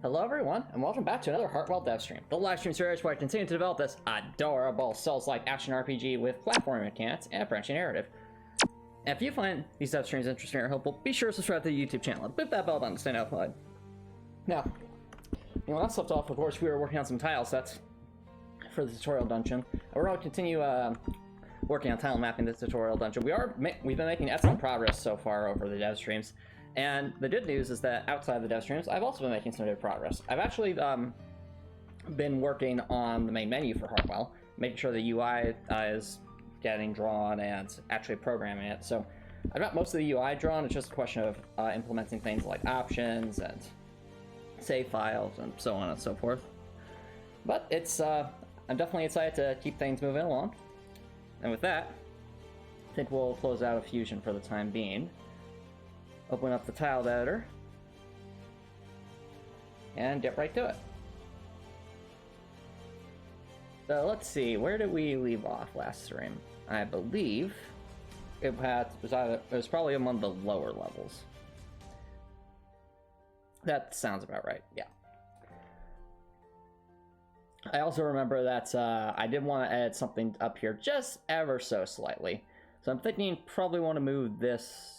Hello everyone, and welcome back to another Heartwell dev stream, the live stream series where I continue to develop this adorable Souls-like action RPG with platforming mechanics and a branching narrative. And if you find these dev streams interesting or helpful, be sure to subscribe to the YouTube channel and boot that bell button to stay notified. Now, when last left off, of course, we were working on some tile sets for the tutorial dungeon. We're going to continue working on tile mapping this tutorial dungeon. We've been making excellent progress so far over the dev streams. And the good news is that outside the dev streams, I've also been making some good progress. I've actually been working on the main menu for Heartwell, making sure the UI is getting drawn and actually programming it. So I've got most of the UI drawn. It's just a question of implementing things like options and save files and so on and so forth. But it's I'm definitely excited to keep things moving along. And with that, I think we'll close out of Fusion for the time being. Open up the tile editor and get right to it. So let's see, where did we leave off last stream? I believe it was probably among the lower levels. That sounds about right, yeah. I also remember that I did want to add something up here just ever so slightly. So I'm thinking probably want to move this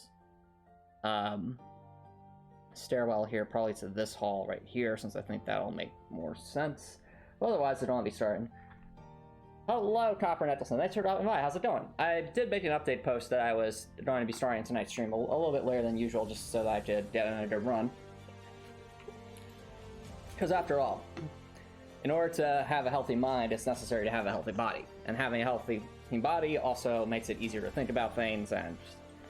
stairwell here probably to this hall right here, since I think that'll make more sense. Otherwise, I don't want to be starting. Hello, Copper Nettleson. Thanks for dropping by. How's it going? I did make an update post that I was going to be starting tonight's stream a little bit later than usual, just so that I could get in a good run. Because after all, in order to have a healthy mind, it's necessary to have a healthy body. And having a healthy body also makes it easier to think about things, and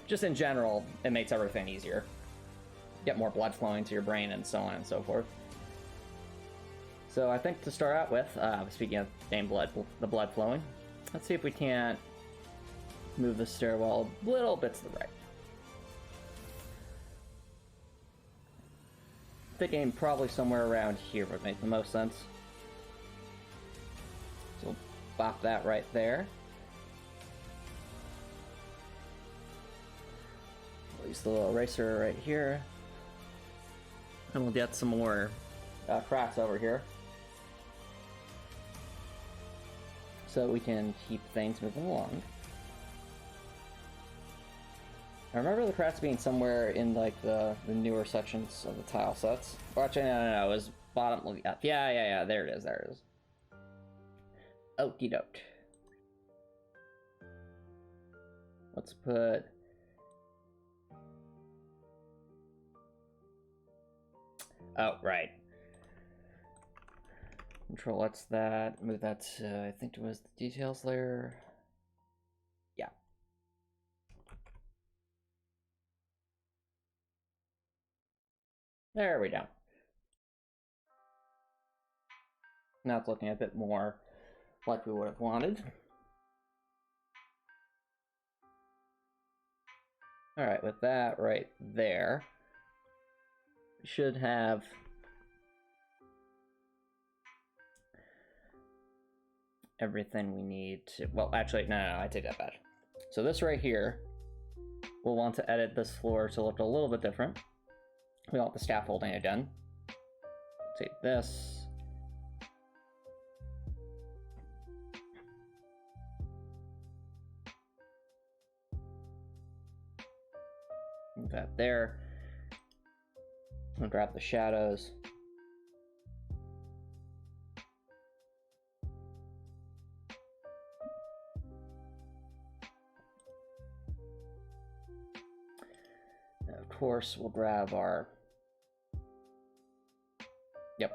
just in general, it makes everything easier. Get more blood flowing to your brain and so on and so forth. So I think to start out with, speaking of the blood flowing, let's see if we can't move the stairwell a little bit to the right. Thinking probably somewhere around here would make the most sense. So we'll bop that right there. Use the little eraser right here. And we'll get some more crafts over here, so we can keep things moving along. I remember the crafts being somewhere in like the newer sections of the tile sets. Or actually, no, it was bottom looking up. Yeah, there it is. Okie doke. Let's put oh, right. Control X that, move that to, I think it was the details layer. Yeah. There we go. Now it's looking a bit more like we would have wanted. Alright, with that right there, should have everything we need to, well, actually, no, I take that back. So this right here, we'll want to edit this floor to look a little bit different. We want the scaffolding again. Take this. Move that there. I'll grab the shadows. And of course, we'll grab our... Yep.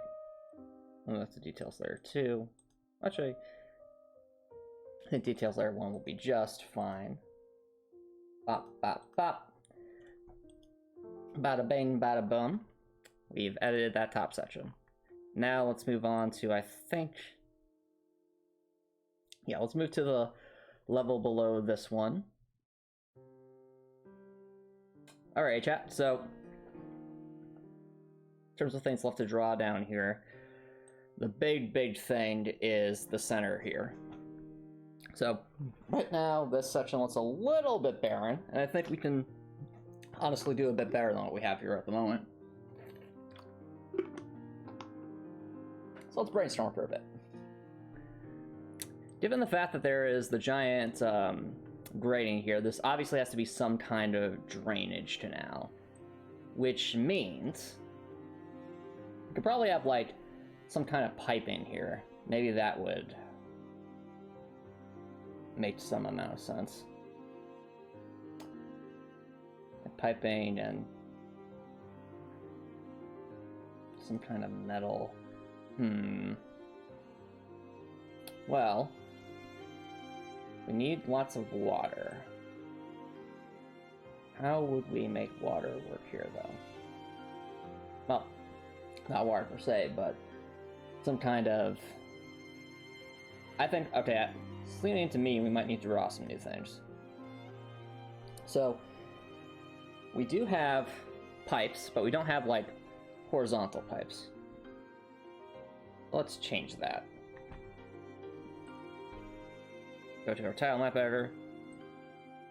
And that's the details layer 2. Actually, I think details layer 1 will be just fine. Bop, bop, bop. Bada bang, bada boom. We've edited that top section. Now let's move on to, I think... Yeah, let's move to the level below this one. Alright, chat, so... in terms of things left to draw down here, the big thing is the center here. So, right now, this section looks a little bit barren, and I think we can honestly do a bit better than what we have here at the moment. So let's brainstorm for a bit. Given the fact that there is the giant grating here, this obviously has to be some kind of drainage canal. Which means we could probably have like some kind of piping here. Maybe that would make some amount of sense. Piping and some kind of metal. Well, we need lots of water. How would we make water work here, though? Well, not water per se, but some kind of... I think, okay, leaning to me, we might need to draw some new things. So, we do have pipes, but we don't have, like, horizontal pipes. Let's change that. Go to our tile map editor.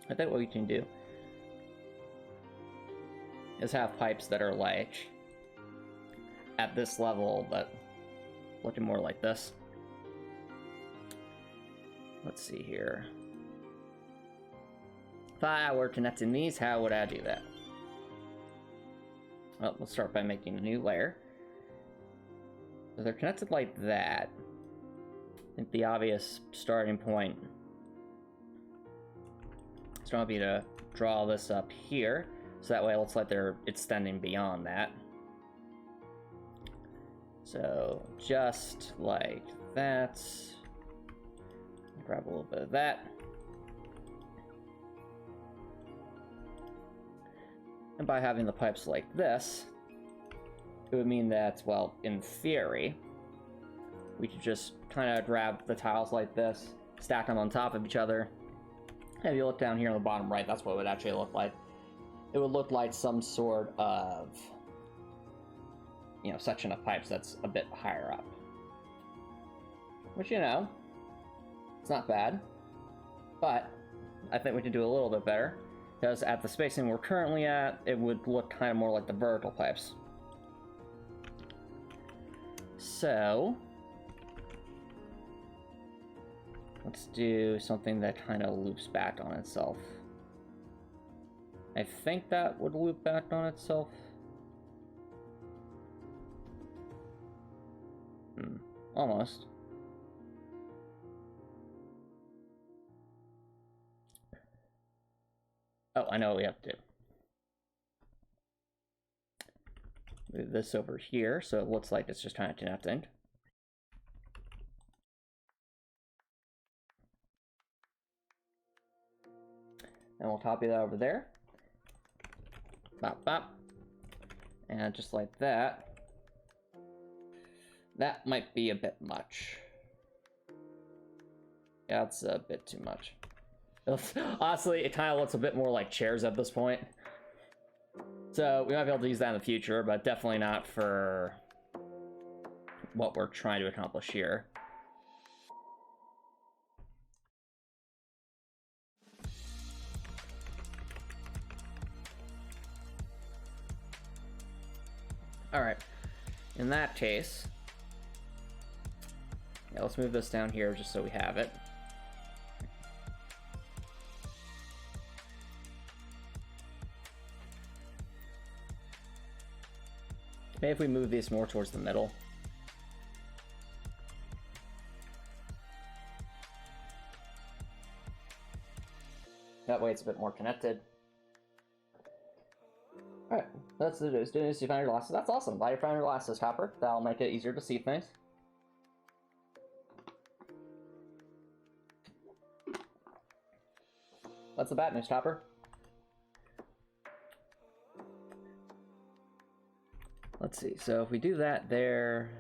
I think what we can do is have pipes that are like at this level, but looking more like this. Let's see here. If I were connecting these, how would I do that? Well, let's start by making a new layer. So they're connected like that. I think the obvious starting point is going to be to draw this up here. So that way it looks like they're extending beyond that. So just like that. Grab a little bit of that. And by having the pipes like this, it would mean that, well, in theory, we could just kind of grab the tiles like this, stack them on top of each other. And if you look down here on the bottom right, that's what it would actually look like. It would look like some sort of, you know, section of pipes that's a bit higher up. Which, you know, it's not bad. But I think we can do a little bit better, because at the spacing we're currently at, it would look kind of more like the vertical pipes. So let's do something that kind of loops back on itself. I think that would loop back on itself. Almost. Oh, I know what we have to do. Move this over here so it looks like it's just kind of connecting. And we'll copy that over there. Bop, bop. And just like that. That might be a bit much. Yeah, that's a bit too much. Honestly, it kind of looks a bit more like chairs at this point. So we might be able to use that in the future, but definitely not for what we're trying to accomplish here. Alright, in that case, yeah, let's move this down here just so we have it. Maybe if we move these more towards the middle. That way it's a bit more connected. Alright, that's the news. You found your glasses. That's awesome. Glad you found your glasses, Copper. That'll make it easier to see things. What's the bad news, Copper? Let's see, so if we do that there...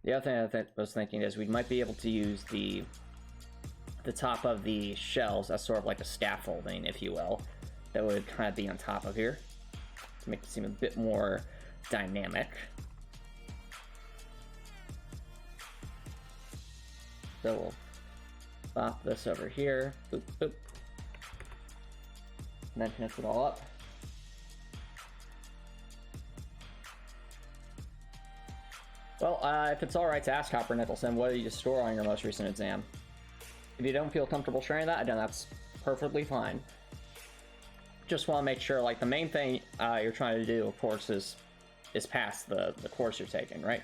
The other thing I was thinking is we might be able to use the top of the shells as sort of like a scaffolding, if you will, that would kind of be on top of here to make it seem a bit more dynamic. So we'll pop this over here, boop, boop, and then connect it all up. Well, if it's alright to ask Copper Nicholson, what did you score on your most recent exam? If you don't feel comfortable sharing that, then that's perfectly fine. Just want to make sure, like, the main thing you're trying to do, of course, is pass the course you're taking, right?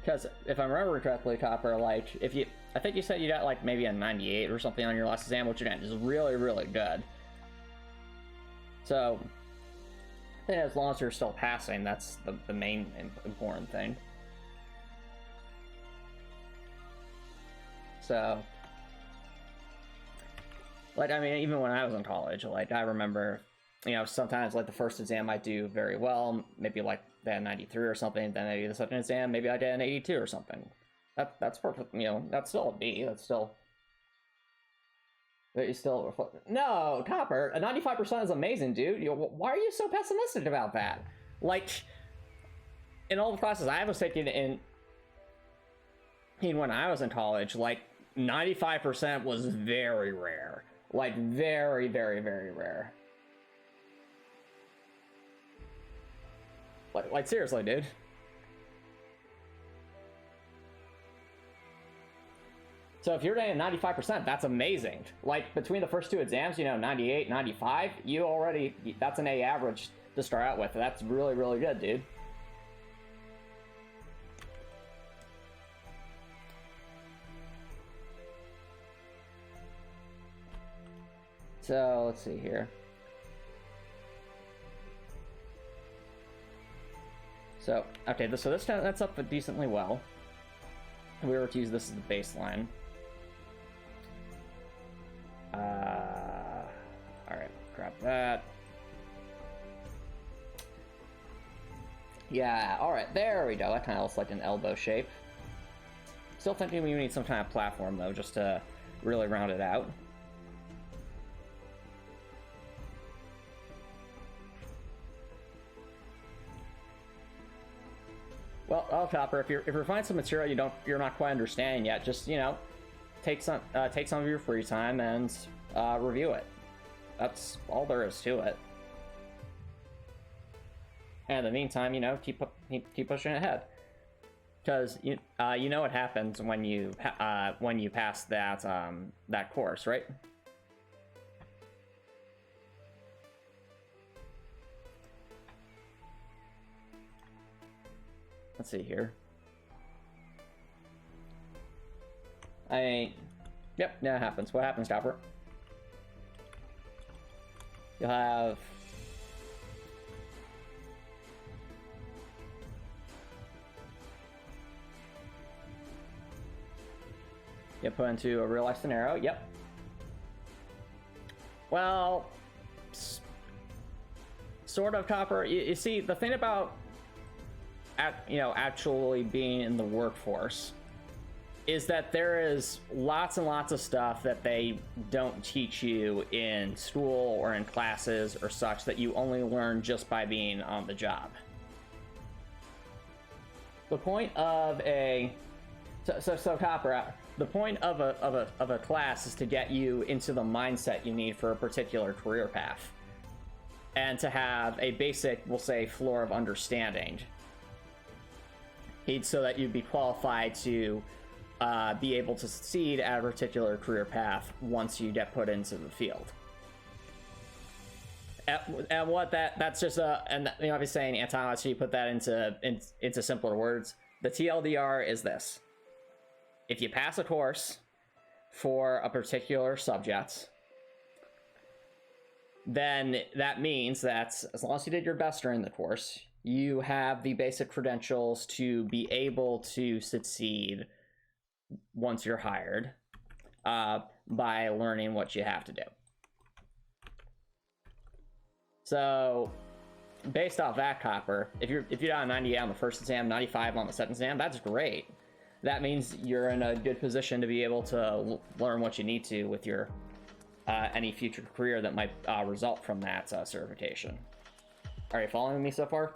Because if I remember correctly, Copper, like, I think you said you got, like, maybe a 98 or something on your last exam, which, again, is really, really good. So, I think as long as you're still passing, that's the main important thing. So, like, I mean, even when I was in college, like, I remember, you know, sometimes, like, the first exam I do very well, maybe, like, they had 93 or something, then maybe the second exam, maybe I did an 82 or something. That's perfect, you know, that's still a B, that's still... But you still... No, Copper, a 95% is amazing, dude. Why are you so pessimistic about that? Like, in all the classes I was taking in when I was in college, like, 95% was very rare. Like, very, very, very rare. Like seriously, dude. So if you're getting 95%, that's amazing. Like, between the first two exams, you know, 98, 95, you already... That's an A average to start out with. That's really, really good, dude. So, let's see here. So, okay, so this that's up decently well. If we were to use this as the baseline. Alright, grab that. Yeah, alright, there we go. That kind of looks like an elbow shape. Still thinking we need some kind of platform, though, just to really round it out. Well, Copper, if you're finding some material you're not quite understanding yet, just, you know, take some of your free time and review it. That's all there is to it. And in the meantime, you know, keep pushing ahead, because you know what happens when you pass that course, right? Let's see here. Yep, that happens. What happens, Copper? You'll have... You put into a real-life scenario, yep. Well, sort of, Copper. You see, the thing about actually being in the workforce is that there is lots and lots of stuff that they don't teach you in school or in classes or such, that you only learn just by being on the job. The point of Copper, the point of a class is to get you into the mindset you need for a particular career path, and to have a basic, we'll say, floor of understanding, so that you'd be qualified to be able to succeed at a particular career path once you get put into the field. And what that's just and you know, I've been saying, Antomicx, so you put that into simpler words. The TLDR is this: if you pass a course for a particular subject, then that means that as long as you did your best during the course, you have the basic credentials to be able to succeed once you're hired, by learning what you have to do. So, based off that, Copper, if you got a 98 on the first exam, 95 on the second exam, that's great. That means you're in a good position to be able to learn what you need to with your any future career that might result from that certification. Are you following me so far?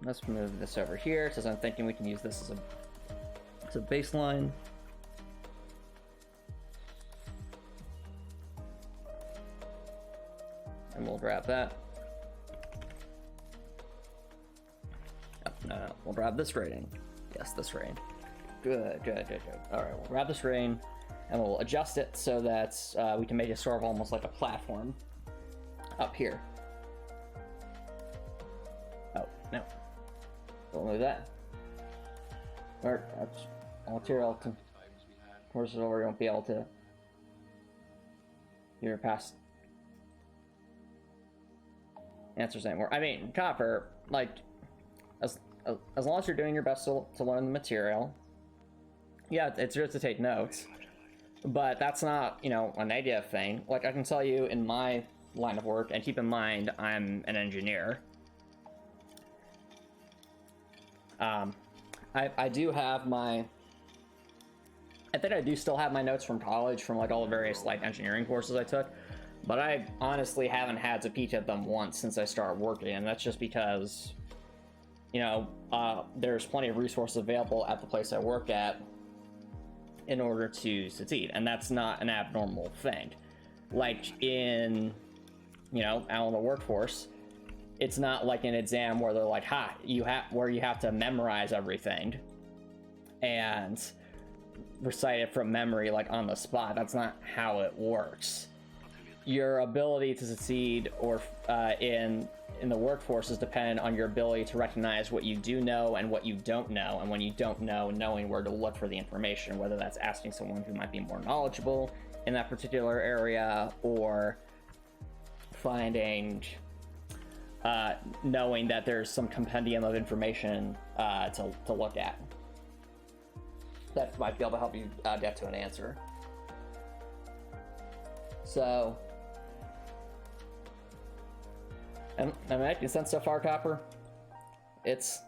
let's move this over here, because I'm thinking we can use this as a baseline. And we'll grab that. Oh, no, we'll grab this rating. Yes, this rating. Good. All right, we'll grab this rating, and we'll adjust it so that we can make it sort of almost like a platform up here. Oh, no. We'll move that. Or that's all material. Of course, we won't be able to hear past answers anymore. I mean, Copper, like, as long as you're doing your best to learn the material, yeah, it's good to take notes, but that's not, you know, a negative thing. Like, I can tell you in my line of work, and keep in mind, I'm an engineer. I do have my, I think I do still have my notes from college from like all the various like engineering courses I took, but I honestly haven't had to peek at them once since I started working, and that's just because, you know, there's plenty of resources available at the place I work at in order to succeed, and that's not an abnormal thing. Like in, you know, out in the workforce, it's not like an exam where they're like, you have to memorize everything and recite it from memory like on the spot. That's not how it works. Your ability to succeed or in the workforce is dependent on your ability to recognize what you do know and what you don't know, and when you don't know, knowing where to look for the information, whether that's asking someone who might be more knowledgeable in that particular area, or finding knowing that there's some compendium of information to look at that might be able to help you get to an answer. So, am I making sense so far, Copper? It's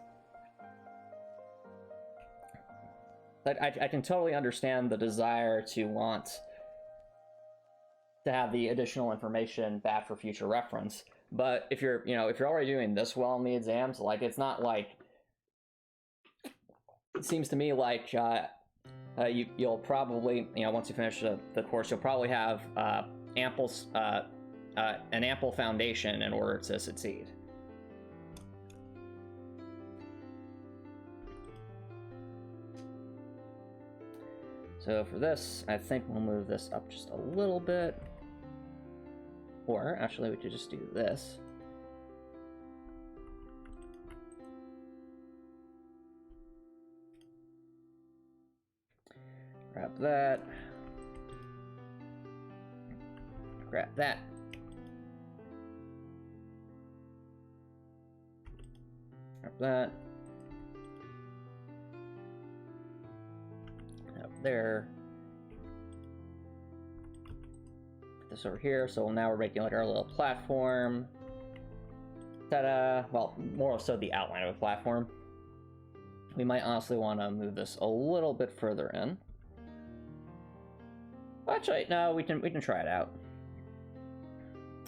like I can totally understand the desire to want to have the additional information back for future reference, but if you're already doing this well in the exams, like, it's not like, it seems to me like you'll probably, once you finish the course, you'll probably have an ample foundation in order to succeed. So for this, I think we'll move this up just a little bit. Or, actually, we could just do this. Grab that. Grab that. Grab that. Up there. Put this over here. So now we're making like our little platform. Ta-da! Well, more so the outline of a platform. We might honestly want to move this a little bit further in. Actually, no, we can try it out.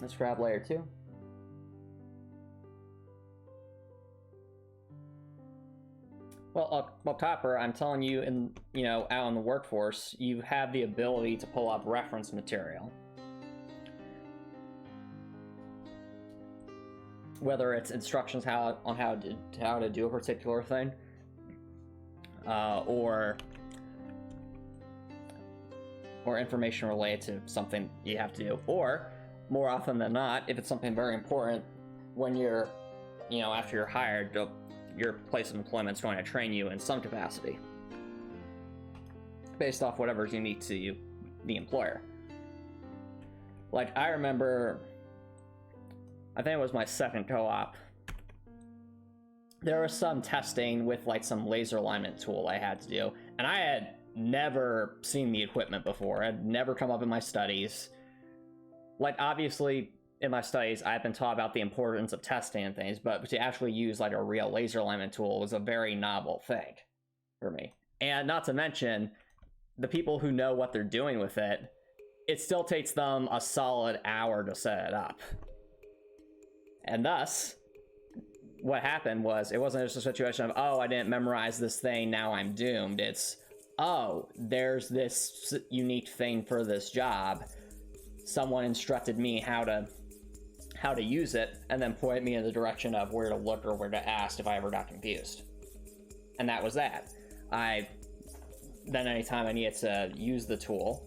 Let's grab layer 2. Well, Copper, I'm telling you, out in the workforce, you have the ability to pull up reference material. Whether it's instructions on how to do a particular thing, or information related to something you have to do, or more often than not, if it's something very important, when you're, after you're hired, your place of employment is going to train you in some capacity, based off whatever is unique to you, the employer. Like, I remember, I think it was my second co-op, there was some testing with like some laser alignment tool I had to do, and I had never seen the equipment before. I'd never come up in my studies. Like, obviously, in my studies, I've been taught about the importance of testing and things, but to actually use like a real laser alignment tool was a very novel thing for me. And not to mention, the people who know what they're doing with it, it still takes them a solid hour to set it up. And thus, what happened was, it wasn't just a situation of, oh, I didn't memorize this thing, now I'm doomed. It's, oh, there's this unique thing for this job. Someone instructed me how to use it, and then pointed me in the direction of where to look or where to ask if I ever got confused. And that was that. Then anytime I needed to use the tool,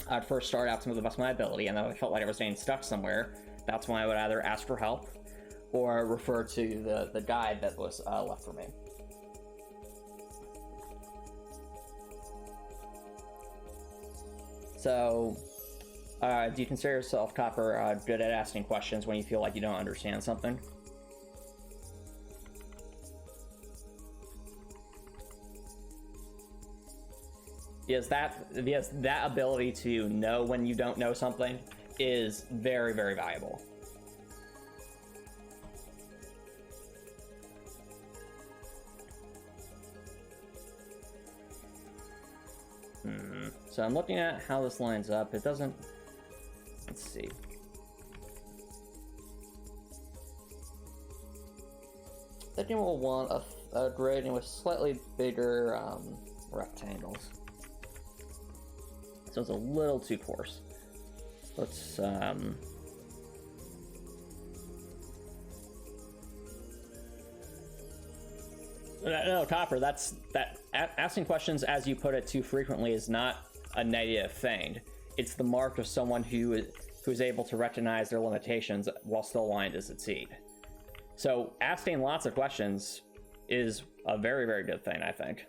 I'd first start out to the best of my ability, and then if I felt like I was getting stuck somewhere, that's when I would either ask for help or refer to the guide that was left for me. So, do you consider yourself, Copper, good at asking questions when you feel like you don't understand something? Yes, that ability to know when you don't know something is very, very valuable. So I'm looking at how this lines up. It doesn't... Let's see. I think we'll want a grading with slightly bigger rectangles. So it's a little too coarse. Let's no, Copper, asking questions as you put it too frequently is not a negative thing. It's the mark of someone who is able to recognize their limitations while still wanting to succeed. So asking lots of questions is a very, very good thing, I think.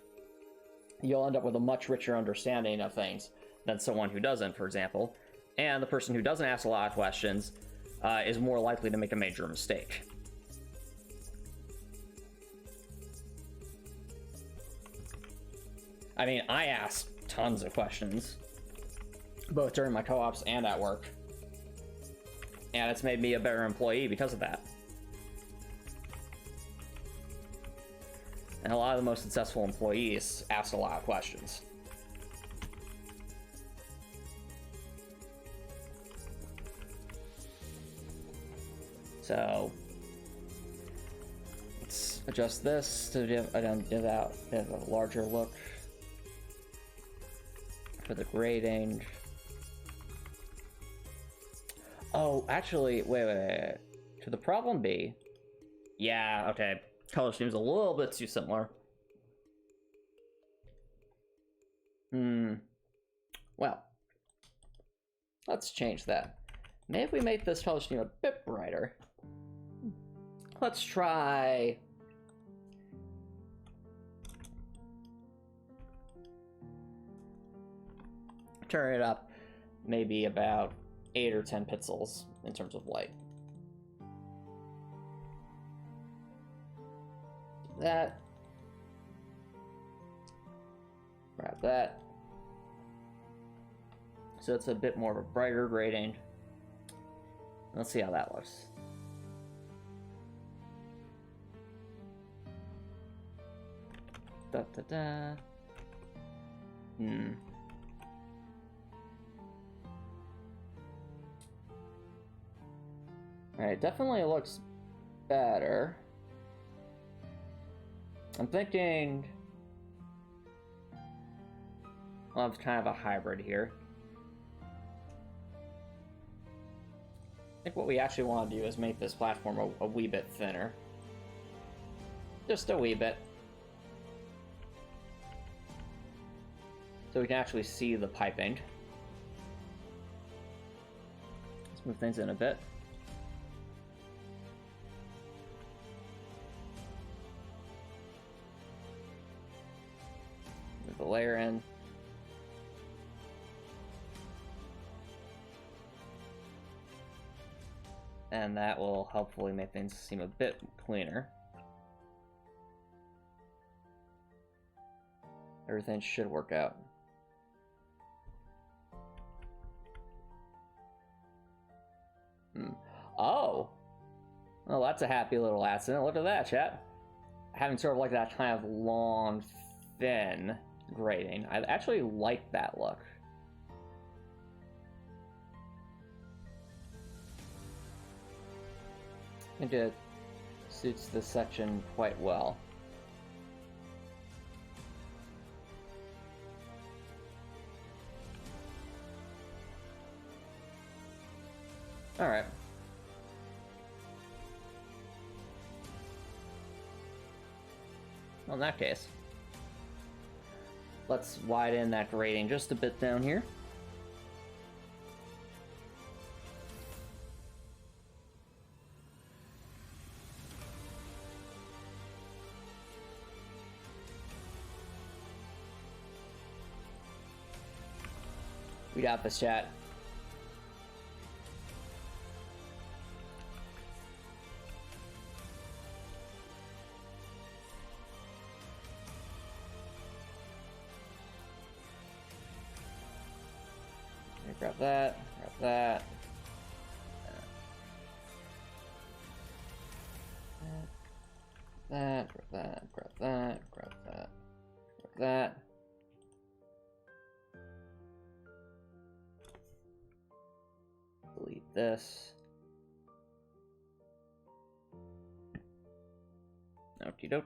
You'll end up with a much richer understanding of things than someone who doesn't, for example. And the person who doesn't ask a lot of questions is more likely to make a major mistake. I mean, I ask tons of questions, both during my co-ops and at work. And it's made me a better employee because of that. And a lot of the most successful employees ask a lot of questions. So let's adjust this to give a larger look for the grading. Oh, actually, wait. Could the problem be? Yeah, okay. Color scheme's a little bit too similar. Well, let's change that. Maybe if we make this color scheme a bit brighter. Let's try... turn it up maybe about 8 or 10 pixels in terms of light. That. Grab that. So it's a bit more of a brighter grading. Let's see how that looks. Alright, definitely looks better. I'm thinking of kind of a hybrid here. I think what we actually want to do is make this platform a wee bit thinner. Just a wee bit. So we can actually see the piping. Let's move things in a bit. The layer in. And that will hopefully make things seem a bit cleaner. Everything should work out. Oh! Well, that's a happy little accident. Look at that, chat. Having sort of like that kind of long, thin grading. I actually like that look. I need to suits this section quite well. Alright. Well, in that case, let's widen that grading just a bit down here. We got this, chat. Grab that, grab that. Grab that, grab that, grab that, grab that. Delete this. Okie doke.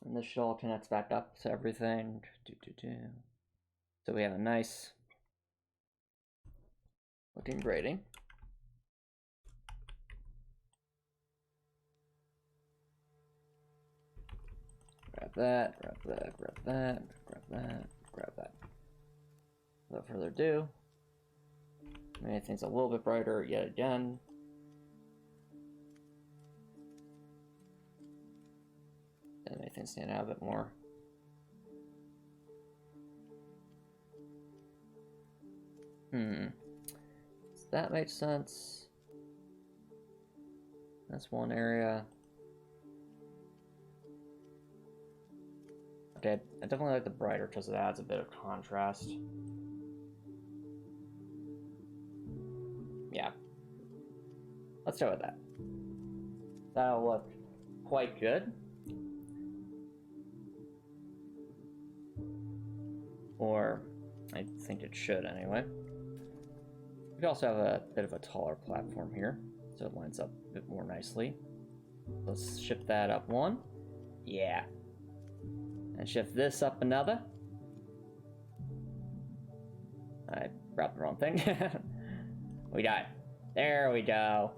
And this should all connects back up to everything. So we have a nice looking grading. Grab that, grab that, grab that, grab that, grab that. Without further ado, make things a little bit brighter yet again. And make things stand out a bit more. Does that make sense? That's one area. Okay, I definitely like the brighter because it adds a bit of contrast. Yeah. Let's go with that. That'll look quite good. Or, I think it should anyway. We could also have a bit of a taller platform here, so it lines up a bit more nicely. Let's shift that up one. Yeah. And shift this up another. I grabbed the wrong thing. We got it. There we go.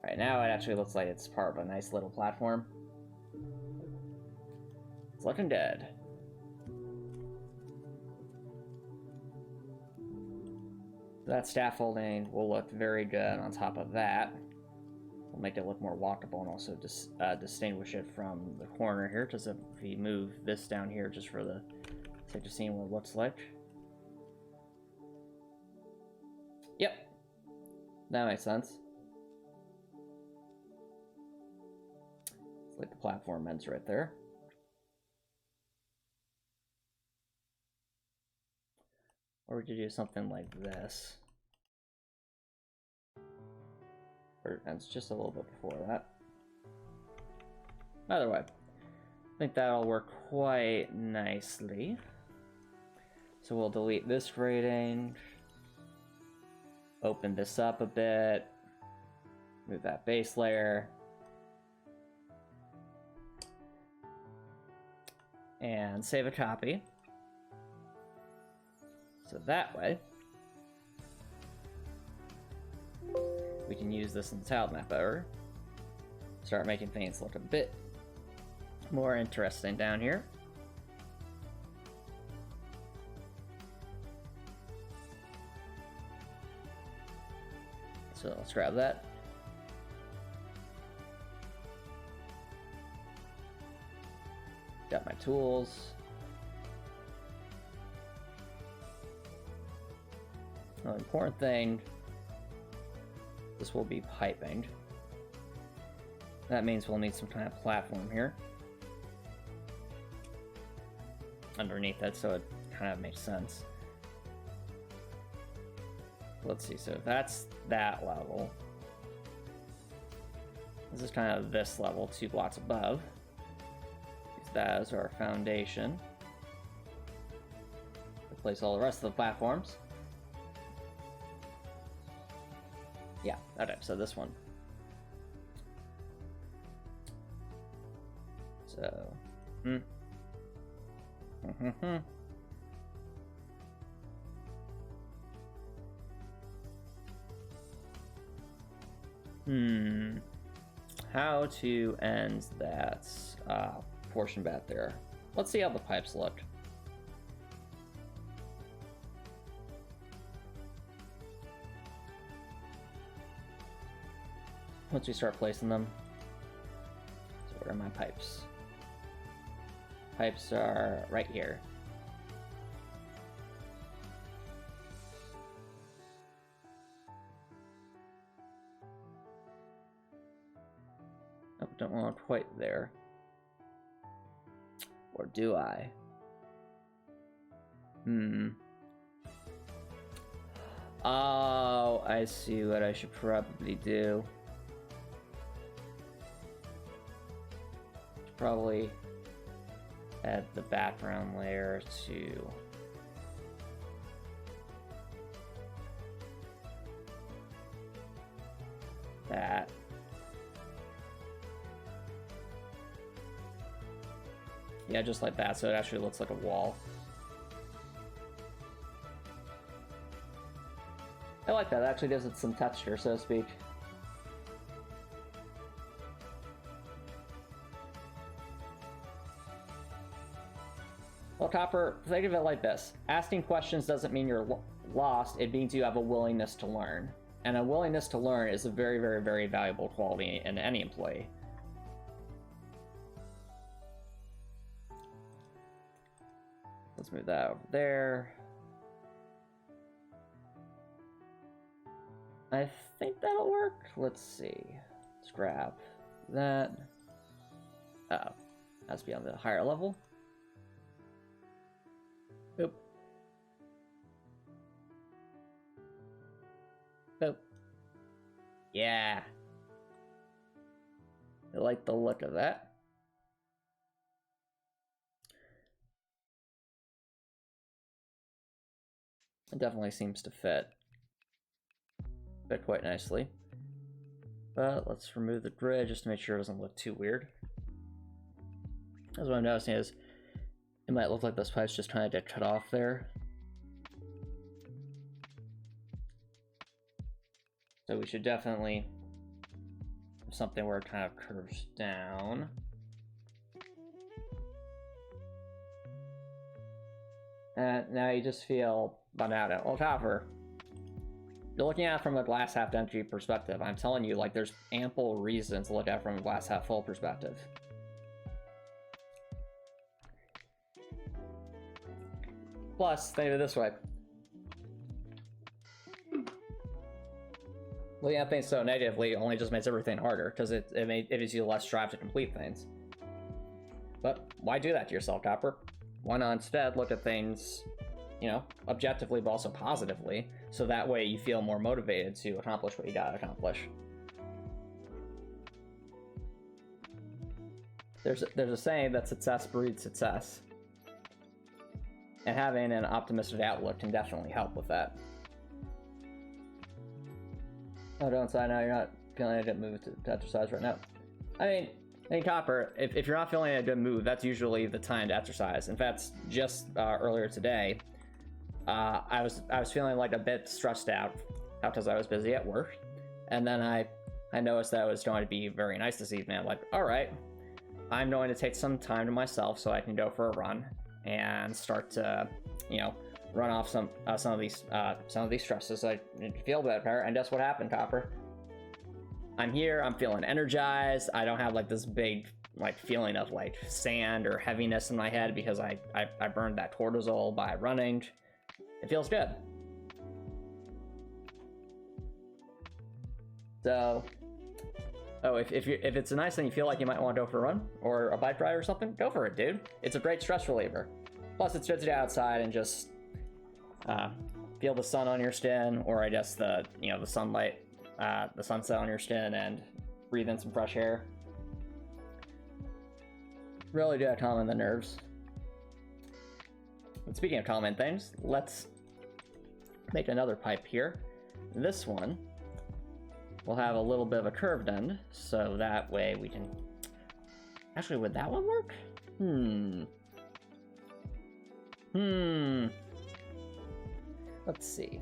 Alright, now it actually looks like it's part of a nice little platform. It's looking good. That scaffolding will look very good on top of that. We'll make it look more walkable and also distinguish it from the corner here, because if we move this down here just for the sake of seeing what it looks like. Yep. That makes sense. It's like the platform ends right there. Or we could do something like this. Or it ends just a little bit before that. Either way, I think that'll work quite nicely. So we'll delete this grading. Open this up a bit. Move that base layer. And save a copy. So that way, we can use this in the tile map editor. Start making things look a bit more interesting down here. So let's grab that. Got my tools. The important thing, this will be piping. That means we'll need some kind of platform here underneath it, so it kind of makes sense. Let's see, so if that's that level, this is kind of this level, 2 blocks above. Use that as our foundation. place all the rest of the platforms. Yeah, okay, so this one. So, how to end that portion back there? Let's see how the pipes look. Once we start placing them. So where are my pipes? Pipes are right here. Oh, don't want quite there. Or do I? Oh, I see what I should probably do. Probably add the background layer to that. Yeah, just like that, so it actually looks like a wall. I like that. It actually gives it some texture, so to speak. Well, Copper, think of it like this. Asking questions doesn't mean you're lost. It means you have a willingness to learn. And a willingness to learn is a very, very, very valuable quality in any employee. Let's move that over there. I think that'll work. Let's see. Let's grab that. Uh-oh. Has to be on the higher level. Boop. Boop. Yeah. I like the look of that. It definitely seems to fit quite nicely. But let's remove the grid just to make sure it doesn't look too weird. That's what I'm noticing is it might look like this pipe's just trying to cut off there. So we should definitely have something where it kind of curves down. And now you just feel bummed out. Well, Copper, you're looking at it from a glass half empty perspective. I'm telling you, like, there's ample reason to look at it from a glass half full perspective. Plus, think of it this way. Looking at things so negatively only just makes everything harder, because it gives you less drive to complete things. But why do that to yourself, Copper? Why not instead look at things, you know, objectively but also positively, so that way you feel more motivated to accomplish what you gotta accomplish. There's a saying that success breeds success. And having an optimistic outlook can definitely help with that. Oh, don't say now you're not feeling in a good mood to exercise right now. I mean, Copper, if you're not feeling in a good mood, that's usually the time to exercise. In fact, just earlier today, I was feeling like a bit stressed out because I was busy at work, and then I noticed that it was going to be very nice this evening. I'm like, all right, I'm going to take some time to myself so I can go for a run and start to, you know, run off some of these stresses. So I feel better, and guess what happened, Copper? I'm here. I'm feeling energized. I don't have like this big like feeling of like sand or heaviness in my head because I burned that cortisol by running. It feels good. So, oh, if it's a nice thing you feel like you might want to go for a run or a bike ride or something, go for it, dude. It's a great stress reliever. Plus, it's good to get outside and just feel the sun on your skin, or I guess the sunlight, the sunset on your skin, and breathe in some fresh air. Really do calm the nerves. speaking of common things, let's make another pipe here. This one will have a little bit of a curved end, so that way we can... Actually, would that one work? Let's see.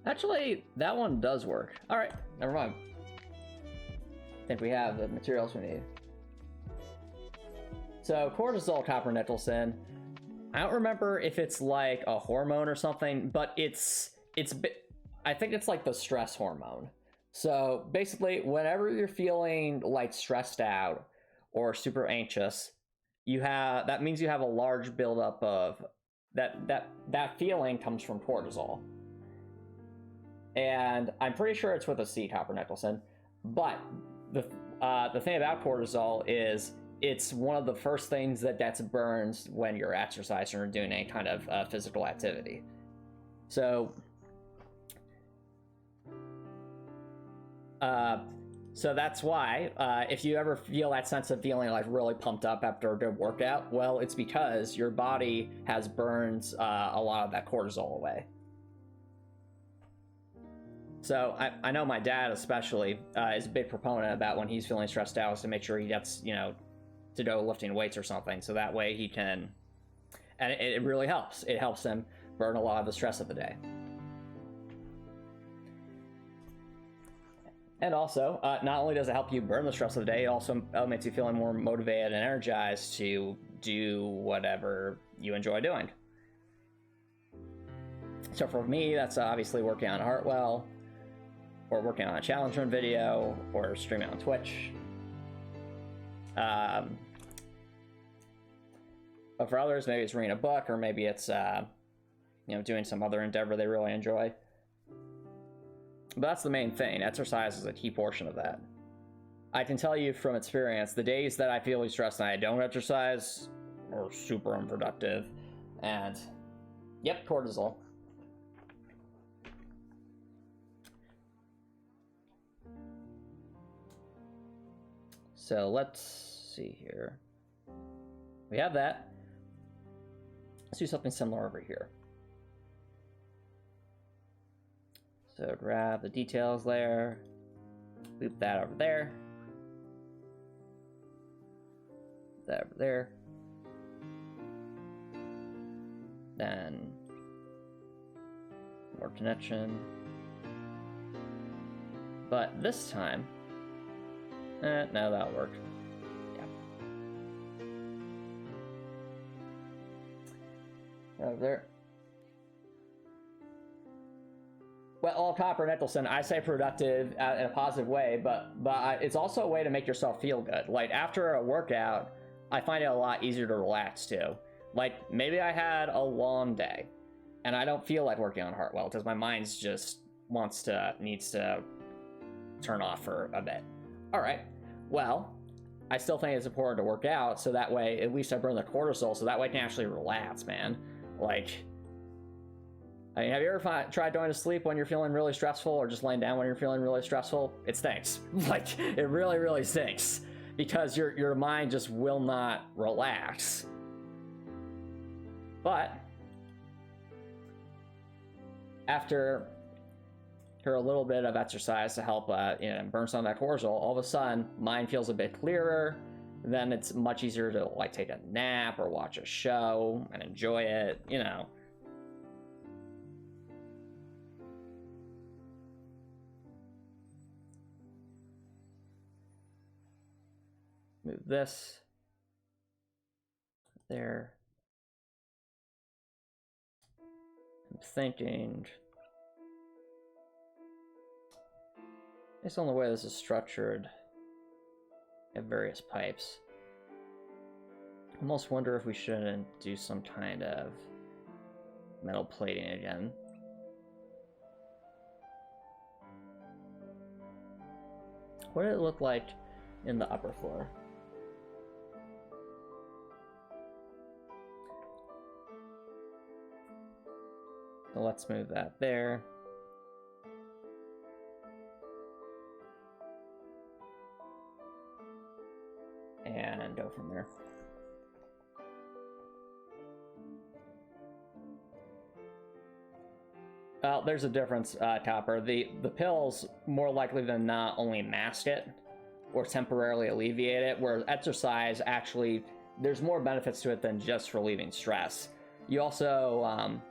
Actually, that one does work. Alright, never mind. I think we have the materials we need. So, cortisol, copper, Nicholson. I don't remember if it's like a hormone or something, but I think it's like the stress hormone. So, basically, whenever you're feeling like stressed out or super anxious, that means you have a large buildup of that feeling comes from cortisol. And I'm pretty sure it's with a C, copper, Nicholson. But the thing about cortisol is it's one of the first things that gets burns when you're exercising or doing any kind of physical activity. So that's why if you ever feel that sense of feeling like really pumped up after a good workout, well, it's because your body has burned a lot of that cortisol away. So I know my dad especially is a big proponent about when he's feeling stressed out is to make sure he gets, to go lifting weights or something, so that way he can, and it really helps. It helps him burn a lot of the stress of the day. And also, not only does it help you burn the stress of the day, it also makes you feeling more motivated and energized to do whatever you enjoy doing. So for me, that's obviously working on Heartwell, or working on a challenge run video, or streaming on Twitch. But for others, maybe it's reading a book, or maybe it's doing some other endeavor they really enjoy. But that's the main thing. Exercise is a key portion of that. I can tell you from experience, the days that I feel stressed and I don't exercise are super unproductive. And yep, cortisol. So let's see here. We have that. Let's do something similar over here. So grab the details layer, loop that over there, that over there, then more connection. But this time, no, that'll work. Yeah. Over there. Well, all copper, Nicholson, I say productive in a positive way, but it's also a way to make yourself feel good. Like, after a workout, I find it a lot easier to relax, too. Like, maybe I had a long day, and I don't feel like working on Heartwell, because my mind just needs to turn off for a bit. Alright, well, I still think it's important to work out, so that way, at least I burn the cortisol, so that way I can actually relax, man. Like... I mean, have you ever tried going to sleep when you're feeling really stressful, or just laying down when you're feeling really stressful? It stinks. Like, it really, really stinks. Because your mind just will not relax. But after a little bit of exercise to help burn some of that cortisol, all of a sudden, mind feels a bit clearer. Then it's much easier to like take a nap or watch a show and enjoy it, Move this there. I'm thinking, based on the way this is structured, I have various pipes. I almost wonder if we shouldn't do some kind of metal plating again. What did it look like in the upper floor? So let's move that there. Well, there's a difference, Copper. The pills more likely than not only mask it or temporarily alleviate it, whereas exercise actually, there's more benefits to it than just relieving stress. You also,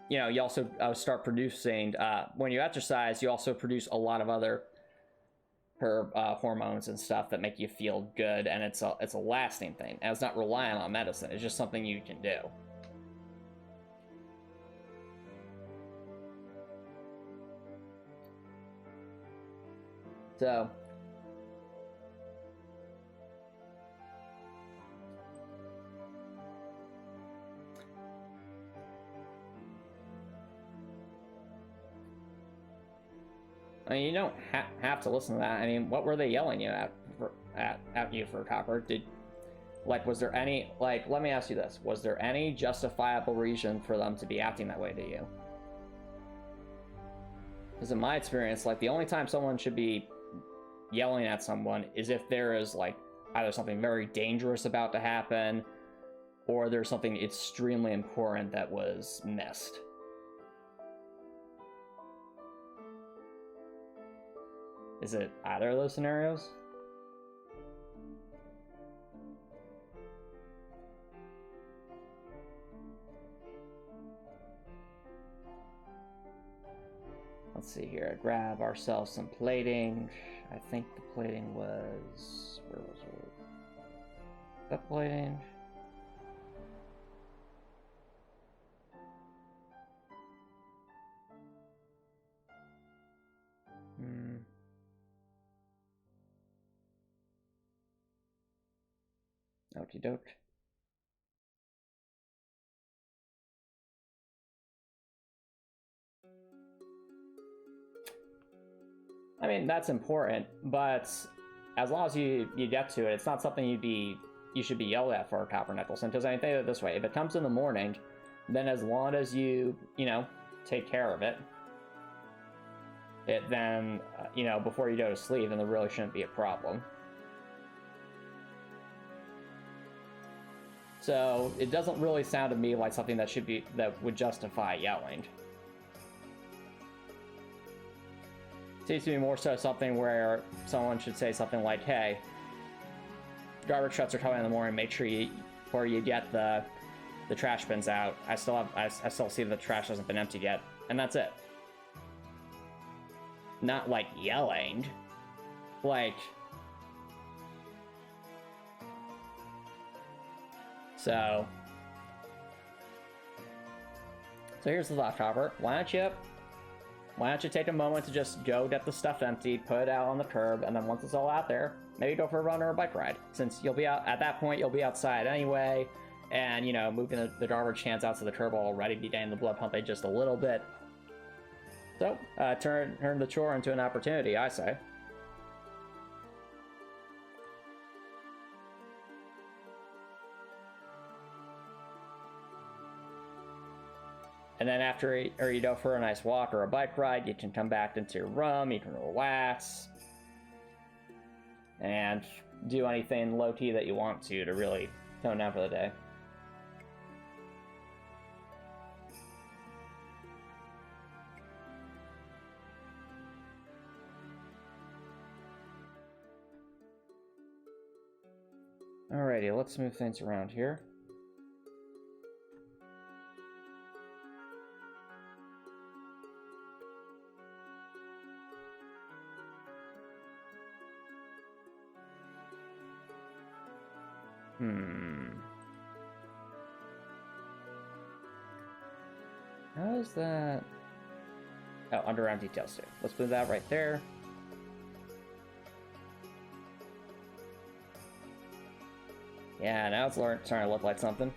you also start producing, when you exercise, you also produce a lot of other hormones and stuff that make you feel good, and it's a lasting thing. And it's not reliant on medicine. It's just something you can do. So, I mean, you don't have to listen to that. I mean, what were they yelling you at you for, Copper? Was there any, let me ask you this. Was there any justifiable reason for them to be acting that way to you? Because in my experience, the only time someone should be yelling at someone is if there is, either something very dangerous about to happen, or there's something extremely important that was missed. Is it either of those scenarios? Let's see here. Grab ourselves some plating. I think the plating was... Where was it? That plating. Okie doke. I mean, that's important, but as long as you get to it, it's not something you should be yelled at for, Copper Nicholson. Because I think of it this way: if it comes in the morning, then as long as you take care of it, then before you go to sleep, then there really shouldn't be a problem. So it doesn't really sound to me like something that would justify yelling. Seems to be more so something where someone should say something like, "Hey, garbage trucks are coming in the morning. Make sure you get the trash bins out. I still see the trash hasn't been emptied yet," and that's it. Not yelling, So here's the thought, Copper. Why don't you take a moment to just go get the stuff emptied, put it out on the curb, and then once it's all out there, maybe go for a run or a bike ride. Since you'll be out at that point, you'll be outside anyway, and moving the garbage cans out to the curb will already be getting the blood pumping just a little bit. So turn the chore into an opportunity, I say. And then after you go for a nice walk or a bike ride, you can come back into your room, you can relax, and do anything low-key that you want to really tone down for the day. Alrighty, let's move things around here. How is that? Oh, underground details too. Let's move that right there. Yeah, now it's starting to look like something.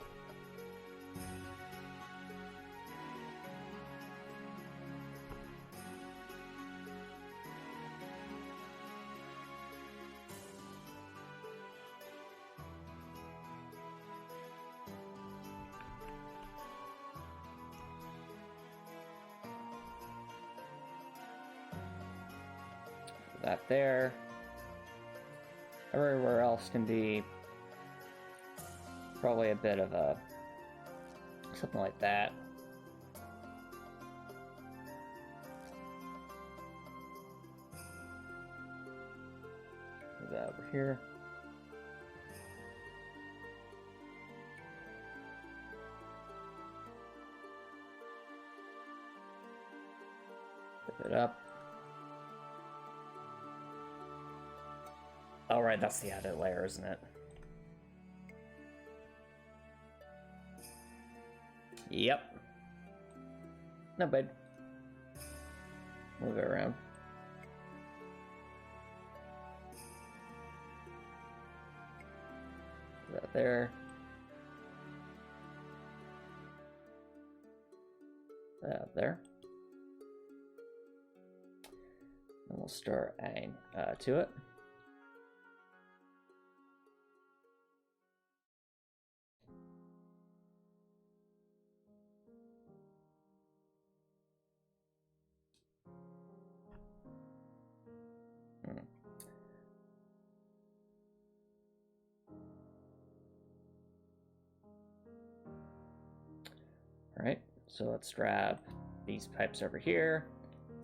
That there. Everywhere else can be probably a bit of a something like that. over here. Put it up. Oh, right, that's the edit layer, isn't it? Yep. No, babe. Move it around. Put that there. That there. And we'll start adding to it. Alright, so let's grab these pipes over here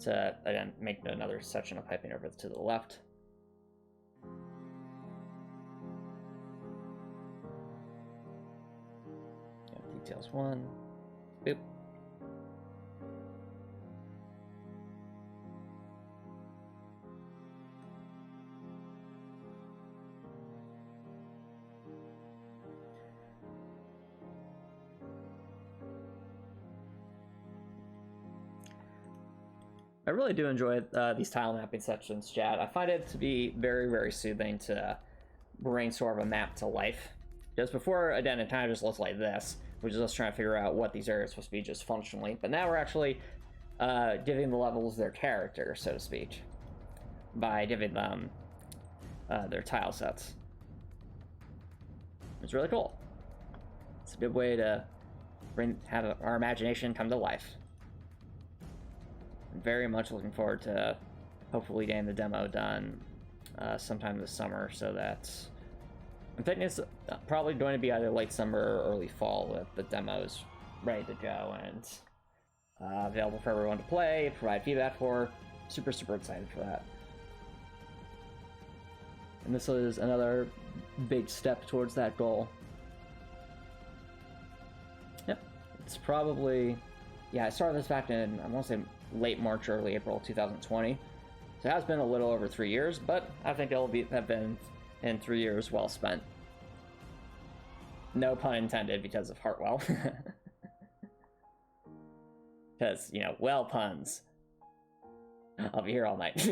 to, again, make another section of piping over to the left. Details 1. Boop. I really do enjoy these tile mapping sections, chat. I find it to be very, very soothing to bring sort of a map to life. Just before, again, it kind of just looks like this, which is us trying to figure out what these areas are supposed to be just functionally. But now we're actually giving the levels their character, so to speak, by giving them their tile sets. It's really cool. It's a good way to have our imagination come to life. Very much looking forward to hopefully getting the demo done sometime this summer, so that I'm thinking it's probably going to be either late summer or early fall with the demos ready to go and available for everyone to play, provide feedback for. Super, super excited for that. And this is another big step towards that goal. Yep, it's probably, yeah, I started this back in, I want to say, late March, early April 2020. So it has been a little over 3 years, but I think it'll have been in 3 years well spent. No pun intended, because of Heartwell. Because, you know, well puns. I'll be here all night.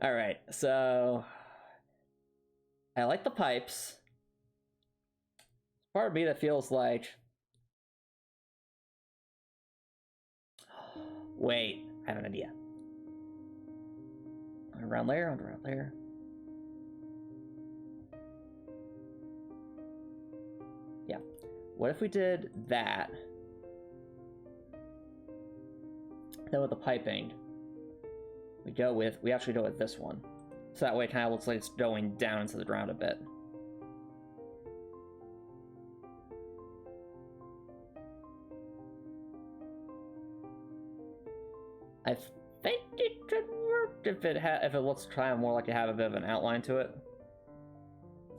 Alright, so I like the pipes. Part of me that feels like, wait, I have an idea. Around layer, around layer. Yeah. What if we did that? Then with the piping, we actually go with this one. So that way it kind of looks like it's going down into the ground a bit. I think it could work if it looks kind of more like it have a bit of an outline to it,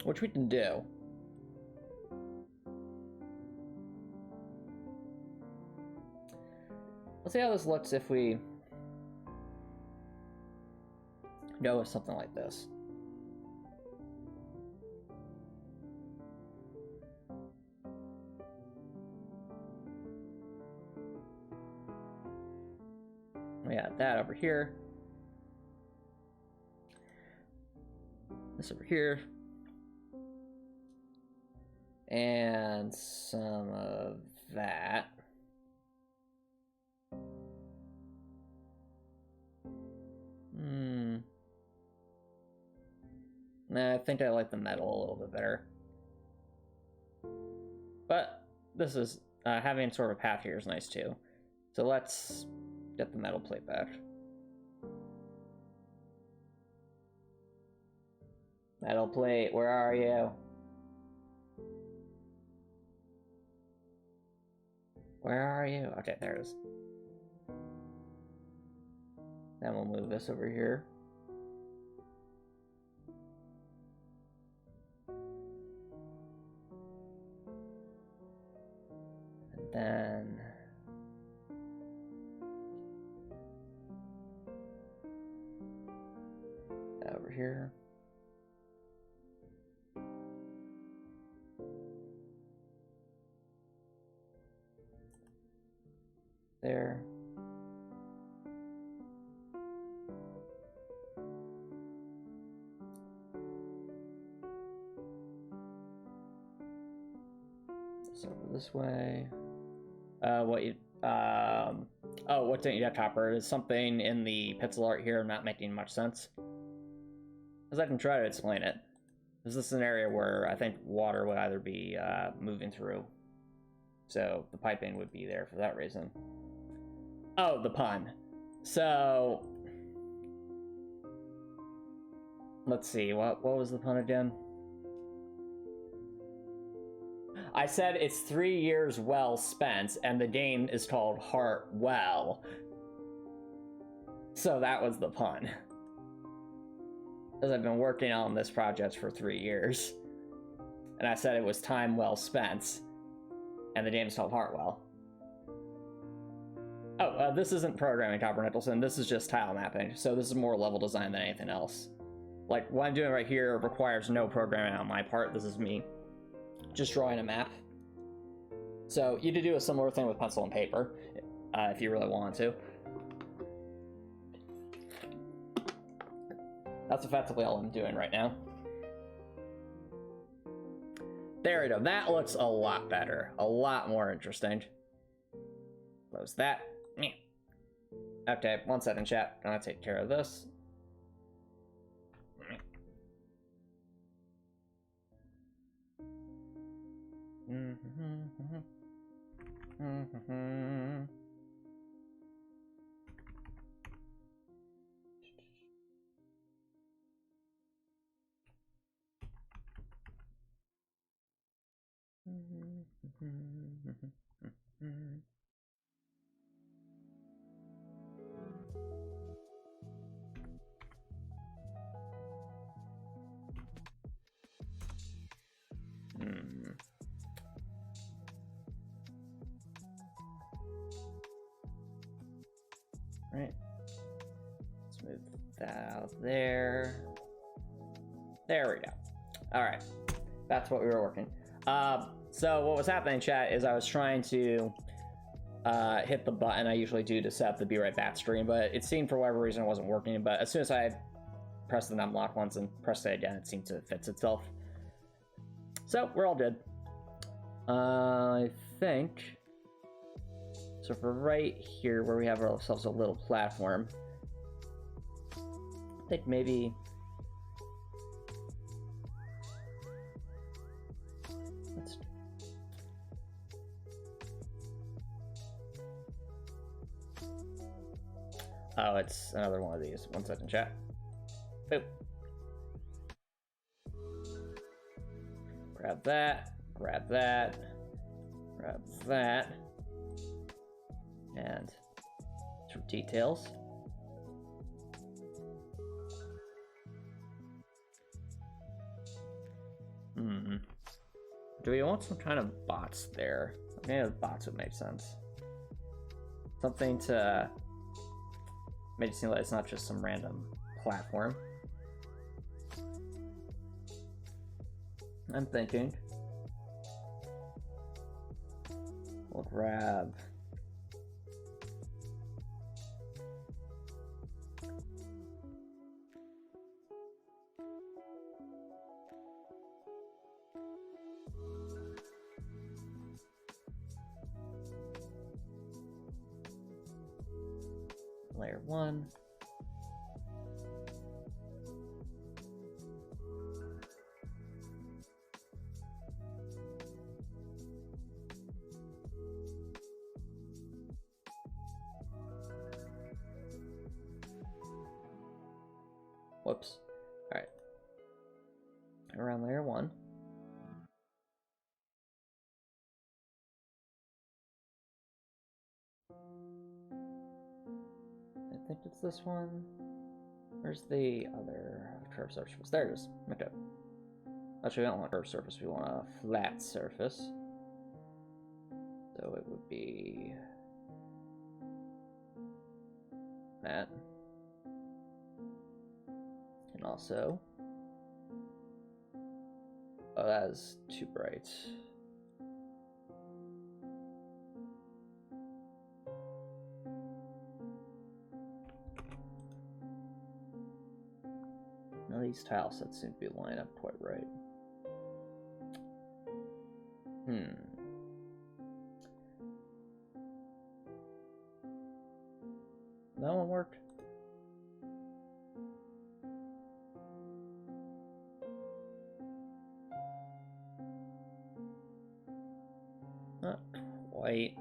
which we can do. Let's see how this looks if we go with something like this. We got that over here. This over here. And some of that. Nah, I think I like the metal a little bit better. But this is, having sort of a path here is nice too. So let's get the metal plate back. Metal plate, where are you? Where are you? Okay, there it is. Then we'll move this over here. then over here. There. So this way. Oh, what don't you have topper? Is something in the pixel art here not making much sense? Because I can try to explain it. This is an area where I think water would either be moving through. So the piping would be there for that reason. Oh, the pun. So let's see, what was the pun again? I said it's 3 years well spent, and the game is called Heartwell. So that was the pun. Because I've been working on this project for 3 years. And I said it was time well spent. And the game is called Heartwell. Oh, this isn't programming, Copper Nicholson. This is just tile mapping. So this is more level design than anything else. Like, what I'm doing right here requires no programming on my part. This is me just drawing a map. So you could do a similar thing with pencil and paper, if you really wanted to. That's effectively all I'm doing right now. There we go. That looks a lot better. A lot more interesting. Close that. Okay, 1 second, chat. I'm gonna take care of this. Right. Let's move that out there. There we go. All right. That's what we were working. So what was happening, chat, is I was trying to hit the button I usually do to set up the Be Right Back stream, but it seemed for whatever reason it wasn't working. But as soon as I pressed the num lock once and pressed it again, it seemed to fix itself. So we're all good. I think. So for right here, where we have ourselves a little platform, I think maybe let's. Oh, it's another one of these. 1 second, chat. Boop. Grab that. Grab that. Grab that. And some details. Do we want some kind of bots there? Maybe the bots would make sense. Something to make it seem like it's not just some random platform. I'm thinking we'll grab layer 1. Whoops. All right. Around layer 1. I think it's this one. Where's the other curved surface? There it is. Okay. Actually, we don't want a curved surface. We want a flat surface. So So it would be that. And also, oh, that is too bright. Now these tile sets seem to be lining up quite right. That one worked. Not quite.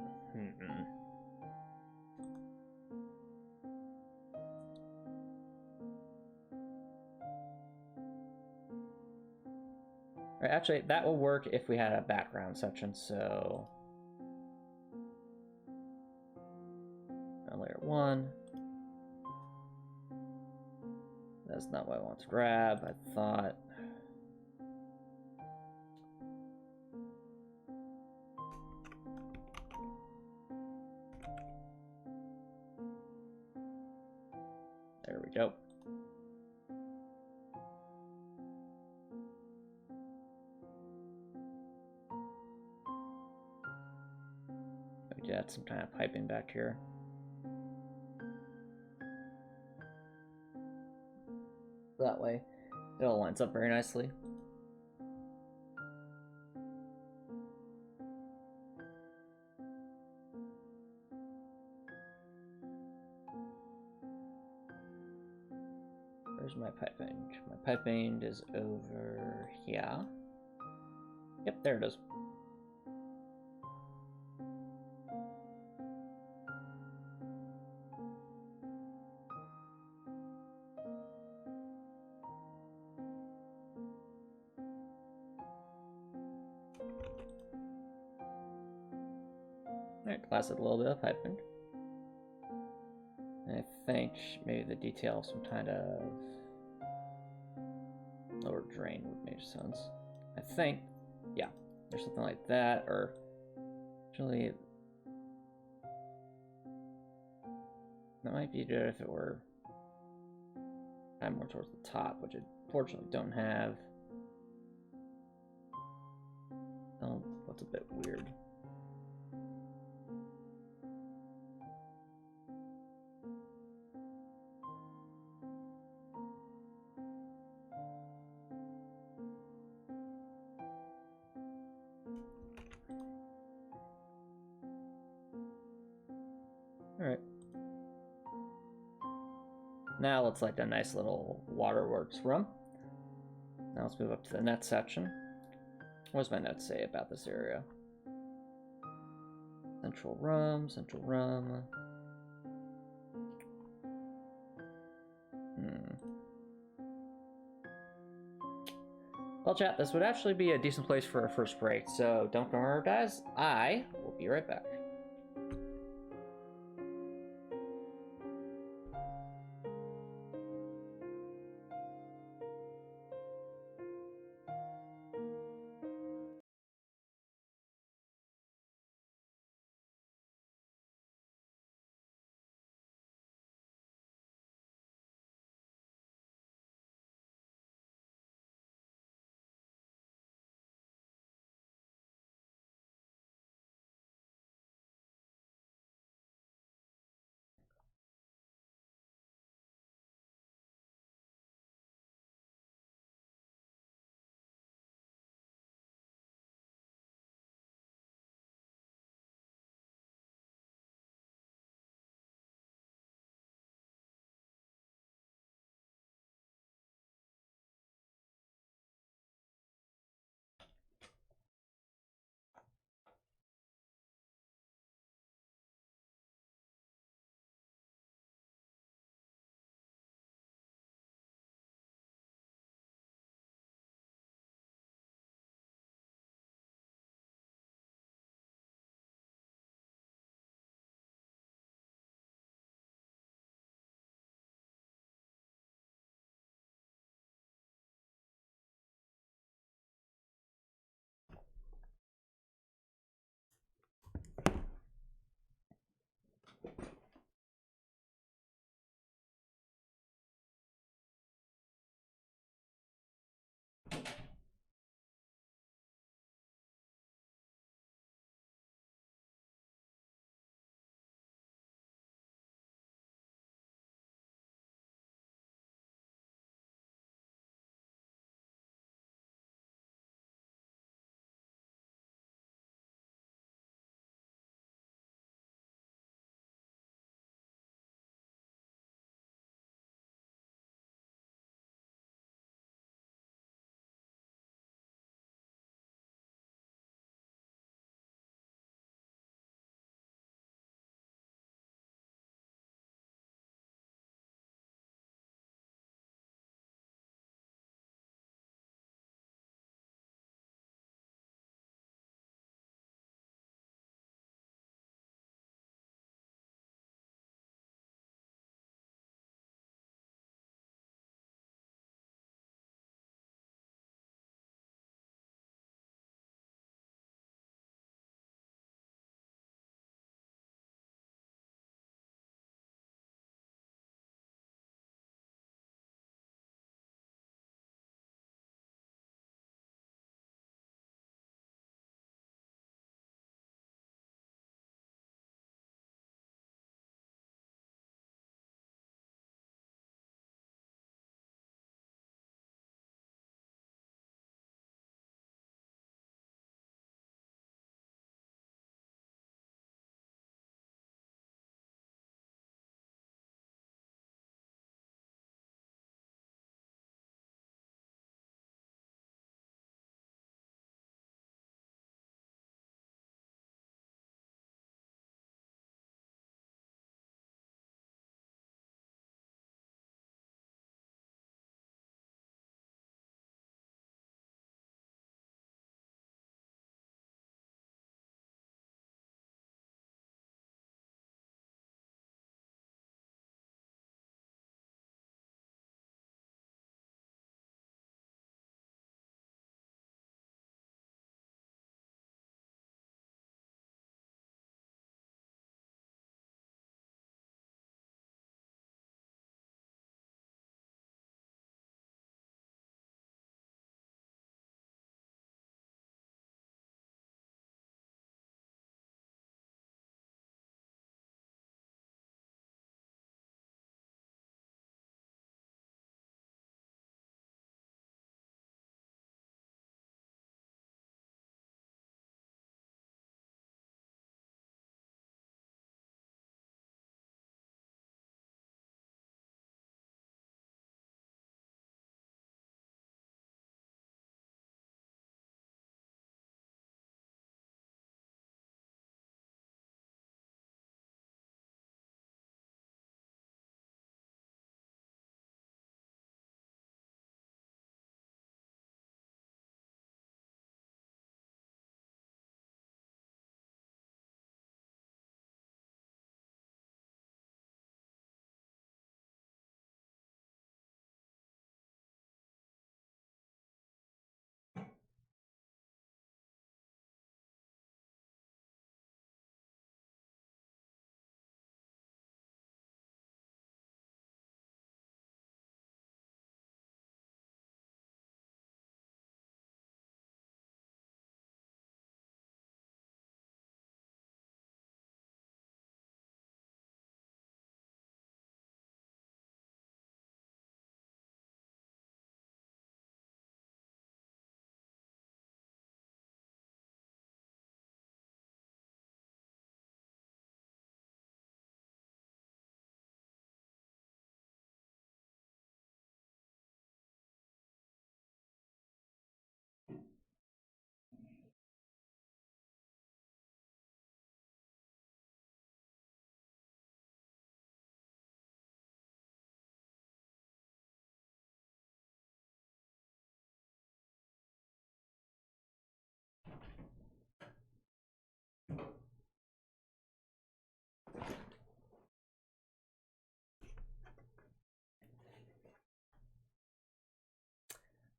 Right, actually, that will work if we had a background section, so... Layer 1. That's not what I want to grab, I thought. There we go. We did add some kind of piping back here. That way, it all lines up very nicely. Where's my pipe end? My pipe end is over here. Yep, there it is. Alright, class with a little bit of piping. I think maybe the detail of some kind of lower drain would make sense. I think, yeah, there's something like that, or actually, that might be good if it were kind of more towards the top, which I fortunately don't have. Oh, that's a bit weird. Alright. Now let's light a nice little waterworks room. Now let's move up to the net section. What does my net say about this area? Central room, central room. Well, chat, this would actually be a decent place for a first break, so don't go anywhere, guys. I will be right back.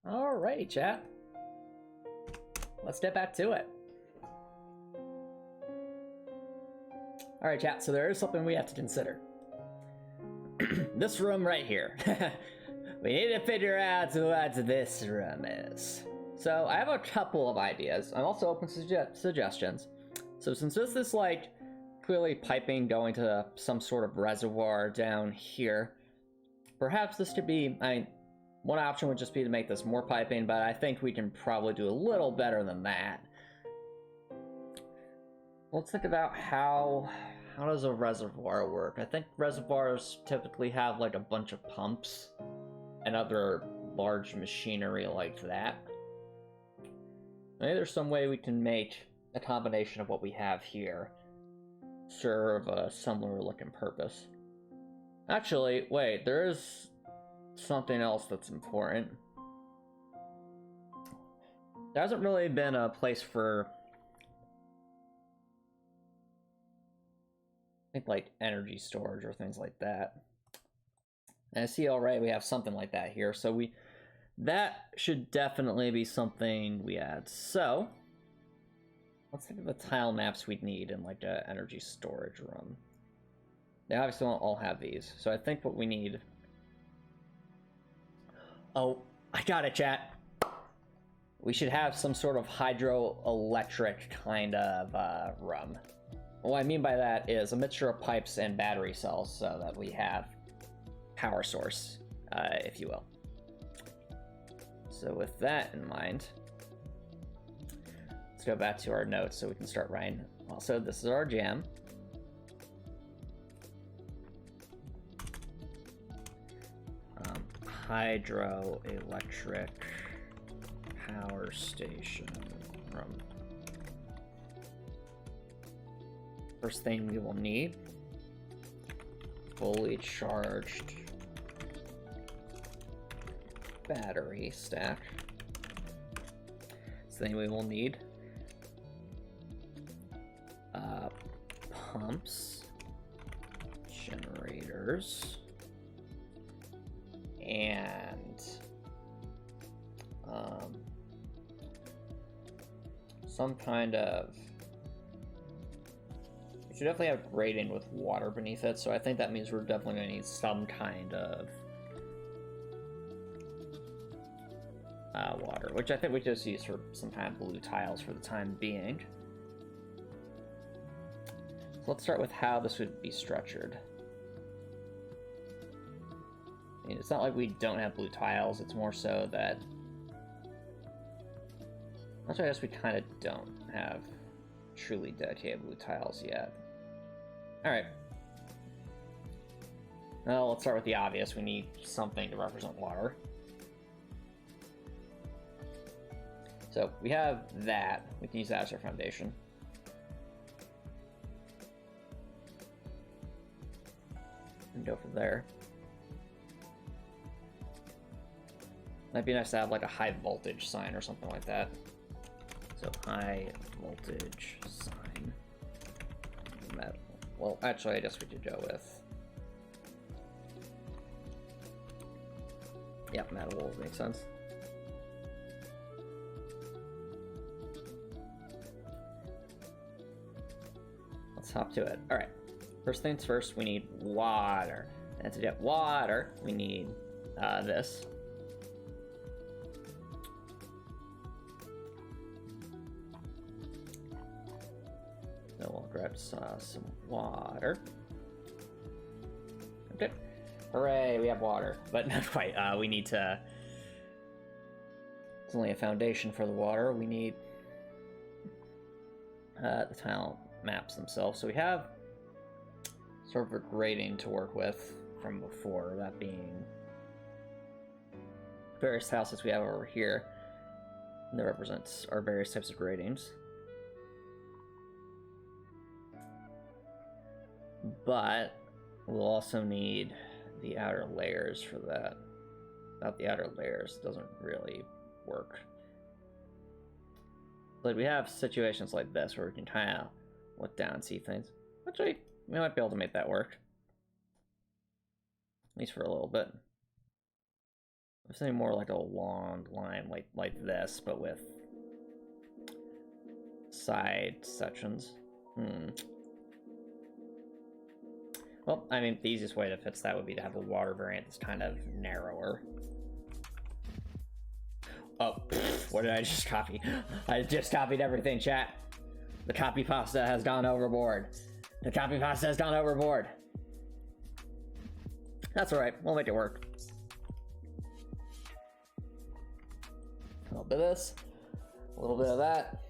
Alrighty, chat. Let's get back to it. Alright, chat, so there is something we have to consider. This room right here. We need to figure out what this room is. So I have a couple of ideas. I'm also open to suggestions. So since this is like clearly piping going to some sort of reservoir down here, perhaps this could be, one option would just be to make this more piping, but I think we can probably do a little better than that. Let's think about how does a reservoir work? I think reservoirs typically have like a bunch of pumps and other large machinery like that. Maybe there's some way we can make a combination of what we have here serve a similar looking purpose. Actually, wait, there is something else that's important. There hasn't really been a place for, I think, like energy storage or things like that. And I see already we have something like that here, so that should definitely be something we add. So let's think of the tile maps we'd need in like an energy storage room. They obviously won't all have these, so I think what we need. Oh, I got it, chat. We should have some sort of hydroelectric kind of room. What I mean by that is a mixture of pipes and battery cells so that we have power source, if you will. So with that in mind, let's go back to our notes so we can start writing. Also, this is our jam. Hydroelectric power station room. First thing we will need, fully charged battery stack. So then we will need pumps, generators, and some kind of, we should definitely have grading with water beneath it, so I think that means we're definitely going to need some kind of water, which I think we just use for some kind of blue tiles for the time being. So let's start with how this would be structured. I mean, it's not like we don't have blue tiles, it's more so that, actually I guess we kind of don't have truly dedicated blue tiles yet. Alright. Well, let's start with the obvious. We need something to represent water. So we have that. We can use that as our foundation. And go from there. Might be nice to have like a high voltage sign or something like that. So high voltage sign. Metal. Well, actually, I guess we could go with, yeah, metal will make sense. Let's hop to it. All right. First things first, we need water. And to get water, we need this. So we'll grab some water. Okay. Hooray, we have water. But not quite. We need to... It's only a foundation for the water. We need the tile maps themselves. So we have sort of a grading to work with from before, that being various houses we have over here. And that represents our various types of gradings. But we'll also need the outer layers for that. Without the outer layers, it doesn't really work. But we have situations like this where we can kind of look down and see things. Actually, we might be able to make that work. At least for a little bit. I'm saying more like a long line, like this, but with side sections. Well, I mean, the easiest way to fix that would be to have a water variant that's kind of narrower. Oh, what did I just copy? I just copied everything, chat. The copy pasta has gone overboard. The copy pasta has gone overboard. That's alright, we'll make it work. A little bit of this, a little bit of that.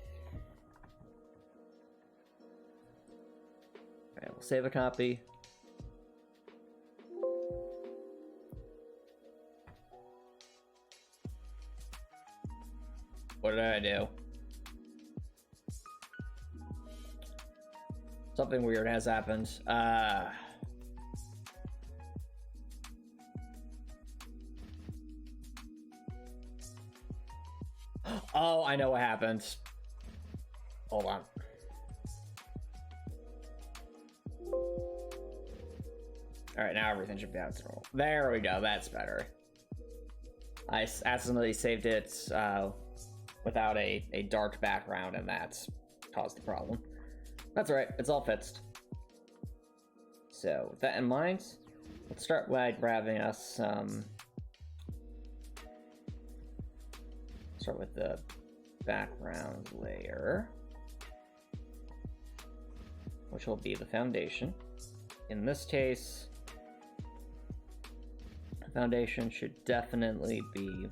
Alright, we'll save a copy. What did I do? Something weird has happened. Oh, I know what happened. Hold on. Alright, now everything should be out to normal. There we go, that's better. I accidentally saved it without a dark background, and that's caused the problem. That's alright, it's all fixed. So, with that in mind, let's start by grabbing us some... Start with the background layer, which will be the foundation. In this case, the foundation should definitely be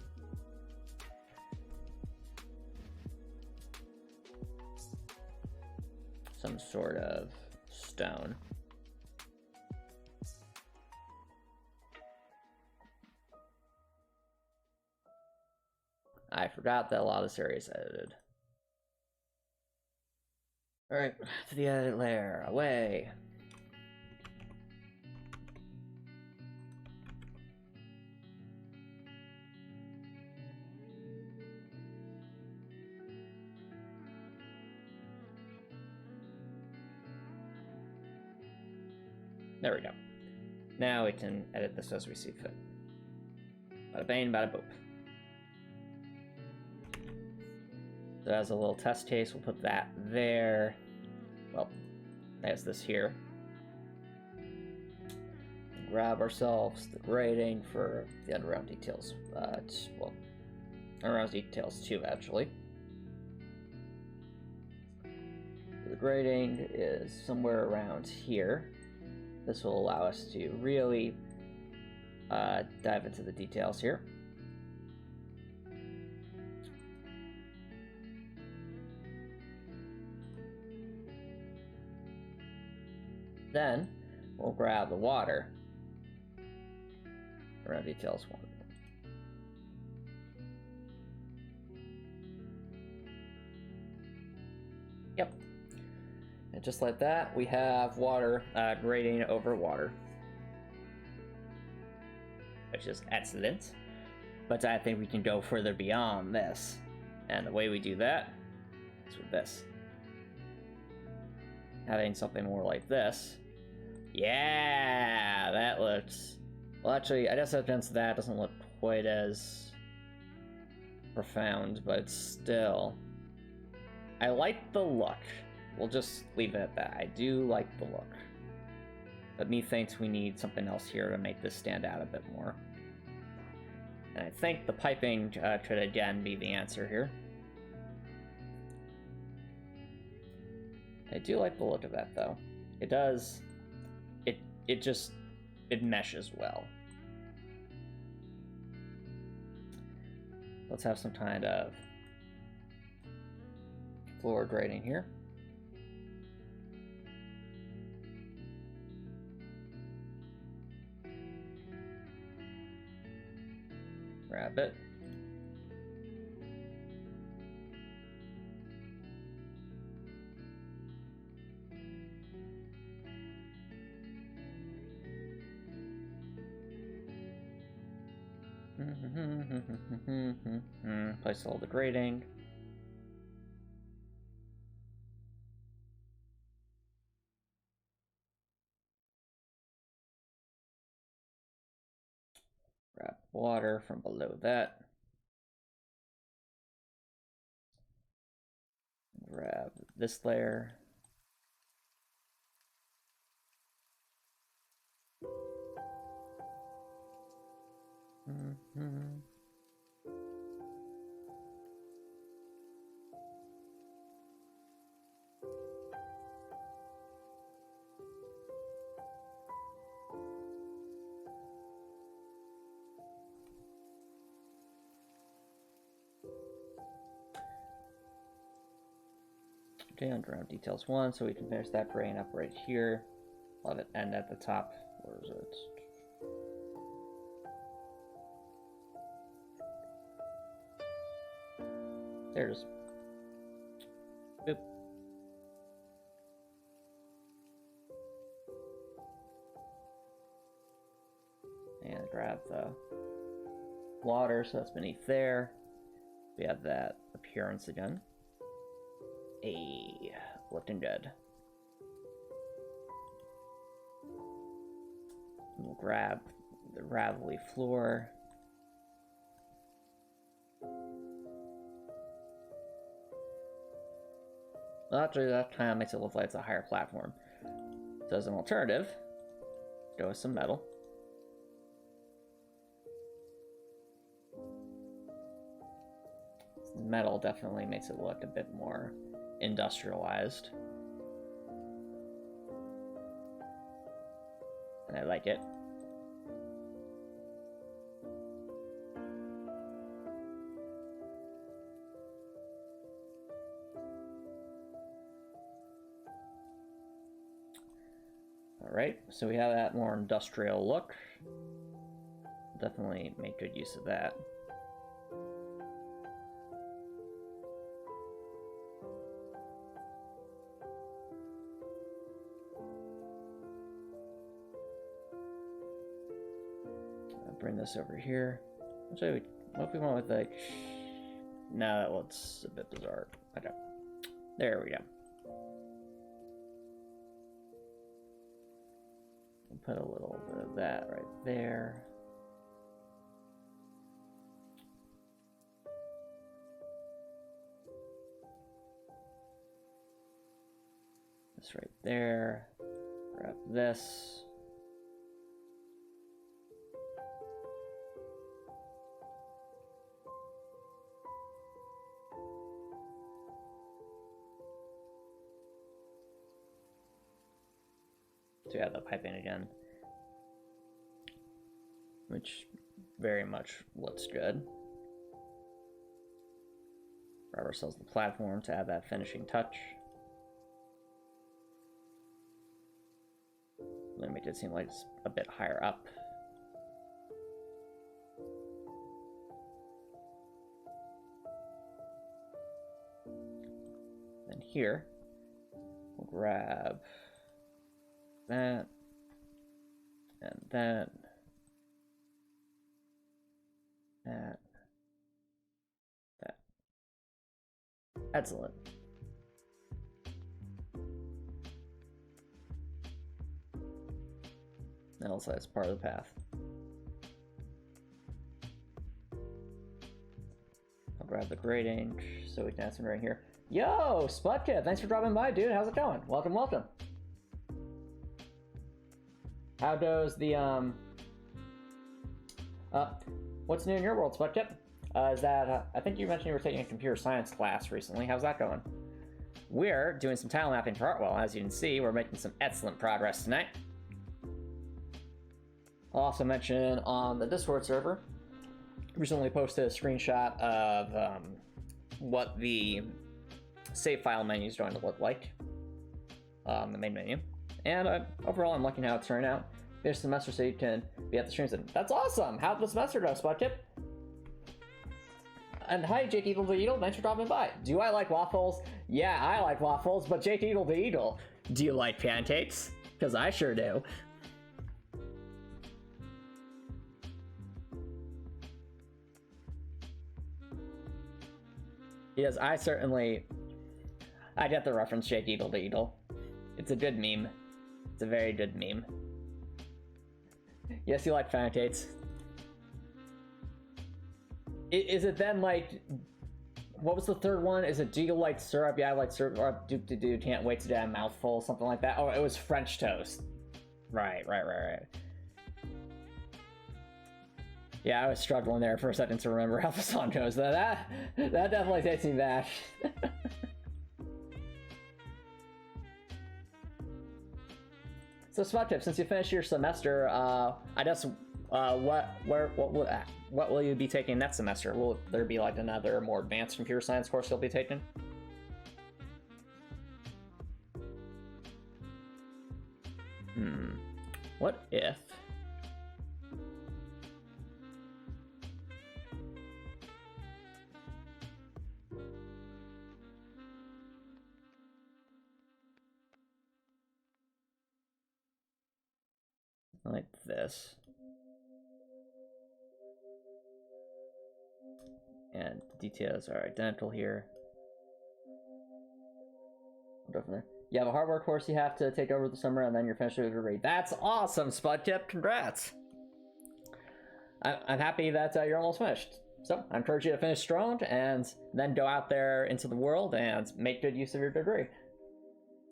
some sort of stone. I forgot that a lot of this area is edited. Alright, to the edit layer, away. There we go. Now we can edit this as we see fit. Bada bang, bada boop. So as a little test case, we'll put that there. Well, there's this here. Grab ourselves the grading for the underground details. Well, underground details too, actually. The grading is somewhere around here. This will allow us to really dive into the details here. Then we'll grab the water around details 1. Yep. And just like that, we have water grading over water, which is excellent. But I think we can go further beyond this. And the way we do that is with this. Having something more like this. Yeah, that looks... Well, actually, I guess against that doesn't look quite as profound, but still. I like the look. We'll just leave it at that. I do like the look. But methinks we need something else here to make this stand out a bit more. And I think the piping could again be the answer here. I do like the look of that, though. It does... It meshes well. Let's have some kind of floor grading here. Grab it. Place all the grading. Grab water from below that. Grab this layer. Okay, underground details 1, so we can finish that brain up right here. Love it. And at the top, where is it? There's. Boop. And grab the water, so that's beneath there. We have that appearance again. Looking good. We'll grab the gravelly floor. Well, actually, that kind of makes it look like it's a higher platform. So as an alternative, go with some metal. Metal definitely makes it look a bit more industrialized. And I like it. Alright, so we have that more industrial look. Definitely make good use of that. Bring this over here. Actually, what if we went with like... No, that looks a bit bizarre. Okay. There we go. We'll put a little bit of that right there. This right there. Grab this. So yeah, the piping again, which very much looks good. Grab ourselves the platform to add that finishing touch. Then make it seem like it's a bit higher up. Then here, we'll grab that, and that, that. Excellent. And also as part of the path. I'll grab the grading so we can add some right here. Yo, Sputkid, thanks for dropping by, dude. How's it going? Welcome, welcome. How goes the, what's new in your world, Sputkid? Is that, I think you mentioned you were taking a computer science class recently. How's that going? We're doing some tile mapping for Heartwell. As you can see, we're making some excellent progress tonight. I'll also mention on the Discord server, recently posted a screenshot of what the save file menu is going to look like, the main menu. And overall, I'm liking how it's turned out this semester, so you can be at the streams. And that's awesome! How'd the semester go, Sputkid? And hi, Jake Eagle the Eagle, thanks for dropping by. Do I like waffles? Yeah, I like waffles, but Jake Eagle the Eagle, do you like pancakes? Because I sure do. Yes, I get the reference, Jake Eagle the Eagle. It's a good meme. It's a very good meme. Yes, you like pancakes. Is it then like, what was the third one? Is it do you like syrup? Yeah, I like syrup. Or do can't wait to do a mouthful, something like that. Oh, it was French toast. Right. Yeah, I was struggling there for a second to remember how the song goes. That definitely takes me back. So Spot Tip, since you finished your semester, I guess what will you be taking next semester? Will there be like another more advanced computer science course you'll be taking? What if? Like this. And the details are identical here. We'll go from there. You have a hardware course you have to take over the summer, and then you're finished with your degree. That's awesome, Spudtip. Congrats. I'm happy that you're almost finished. So I encourage you to finish strong, and then go out there into the world and make good use of your degree.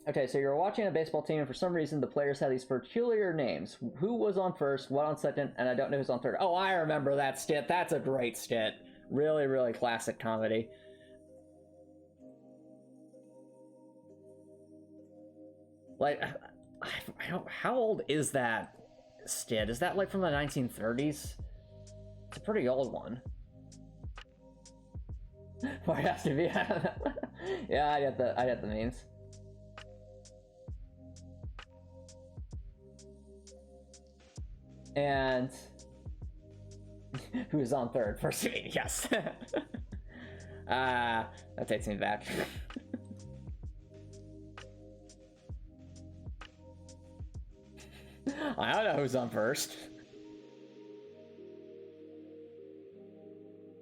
Okay, so you're watching a baseball team, and for some reason the players have these peculiar names. Who was on first, what on second, and I don't know who's on third. Oh, I remember that skit. That's a great skit. Really, really classic comedy. Like, how old is that skit? Is that like from the 1930s? It's a pretty old one. Why it has to be? I don't know. Yeah, I get the memes. And who's on third? First meeting, yes. That takes me back. I don't know who's on first.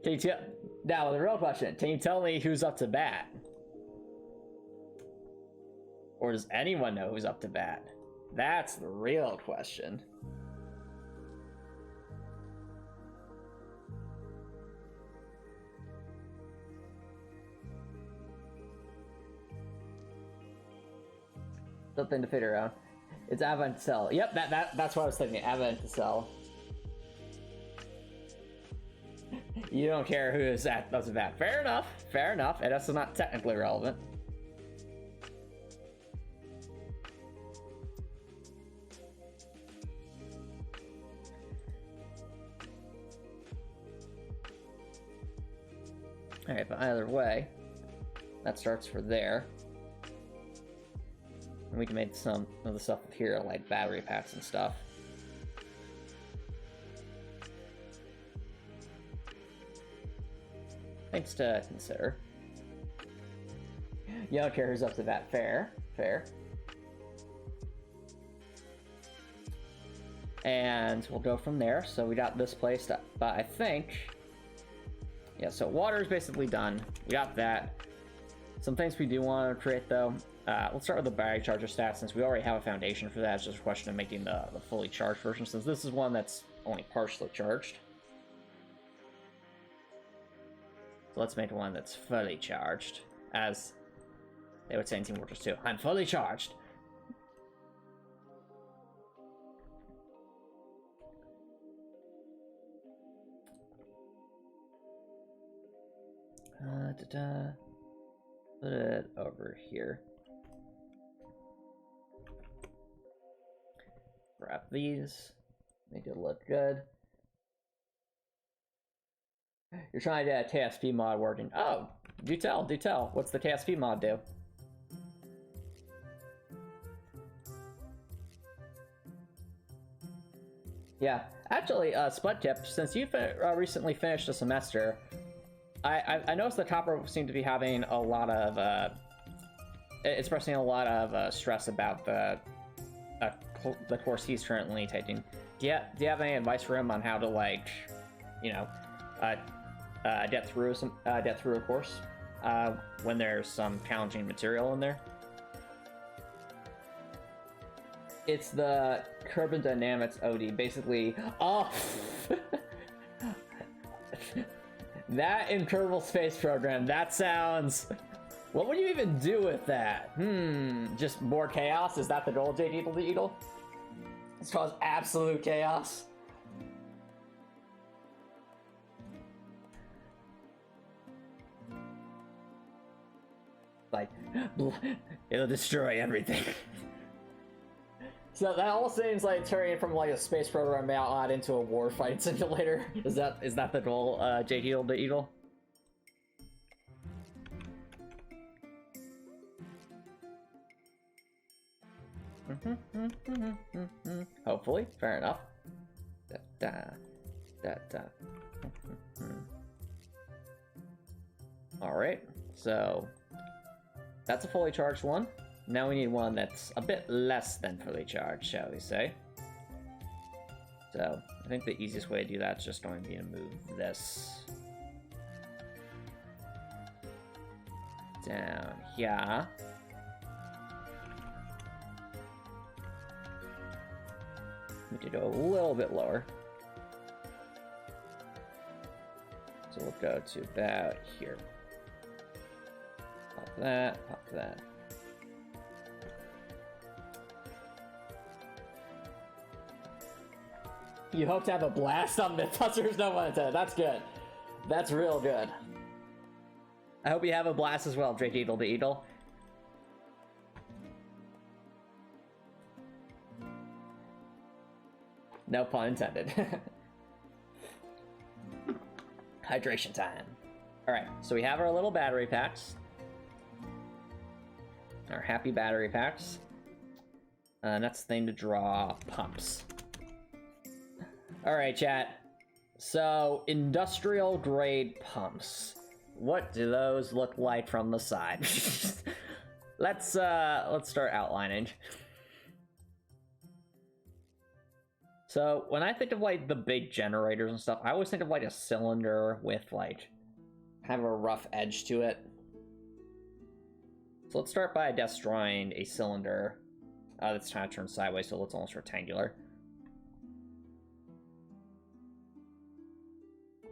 Can you tell? Now, the real question, can you tell me who's up to bat? Or does anyone know who's up to bat? That's the real question. Something to figure out. It's Avant Cell. Yep, that's what I was thinking. Avant Cell. You don't care who is at that's that. Fair enough. Fair enough. And that's not technically relevant. Alright, but either way, that starts for there. And we can make some of the stuff here, like battery packs and stuff. Things to consider. You don't care who's up to that. Fair. Fair. And we'll go from there. So we got this placed up. But I think... yeah, so water is basically done. We got that. Some things we do want to create, though. Let's start with the battery charger stats, since we already have a foundation for that. It's just a question of making the fully charged version, since this is one that's only partially charged. So let's make one that's fully charged, as they would say in Team Fortress 2. I'm fully charged. Put it over here. Grab these, make it look good. You're trying to get a TSP mod working. Oh, do tell. What's the TSP mod do? Yeah, actually, Spudtip, since you recently finished a semester, I noticed that Copper seemed to be having a lot of, expressing a lot of stress about the course he's currently taking. Do you have any advice for him on how to, like, you know, get through a course when there's some challenging material in there? It's the Carbon Dynamics OD, basically. Oh, That in Kerbal Space Program, that sounds... What would you even do with that? Just more chaos? Is that the goal, Jade Eagle the Eagle? Let's cause absolute chaos. Like, it'll destroy everything. So that all seems like turning from like a space program out into a warfighting simulator. Is that the goal, Jade Eagle the Eagle? Hopefully, fair enough. Alright, so that's a fully charged one. Now we need one that's a bit less than fully charged, shall we say. So I think the easiest way to do that is just going to be to move this down here. We need to go a little bit lower. So we'll go to about here. Pop that, pop that. You hope to have a blast on Mythbusters? No one intended. That's good. That's real good. I hope you have a blast as well, Drake Eagle the Eagle. No pun intended. Hydration time. Alright, so we have our little battery packs. Our happy battery packs. Next thing to draw pumps. Alright, chat. So, industrial grade pumps. What do those look like from the side? Let's start outlining. So, when I think of, like, the big generators and stuff, I always think of, like, a cylinder with, like, kind of a rough edge to it. So let's start by just drawing a cylinder that's kind of turned sideways, so it looks almost rectangular.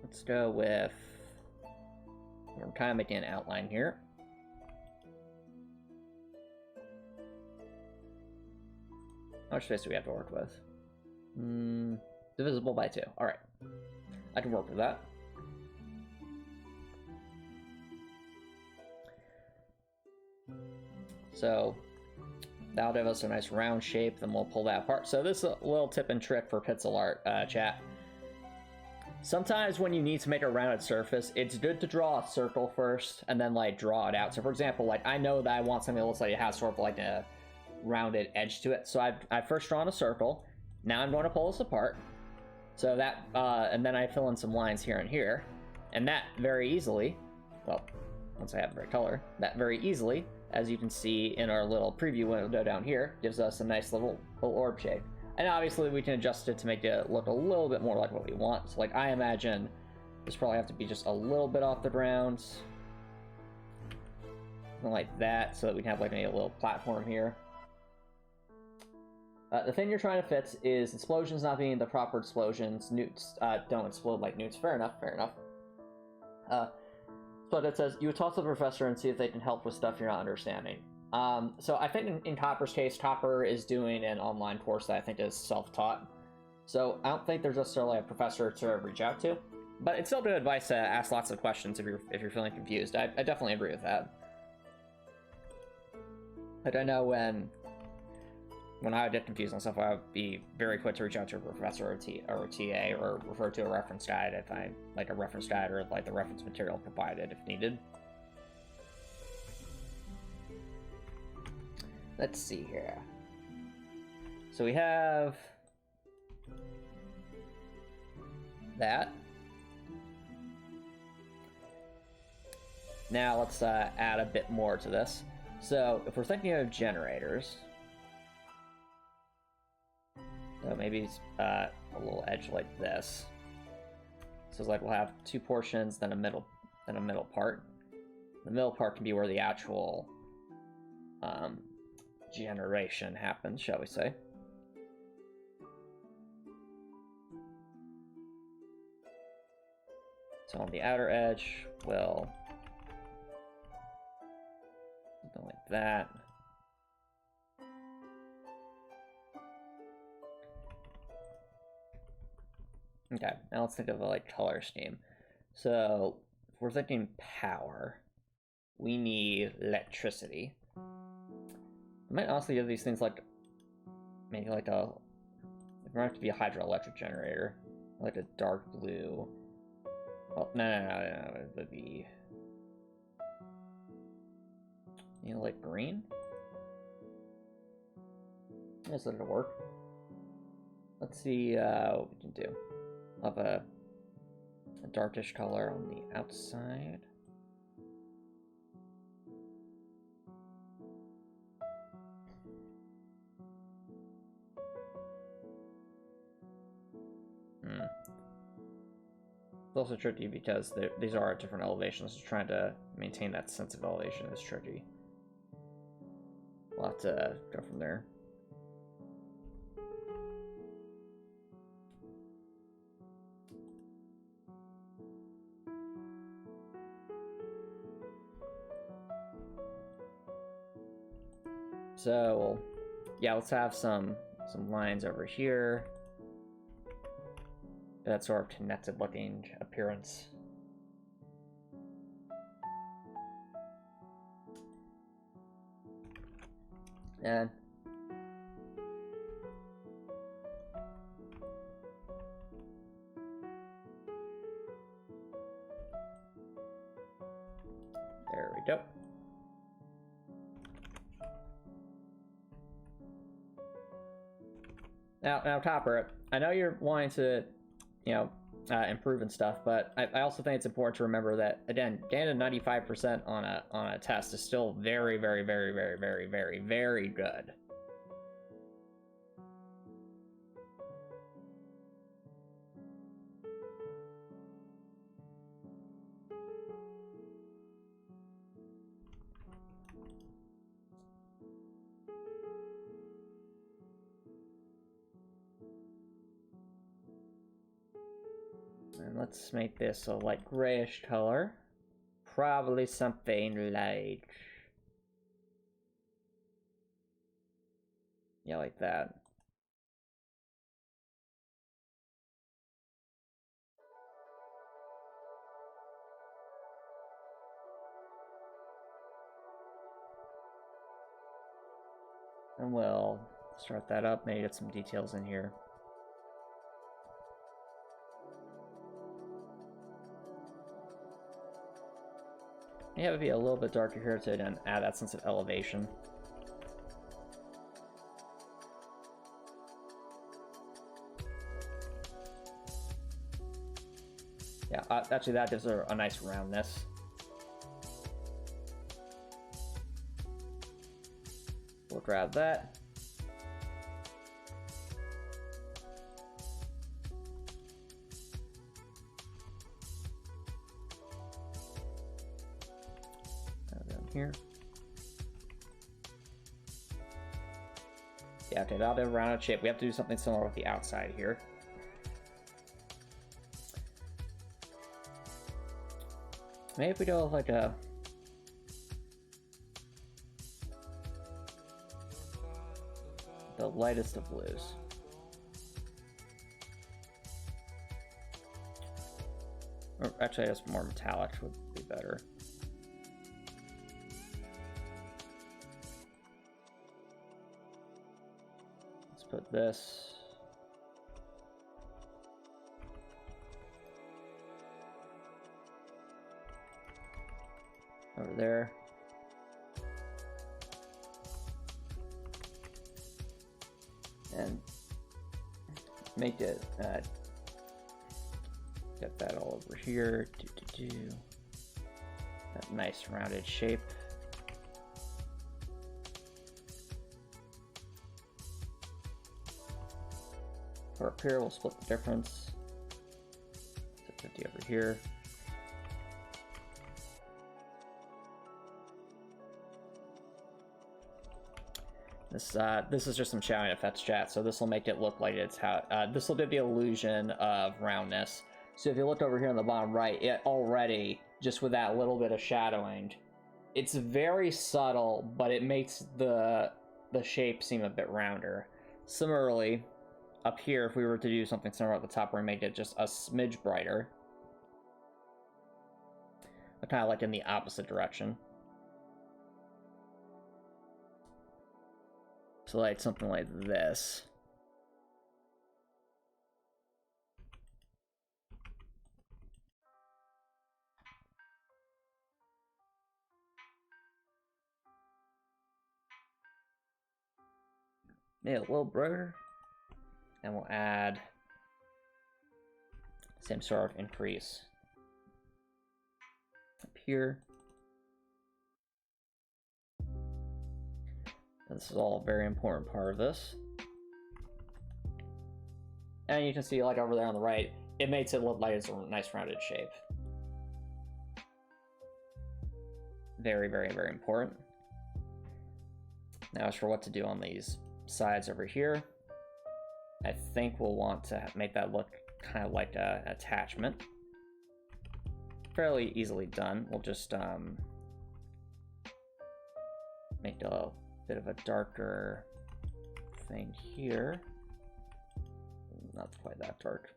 Let's go with... We're kind of making an outline here. How much space do we have to work with? Divisible by 2. Alright. I can work with that. So, that'll give us a nice round shape, then we'll pull that apart. So this is a little tip and trick for pixel art, chat. Sometimes when you need to make a rounded surface, it's good to draw a circle first, and then, like, draw it out. So, for example, like, I know that I want something that looks like it has sort of, like, a rounded edge to it. So I've first drawn a circle. Now I'm going to pull this apart. So that, and then I fill in some lines here and here. And that very easily, well, once I have the right color, that very easily, as you can see in our little preview window down here, gives us a nice little orb shape. And obviously we can adjust it to make it look a little bit more like what we want. So, like, I imagine this probably have to be just a little bit off the ground. Something like that, so that we can have, like, a little platform here. The thing you're trying to fit is explosions not being the proper explosions. Newts don't explode like newts. Fair enough, fair enough. But it says, you would talk to the professor and see if they can help with stuff you're not understanding. So I think in Copper's case, Copper is doing an online course that I think is self-taught. So I don't think there's necessarily a professor to reach out to. But it's still good advice to ask lots of questions if you're feeling confused. I definitely agree with that. Like, I know when I would get confused on stuff, I would be very quick to reach out to a professor or a TA, or refer to a reference guide if I like a reference guide, or like the reference material provided if needed. Let's see here. So we have that. Now let's add a bit more to this. So if we're thinking of generators, so maybe a little edge like this. So it's like we'll have two portions, then a middle part. The middle part can be where the actual generation happens, shall we say. So on the outer edge, well, something like that. Okay, now let's think of a color scheme. So if we're thinking power, we need electricity. I might honestly give these things maybe it might have to be a hydroelectric generator, like a dark blue. Well, no, it would be, like green. Yes, that'll work. Let's see what we can do. We'll have a darkish color on the outside. It's also tricky because these are at different elevations, so trying to maintain that sense of elevation is tricky. We'll have to go from there. So, yeah, let's have some lines over here. That sort of connected looking appearance. And there we go. Now, Topper, I know you're wanting to, improve and stuff, but I also think it's important to remember that, again, getting a 95% on a test is still very, very, very, very, very, very, very good. And let's make this a light grayish color. Probably something like, yeah, like that. And we'll start that up, maybe get some details in here. Yeah, it would be a little bit darker here to then add that sense of elevation. Yeah, actually that gives her a nice roundness. We'll grab that. Here. Yeah, okay, that'll be a rounded shape. We have to do something similar with the outside here. Maybe if we go with like the lightest of blues. Or actually, I guess more metallic would be better. Put this over there. And make it get that all over here. That nice rounded shape. For up here, we'll split the difference. 50 over here. This is just some shadowing effects, chat. So this will make it look like it's how. This will give the illusion of roundness. So if you look over here on the bottom right, it already, just with that little bit of shadowing, it's very subtle, but it makes the shape seem a bit rounder. Similarly, up here, if we were to do something similar at the top where we make it just a smidge brighter, kind of like in the opposite direction. So like something like this. Maybe a little brighter. And we'll add same sort of increase up here. This is all a very important part of this. And you can see, like over there on the right, it makes it look like it's a nice rounded shape. Very, very, very important. Now as for what to do on these sides over here, I think we'll want to make that look kind of like an attachment. Fairly easily done. We'll just make a bit of a darker thing here. Not quite that dark.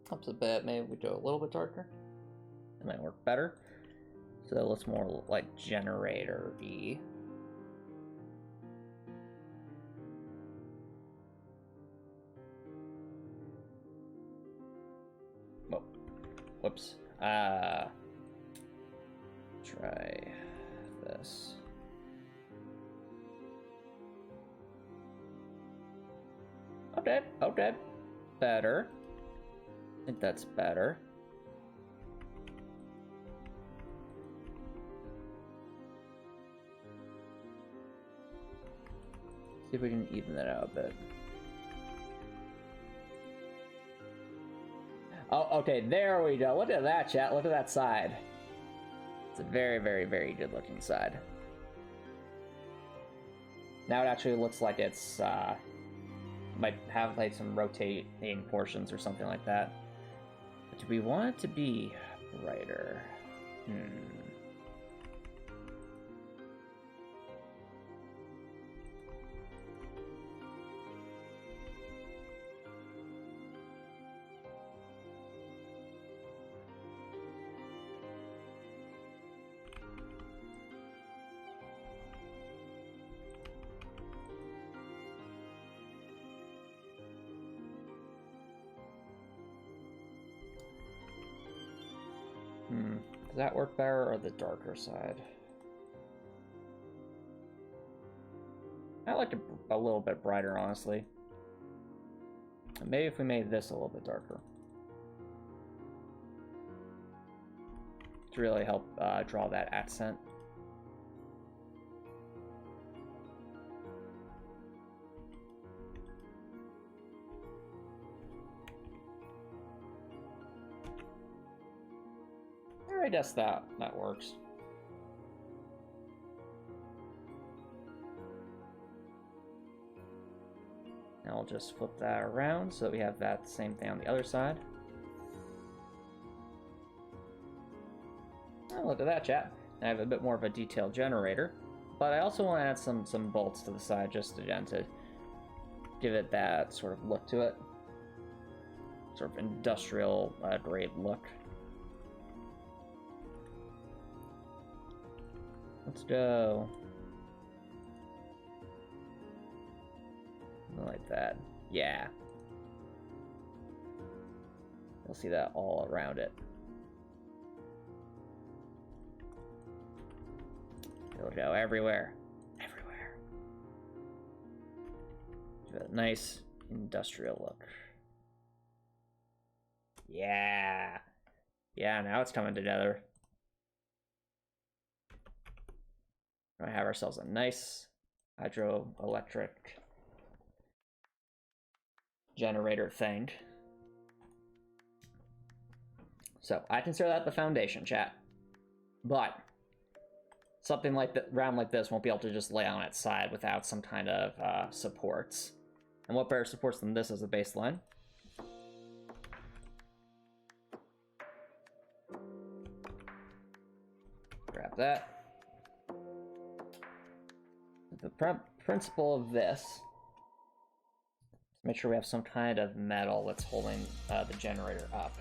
Helps a bit. Maybe we do a little bit darker. It might work better. So it looks more like generator-y. Oh, whoops. Try this. Okay, okay. Better. I think that's better. See if we can even that out a bit. Oh, okay, there we go. Look at that, chat. Look at that side. It's a very, very, very good looking side. Now it actually looks like it's, might have like some rotating portions or something like that. But do we want it to be brighter? Does that work better or the darker side? I like it a little bit brighter, honestly. Maybe if we made this a little bit darker. To really help draw that accent. I guess that works. Now I'll just flip that around so we have that same thing on the other side. Oh, look at that, chat. I have a bit more of a detailed generator, but I also want to add some bolts to the side just again to give it that sort of look to it. Sort of industrial grade look. Let's go. Like that. Yeah. You'll see that all around it. It'll go everywhere. Everywhere. Give it a nice industrial look. Yeah. Yeah, now it's coming together. We're gonna have ourselves a nice hydroelectric generator thing. So I consider that the foundation, chat. But something like that, round like this, won't be able to just lay on its side without some kind of supports. And what better supports than this as a baseline? Grab that. The principle of this, make sure we have some kind of metal that's holding the generator up.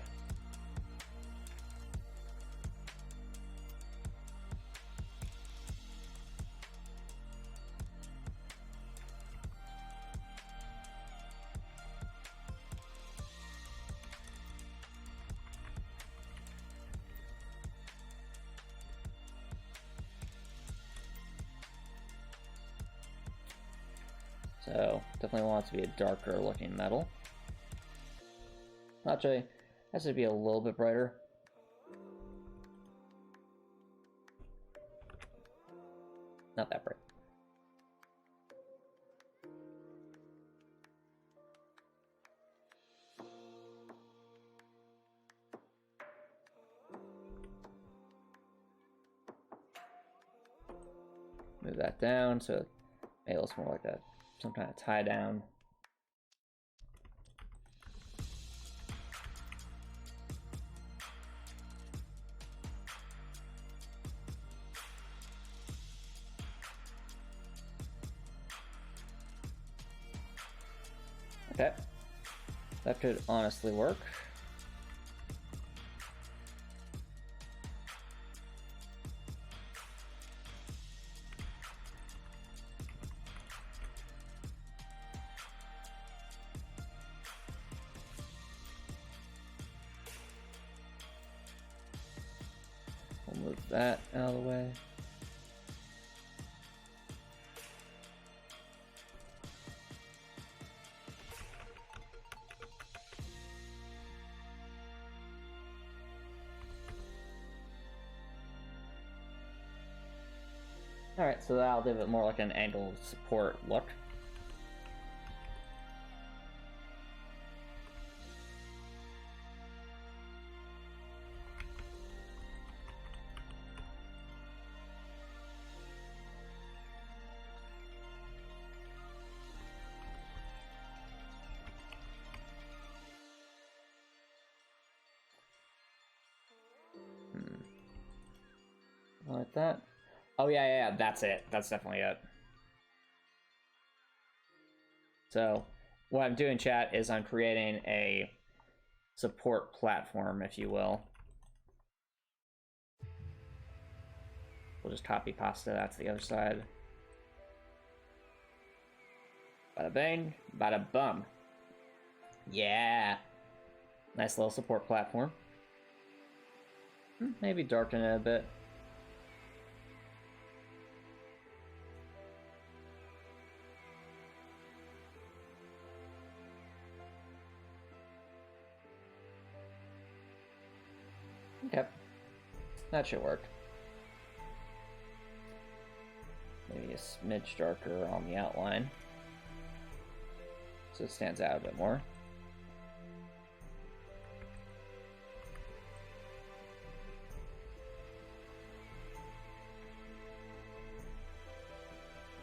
So, definitely want it to be a darker looking metal. Actually, has to be a little bit brighter. Not that bright. Move that down so it looks more like that. Some kind of tie down. Okay, that could honestly work. We'll move that out of the way. Alright, so that'll give it more like an angled support look. Like that. Oh yeah, that's it. That's definitely it. So what I'm doing, chat, is I'm creating a support platform, if you will. We'll just copy pasta that to the other side. Bada bang, bada bum. Yeah. Nice little support platform. Maybe darken it a bit. Okay, that should work. Maybe a smidge darker on the outline, so it stands out a bit more.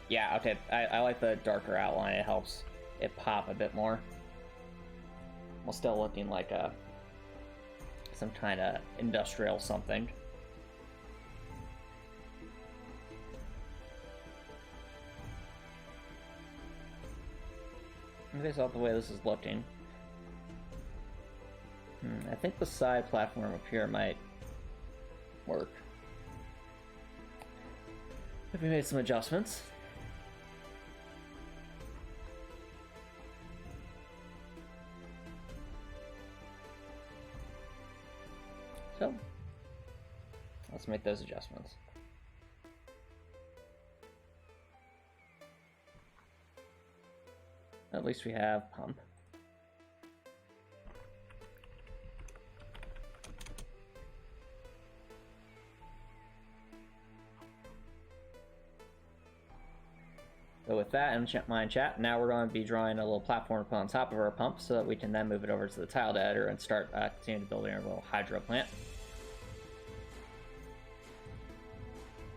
Yeah, okay, I like the darker outline. It helps it pop a bit more, while still looking like some kind of industrial something. Based off the way this is looking, I think the side platform up here might work if we made some adjustments. So let's make those adjustments. At least we have pump. So with that in my chat, now we're going to be drawing a little platform on top of our pump so that we can then move it over to the tile editor and start continuing building our little hydro plant.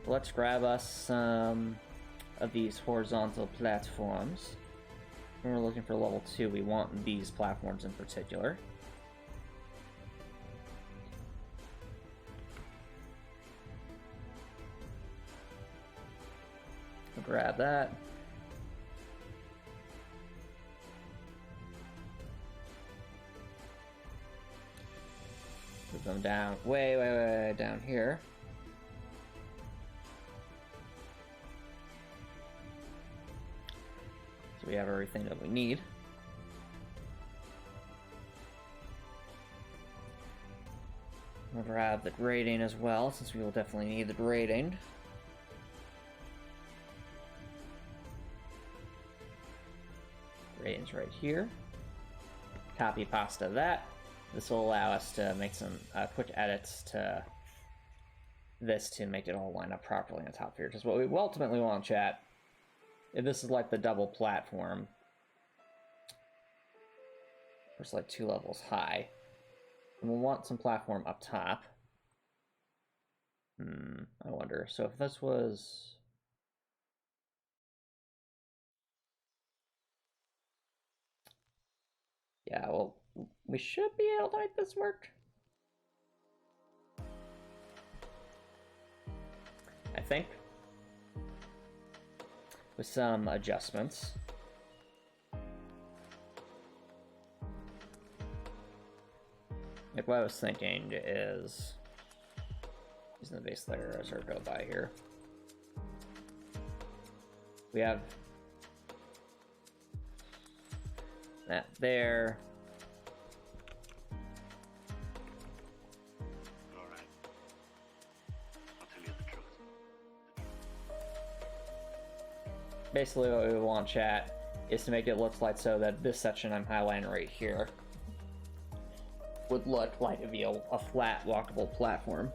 Let's grab us some of these horizontal platforms. When we're looking for level 2, we want these platforms in particular. We'll grab that. Move them down, way down here. So we have everything that we need. We'll grab the grading as well, since we will definitely need the grading. Grading's right here. Copy pasta that. This will allow us to make some quick edits to this to make it all line up properly on top here. Because what we ultimately want, chat, if this is like the double platform, it's like 2 levels high, and we'll want some platform up top. I wonder. So if this was... Yeah, well, we should be able to make this work. I think. With some adjustments. Like what I was thinking is using the base layer as our go by here. We have that there. All right. I'll tell you the truth. Basically what we want, chat, is to make it look like so that this section I'm highlighting right here would look like it'd be a flat walkable platform.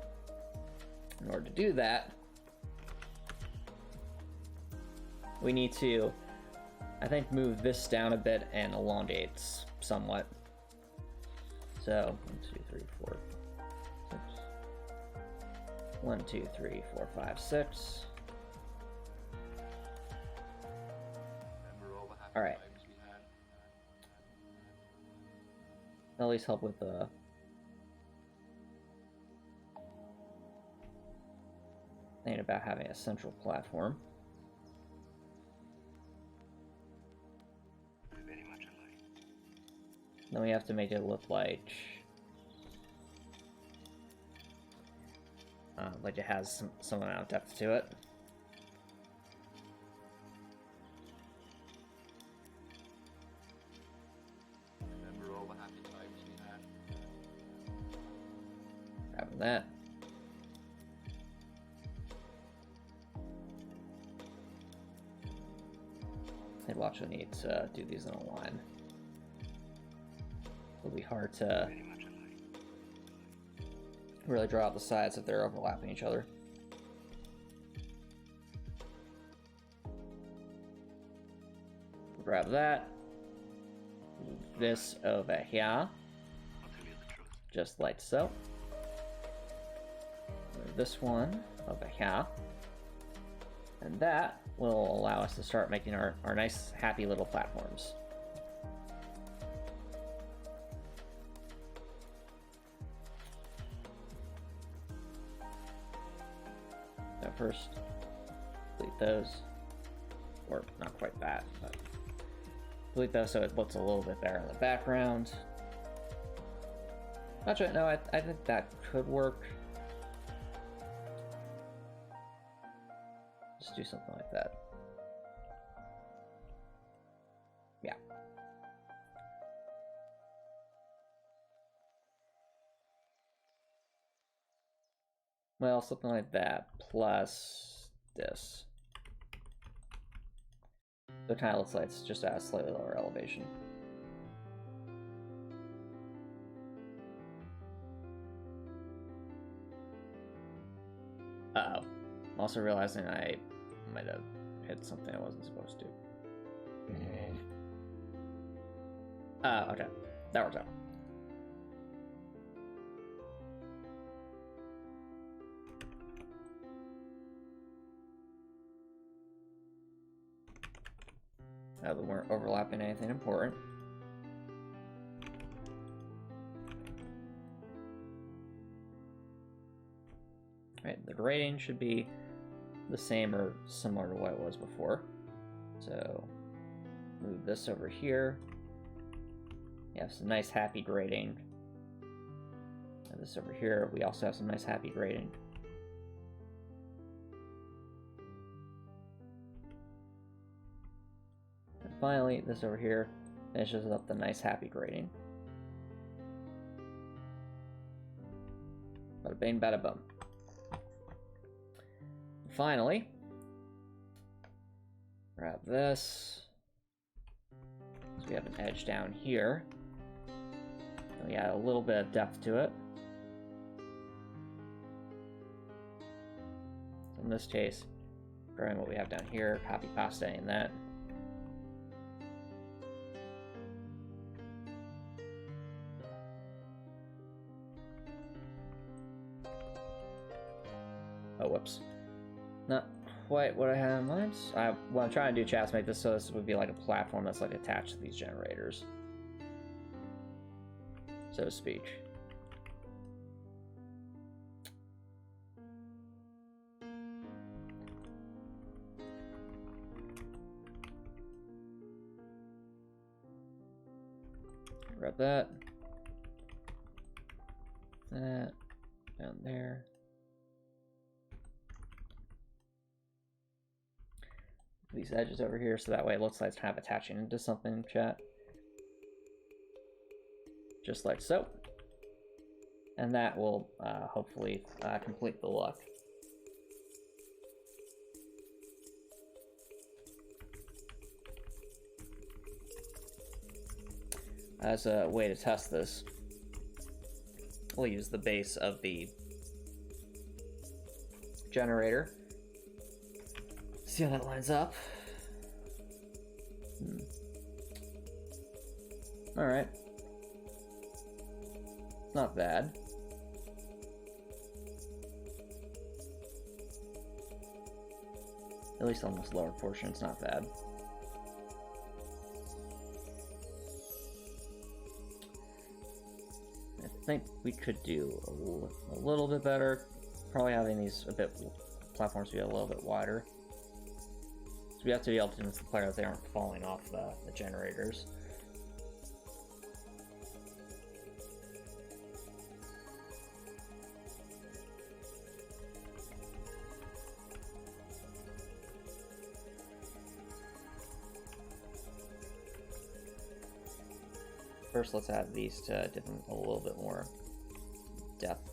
In order to do that, we need to, I think, move this down a bit and elongate somewhat. So 1, 2, 3, 4, 6. 1, 2, 3, 4, 5, 6. All right. At least help with the thing about having a central platform. Very much alike. Then we have to make it look like it has some amount of depth to it. Remember all the happy times we had? Grabbing that. We'll actually need to do these in a line. It'll be hard to Very much alike. really draw out the sides if they're overlapping each other. Grab that. Move this over here, I'll tell you the truth. just like so. Move this one over here. And that will allow us to start making our nice, happy little platforms. So first, delete those. Or not quite that, but delete those so it looks a little bit better in the background. Actually, no, I think that could work. Just do something like that. Yeah. Well, something like that, plus this. So it kind of looks like it's just at a slightly lower elevation. Uh-oh. I'm also realizing I might have hit something I wasn't supposed to. Okay. That works out. We weren't overlapping anything important. Right, the grading should be the same or similar to what it was before. So move this over here. You have some nice happy grading. And this over here, we also have some nice happy grading. And finally, this over here finishes up the nice happy grading. Bada bing, bada bum. Finally, grab this. So we have an edge down here. And we add a little bit of depth to it. So in this case, drawing what we have down here, copy pastaing that. Oh, whoops. Not quite what I had in mind. What I'm trying to do, chat, is make this so this would be like a platform that's like attached to these generators, so to speak. Grab that. That down there. These edges over here, so that way it looks like it's kind of attaching into something in chat. Just like so. And that will hopefully complete the look. As a way to test this, we'll use the base of the generator. See how that lines up. Alright. Not bad. At least on this lower portion, it's not bad. I think we could do a little bit better. Probably having these platforms be a little bit wider. So we have to be able to convince the player that they aren't falling off the generators. First, let's add these to give them a little bit more depth.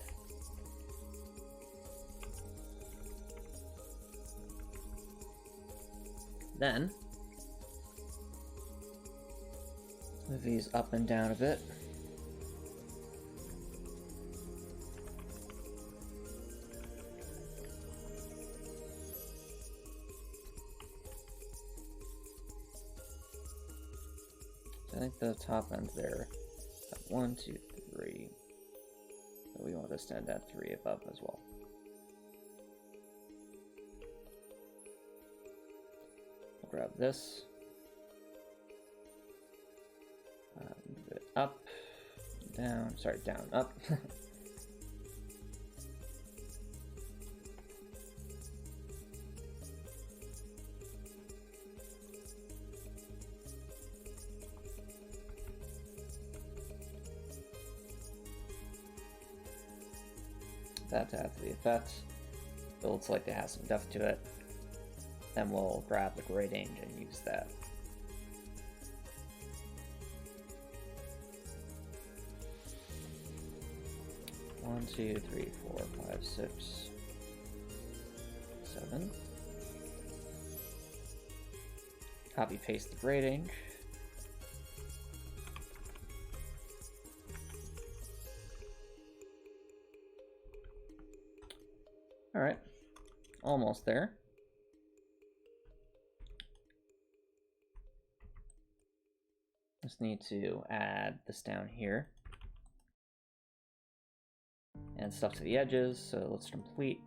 Then, move these up and down a bit. So I think the top end's there. 1, 2, 3. So we want this to end at 3 above as well. Grab this, move it up, down, sorry, down, up. That to add to the effect. It looks like it has some depth to it. Then we'll grab the grading and use that. One, 2, 3, 4, 5, 6, 7. Copy paste the grading. All right, almost there. Just need to add this down here and stuff to the edges. So let's complete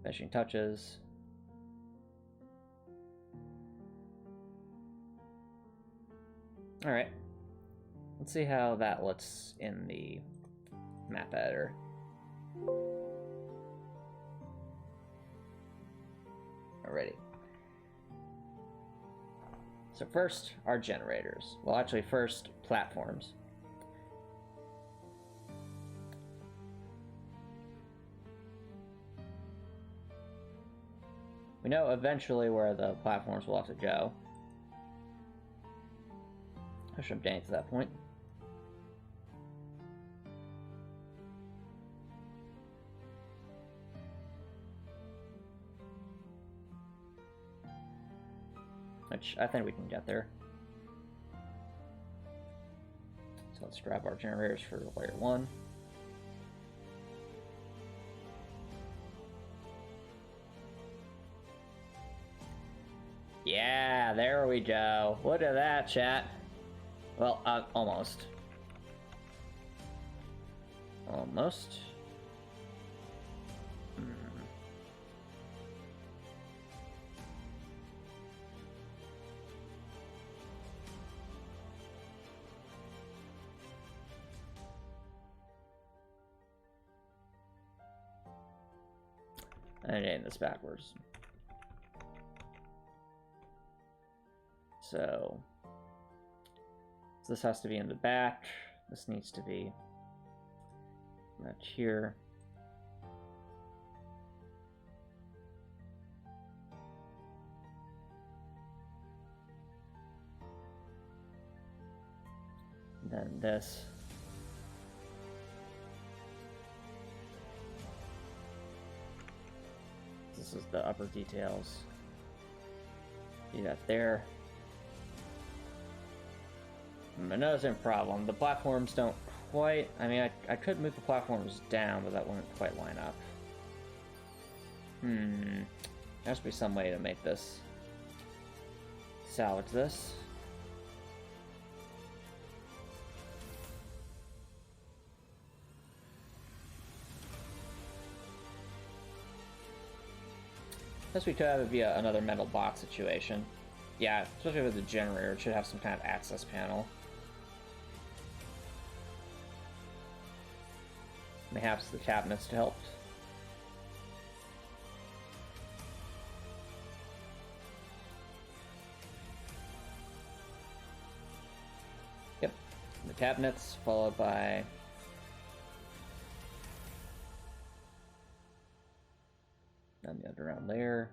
finishing touches. All right, let's see how that looks in the map editor. Alrighty. So first, our generators. Well, actually, first, platforms. We know eventually where the platforms will have to go. I should update to that point. Which I think we can get there. So let's grab our generators for layer 1. Yeah, there we go. Look at that, chat. Well, almost. Almost. I'm getting this backwards. So this has to be in the back. This needs to be right here. And then this. This is the upper details. See that there. Another problem, the platforms don't quite... I mean, I could move the platforms down, but that wouldn't quite line up. There has to be some way to make this... salvage this. Guess we could have it via another metal box situation. Yeah, especially with the generator, it should have some kind of access panel. Perhaps the cabinets to help. Yep, the cabinets followed by then the underground layer.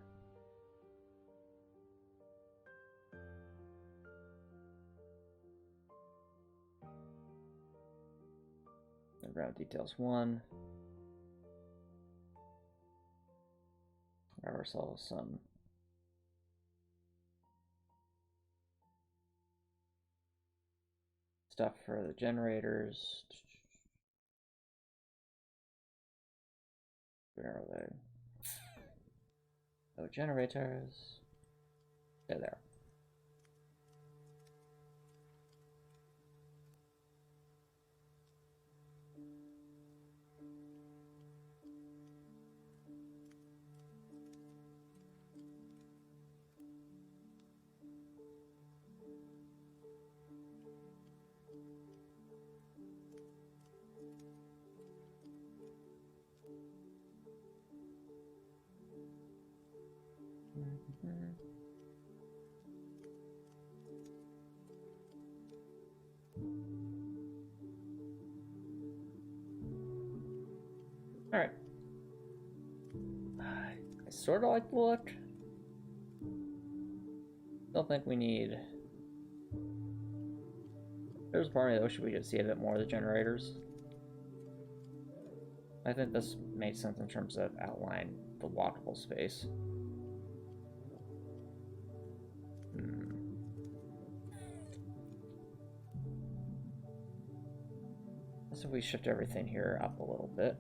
Underground details 1. Grab ourselves some stuff for the generators. Where are they? Oh, generators. They're there. Alright. I sort of like the look. Don't think we need... There's a part of me that wish we could see a bit more of the generators. I think this made sense in terms of outline the walkable space. So we shift everything here up a little bit.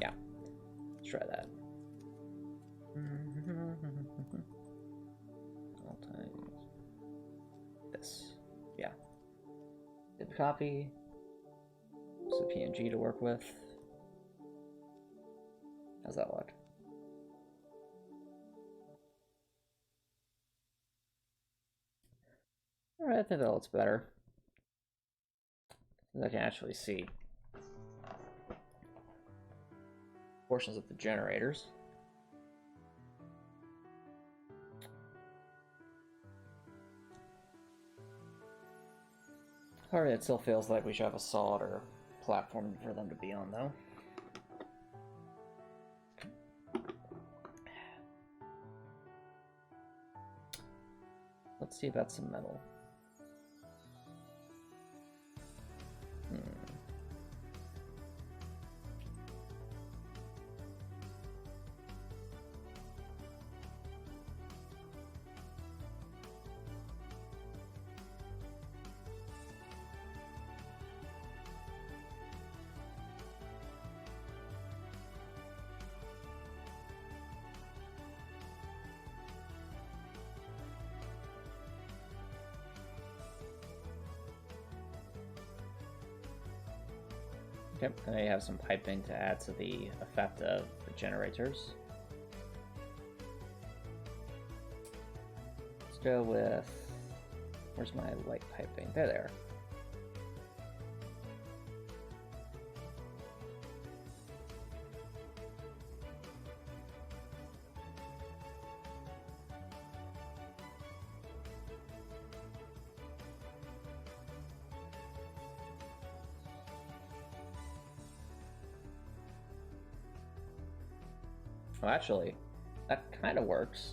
Yeah, let's try that. All times. This. Yeah. Did copy. It's a PNG to work with. How's that look? Alright, I think that looks better. I can actually see portions of the generators. Alright, it still feels like we should have a solider platform for them to be on, though. Let's see about some metal. Okay, and then you have some piping to add to the effect of the generators. Let's go with... Where's my white piping? There they are. Well, actually, that kind of works.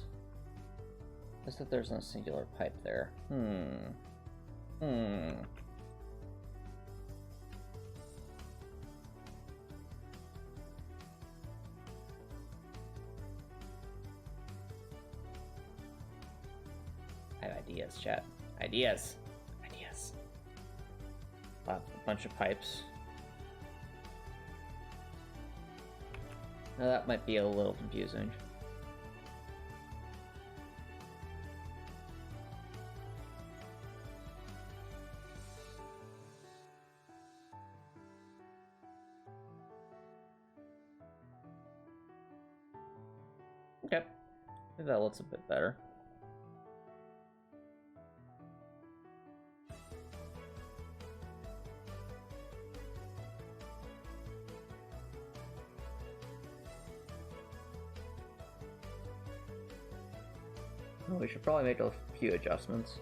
Just that there's no singular pipe there. I have ideas, chat. Ideas. Ideas. A bunch of pipes. Now that might be a little confusing. Okay, maybe that looks a bit better. Well, we should probably make a few adjustments.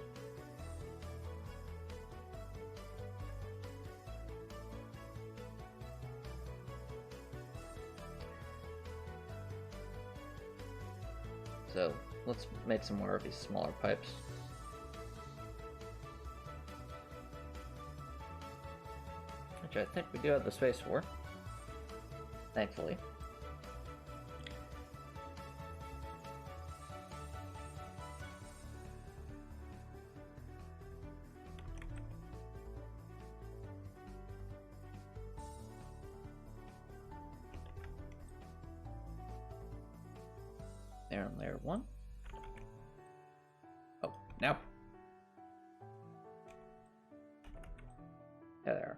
So let's make some more of these smaller pipes. Which I think we do have the space for, thankfully. There on layer 1. Oh, now. There they are.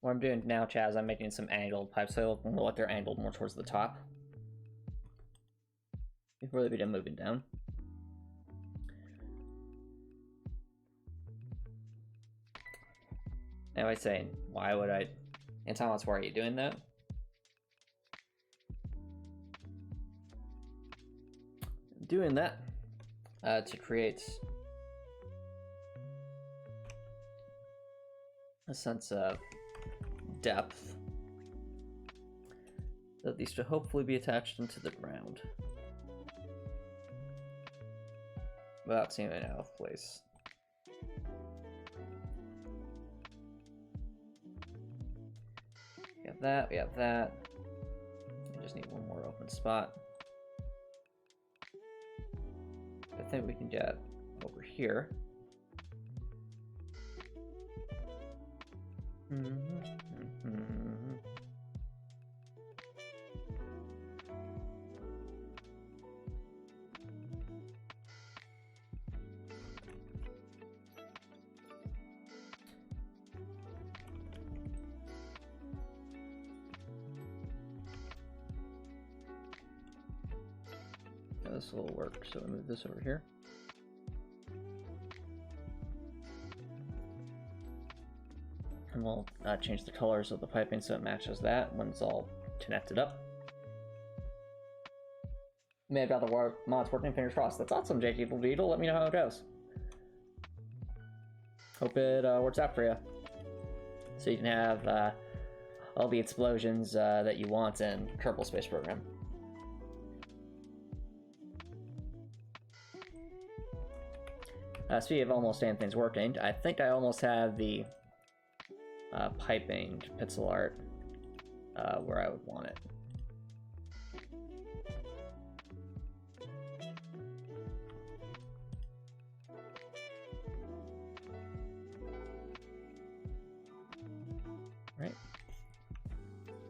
What I'm doing now, Chaz, I'm making some angled pipes, so they look more like they're angled more towards the top before they begin moving down. Now I say, why would I? Antomicx, why are you doing that? Doing that to create a sense of depth that these should hopefully be attached into the ground without seeming out of place. We have that, we have that. We just need one more open spot. I think we can get over here. This will work, so we'll move this over here. And we'll change the colors of the piping so it matches that when it's all connected up. May have got the mods working, fingers crossed. That's awesome, Jake Beetle. Let me know how it goes. Hope it works out for you. So you can have all the explosions that you want in Kerbal Space Program. Speaking of almost anything's working, I think I almost have the piping pixel art where I would want it. Right.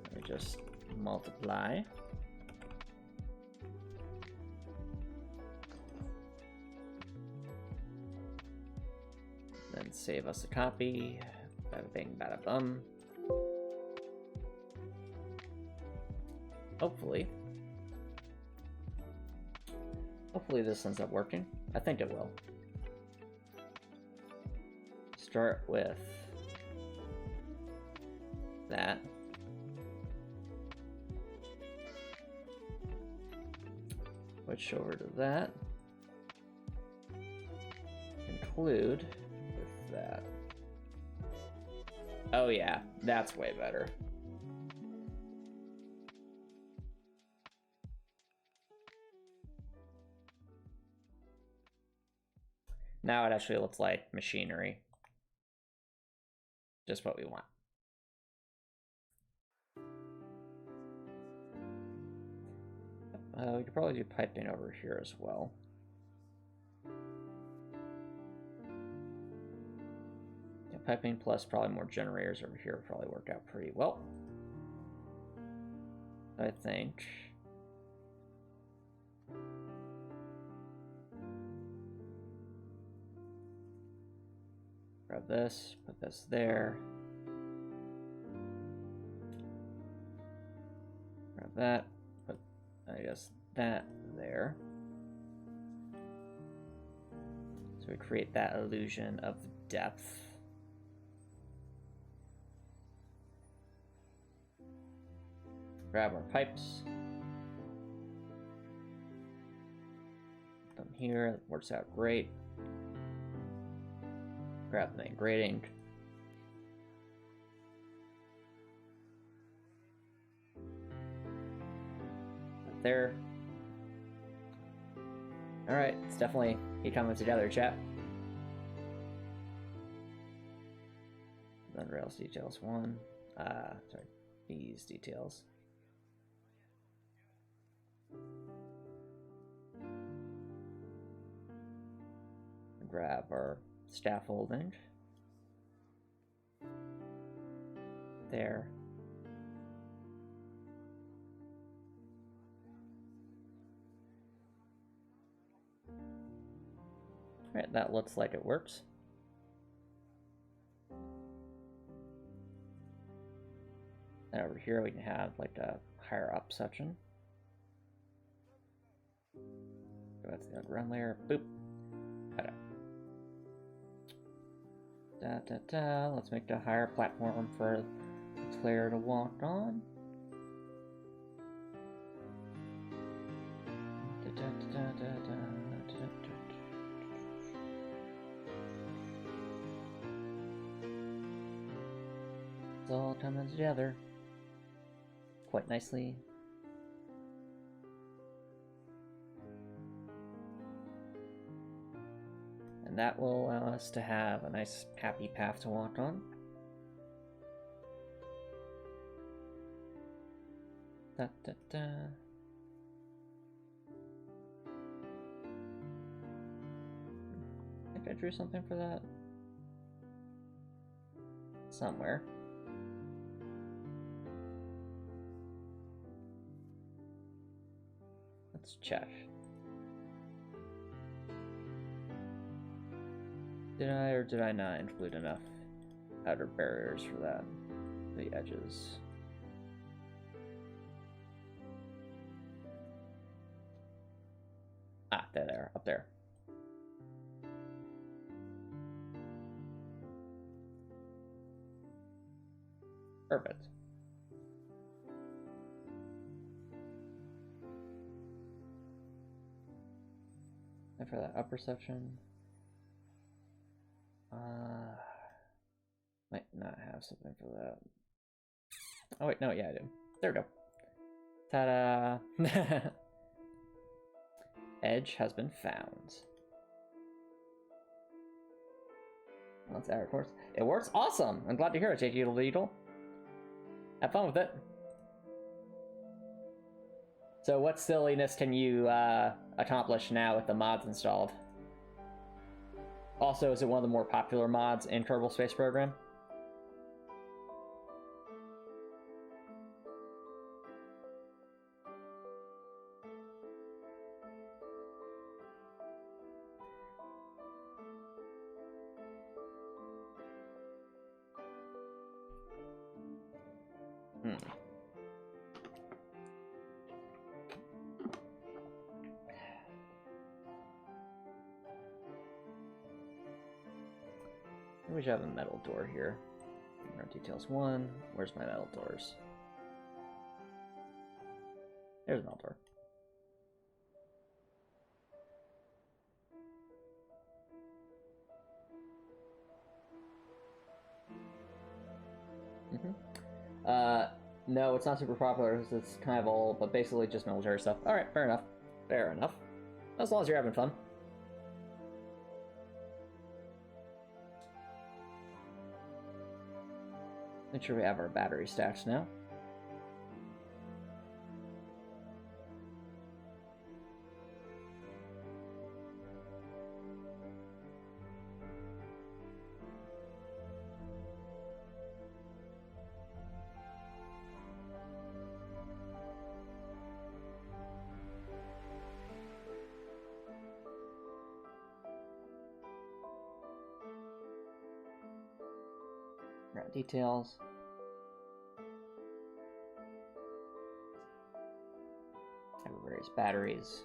Let me just multiply. Then save us a copy. Bada bing, bada bum. Hopefully this ends up working. I think it will. Start with that. Switch over to that. Conclude with that. Oh yeah, that's way better. Now it actually looks like machinery. Just what we want. We could probably do piping over here as well. Yeah, piping plus probably more generators over here would probably work out pretty well. I think. Grab this, put this there. Grab that, put, I guess, that there. So we create that illusion of depth. Grab our pipes. Put them here, that works out great. Grab the main grating. Right there. Alright, it's definitely coming together, chat. Then Rails details 1. Sorry, these details. Grab our scaffolding. There. Alright, that looks like it works. And over here we can have like a higher up section. So that's the ground layer. Boop. Let's make a higher platform for the player to walk on. It's all coming together quite nicely. And that will allow us to have a nice happy path to walk on. Da, da, da. I think I drew something for that. Somewhere. Let's check. Did I or did I not include enough outer barriers for that? The edges. Ah, there, up there. Perfect. And for that upper section, might not have something for that. Oh wait, no, yeah, I do. There we go. Ta-da! Edge has been found. Let's add, of course. It works awesome! I'm glad to hear it, Jakey Little Beetle. Have fun with it. So what silliness can you accomplish now with the mods installed? Also, is it one of the more popular mods in Kerbal Space Program? We should have a metal door here. Our details 1. Where's my metal doors? There's a metal door. No, it's not super popular because it's kind of old, but basically just military stuff. Alright, fair enough. Fair enough. As long as you're having fun. Make sure we have our battery stacks now. Right, details. Have various batteries.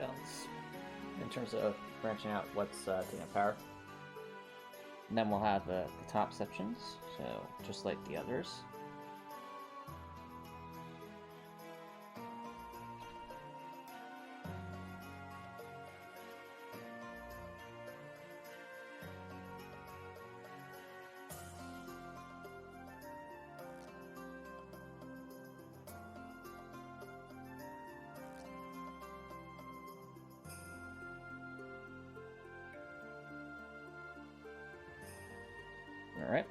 else in terms of branching out what's taking up power. And then we'll have the top sections, so just like the others. All right.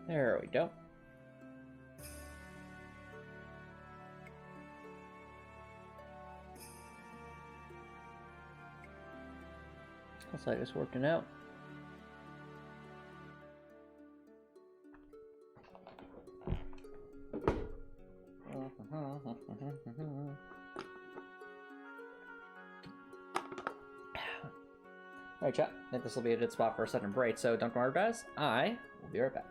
There we go. Looks like it's working out. Alright, chat. I think this will be a good spot for a second break, so don't worry, guys. I will be right back.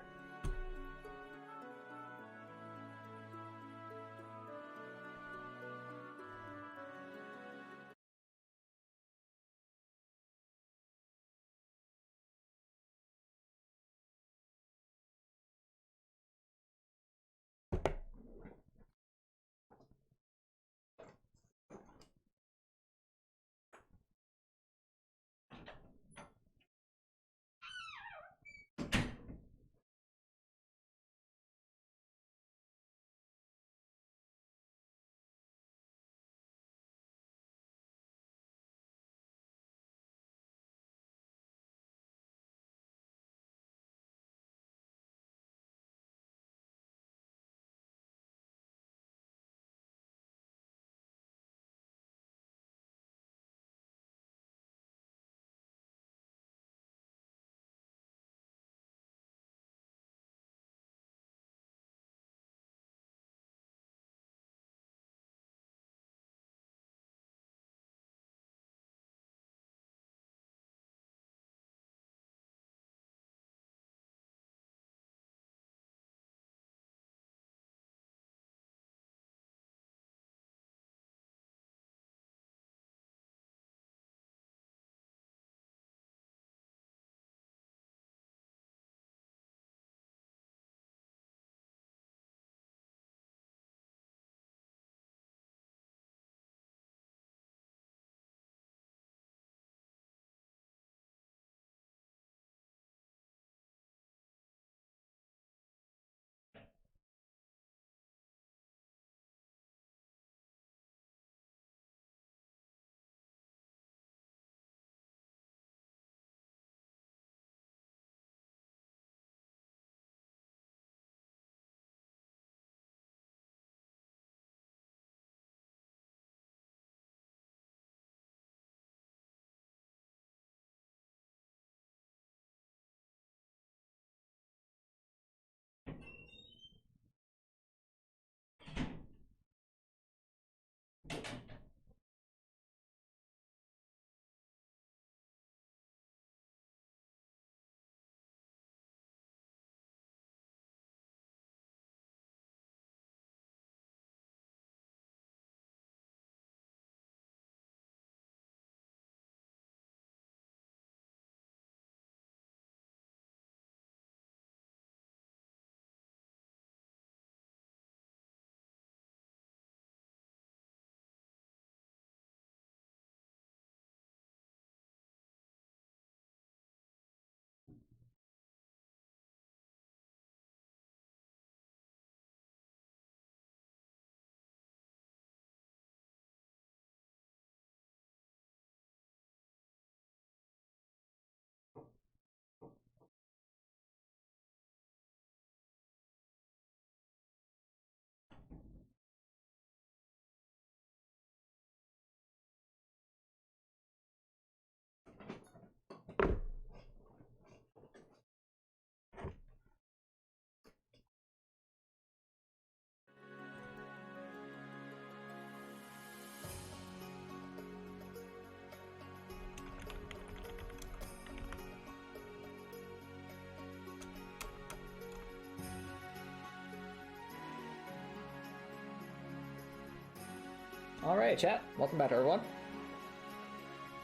Alright, chat. Welcome back, everyone.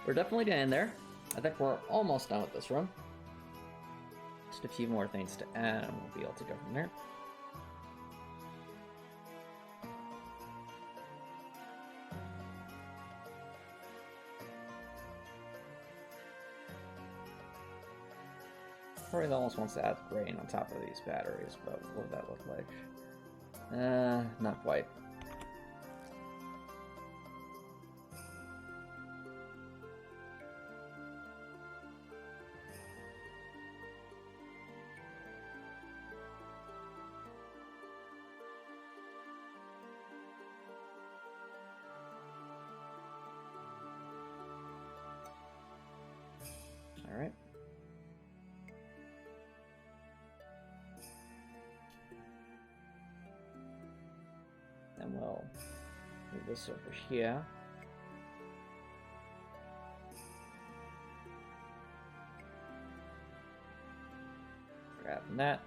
We're definitely getting there. I think we're almost done with this room. Just a few more things to add, and we'll be able to go from there. Probably almost wants to add grain on top of these batteries, but what would that look like? Not quite. All right. Then we'll move this over here. Grab that.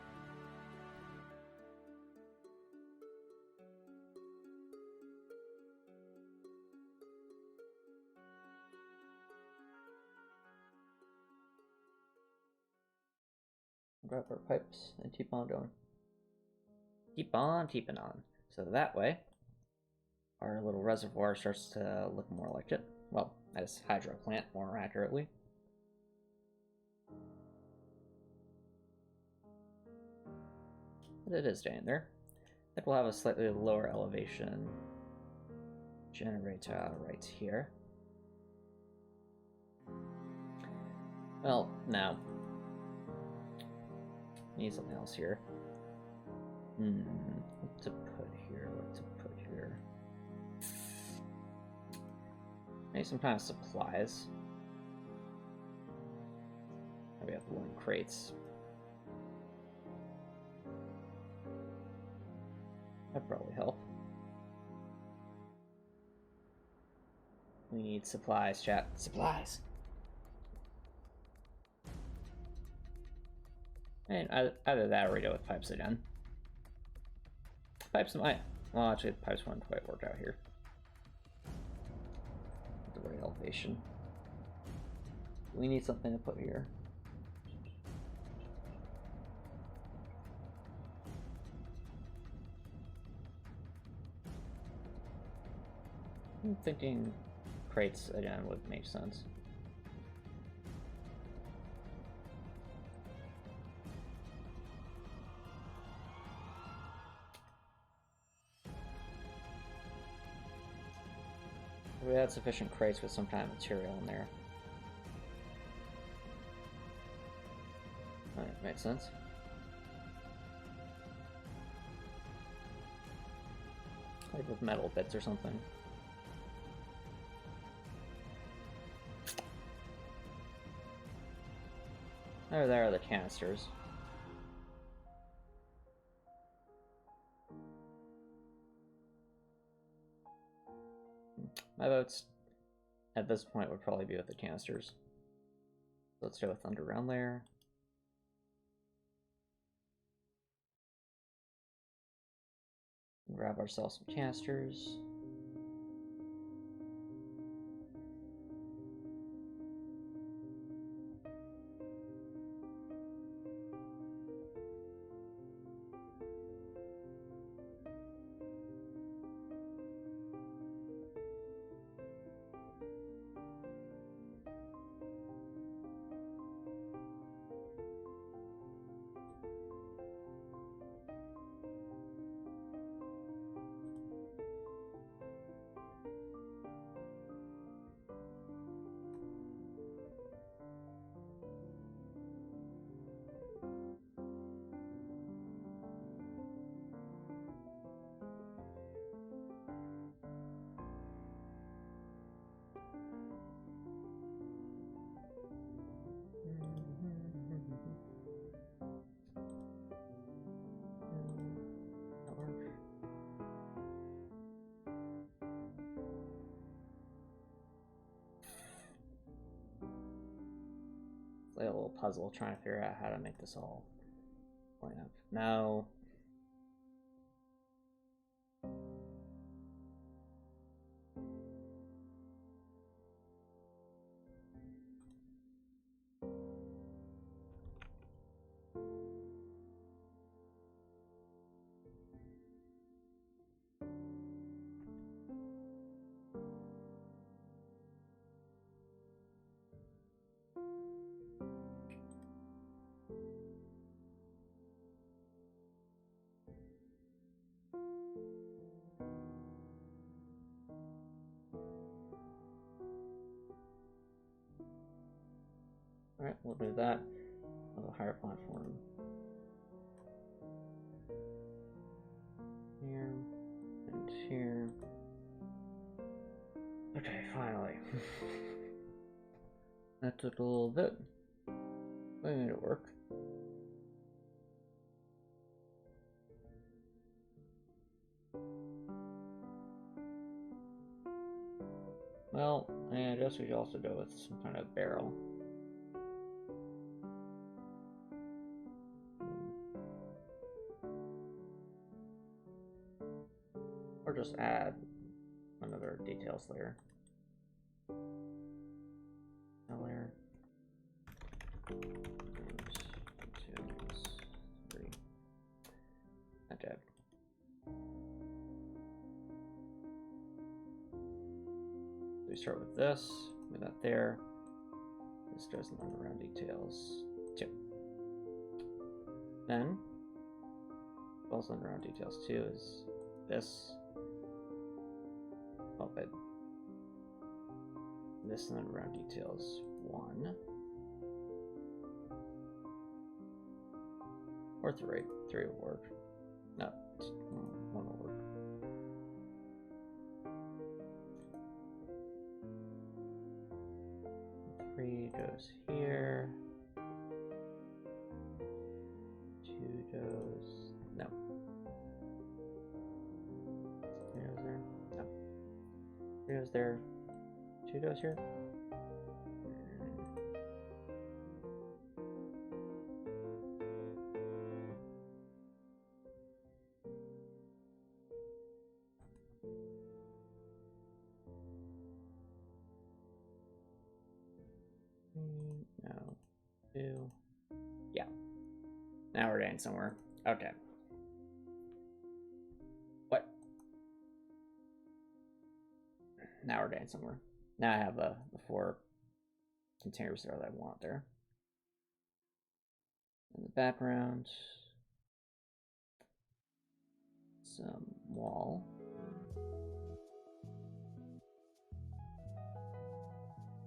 Grab our pipes and keep on going. Keep on keeping on. So that way, our little reservoir starts to look more like it. Well, as hydro plant more accurately. But it is staying there. I think we'll have a slightly lower elevation generator right here. Well, no. Need something else here. What to put here? What to put here? Maybe some kind of supplies. Maybe have wooden crates. That'd probably help. We need supplies, chat. Supplies! And either that or we go with pipes again. Pipes might... Well, actually, the pipes wouldn't quite work out here. The right elevation. We need something to put here. I'm thinking crates again would make sense. We had sufficient crates with some kind of material in there. Alright, makes sense. Like with metal bits or something. There are the canisters. My votes at this point would probably be with the canisters. Let's go with underground layer. Grab ourselves some canisters. Like a little puzzle trying to figure out how to make this all line up. No. Alright, we'll do that. On a higher platform. Here and here. Okay, finally. That took a little bit. We made it work. Well, I guess we should also go with some kind of barrel. Or just add another details layer. A layer. 1, 2, 3. Okay. We start with this, move that there. This goes in the underground details too. Then, also underground details too is this. Oh, but this and underground details 1. Or 3. 3 will work. No, 1 will work. Goes here. 2 goes. No. 3 goes there. No. 3 goes there. 2 goes here. No. 2. Yeah. Now we're getting somewhere. Okay. What? Now we're getting somewhere. Now I have the 4 containers there that I want there. In the background, some wall.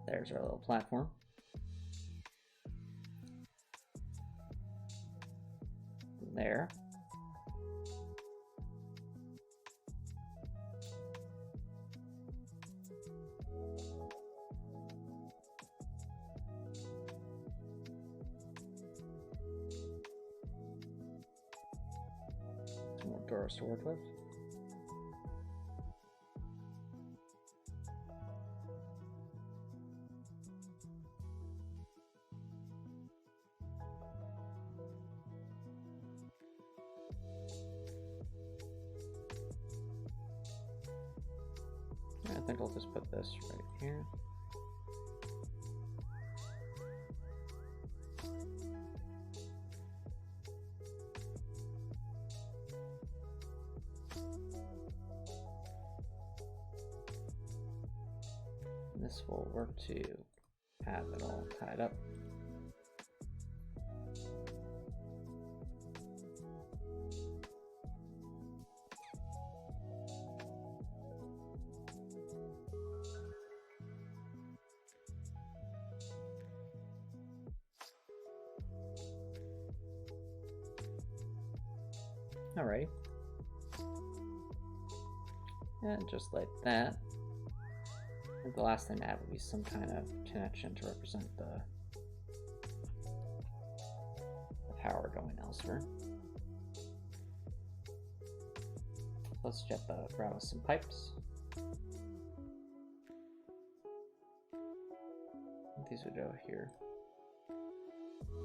There's our little platform. There. Some more doors to work with. I think I'll just put this right here. And this will work to have it all tied up. Alrighty. And just like that. And the last thing to add would be some kind of connection to represent the power going elsewhere. Let's get the grab us some pipes. These would go here.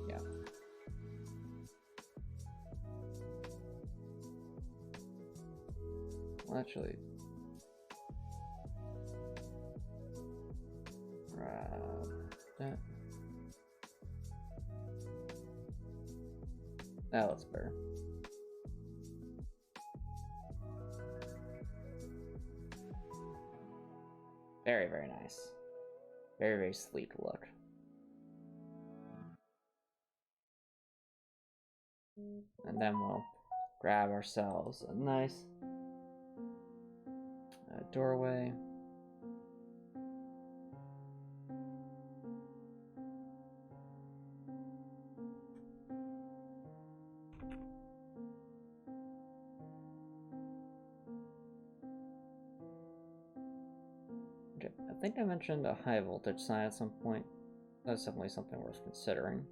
Yeah. Well, actually, grab that. That looks better. Very, very nice. Very, very sleek look. And then we'll grab ourselves a nice doorway. Okay, I think I mentioned a high voltage sign at some point. That's definitely something worth considering.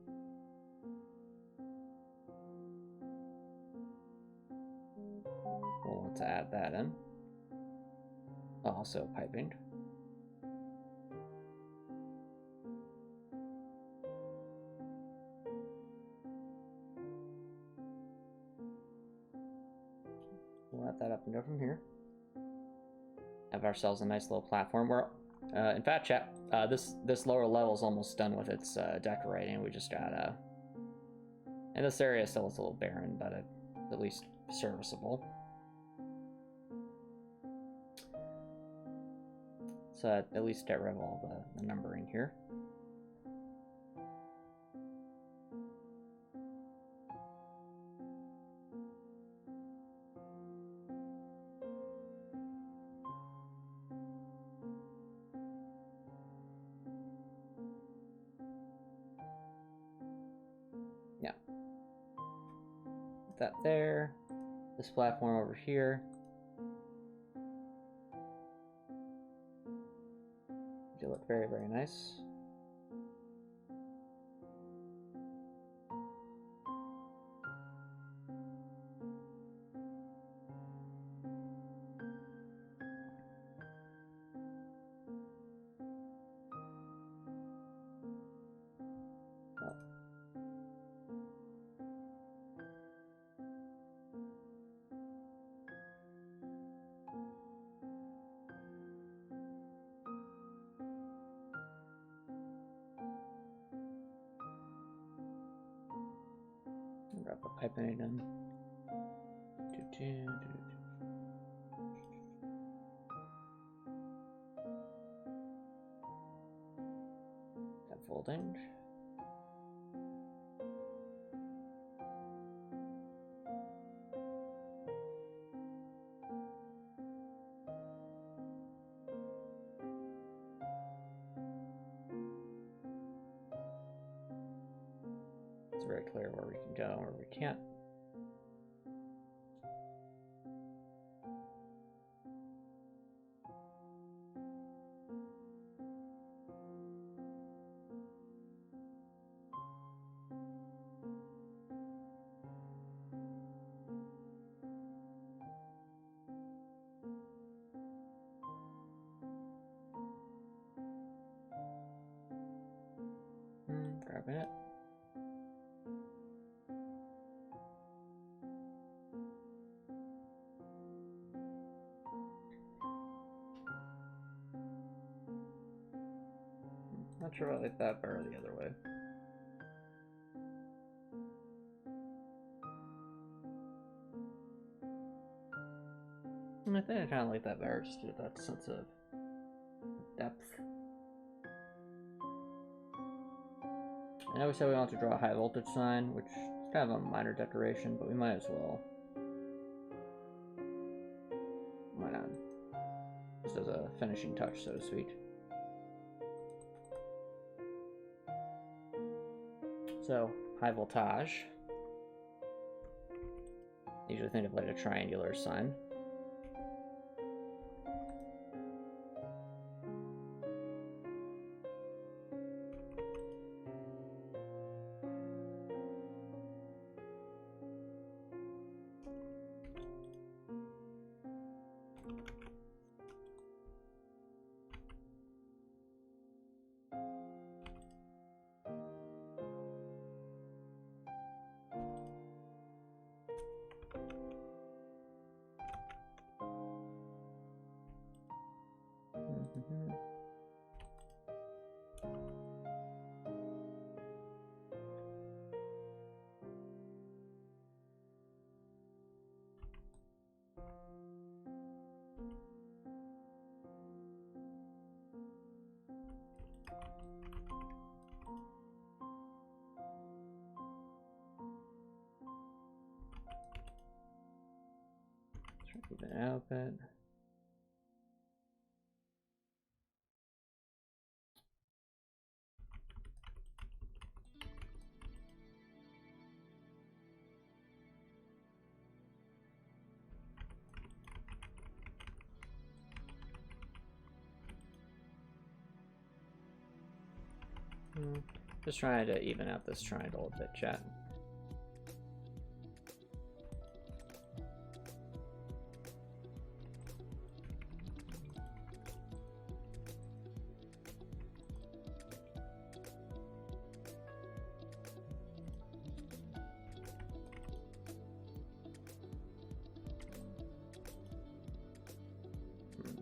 We'll want to add that in. Also piping. We'll let that up and go from here. Have ourselves a nice little platform. We're, in fact, chat, this lower level is almost done with its decorating. We just got and this area still is a little barren, but at least serviceable. So at least get rid of all the numbering here. Yeah. Put that there. This platform over here. They look very, very nice. Grab the piping again. That folding. It's very clear where we can go and where we can't. Grabbing it. Not sure I like that better the other way. I think I kind of like that better, just to get that sense of depth. And I always say we want to draw a high voltage sign, which is kind of a minor decoration, but we might as well. Why not? Just as a finishing touch, so to speak. So, high voltage. I usually think of like a triangular sign. Keep it out a bit. Just trying to even out this triangle a bit, chat.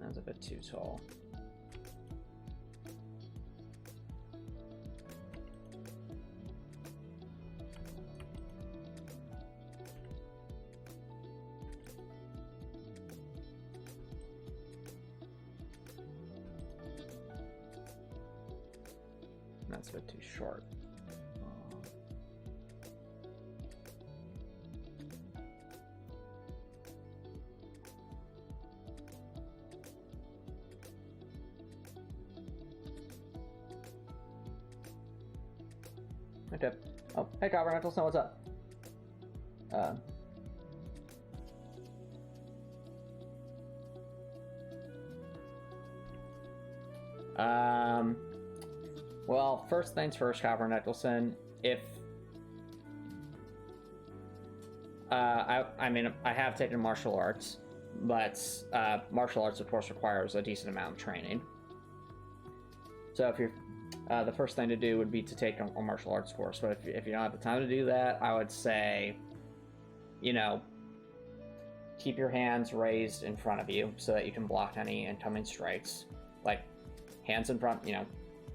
That's a bit too tall. That's a bit too short. Okay. Oh, hey, Copper Nicholson, what's up? Well, first things first, Copper Nicholson. If I mean, I have taken martial arts, but martial arts, of course, requires a decent amount of training. So if you're the first thing to do would be to take a martial arts course. But if you don't have the time to do that, I would say, you know, keep your hands raised in front of you so that you can block any incoming strikes. Like hands in front, you know,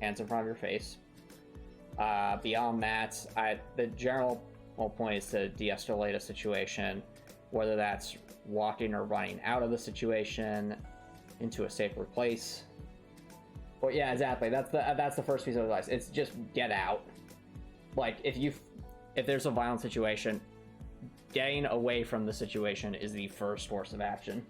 hands in front of your face. Beyond that, the general point is to de-escalate a situation, whether that's walking or running out of the situation into a safer place. Well, yeah, exactly. That's the first piece of advice. It's just get out. Like if there's a violent situation, getting away from the situation is the first course of action.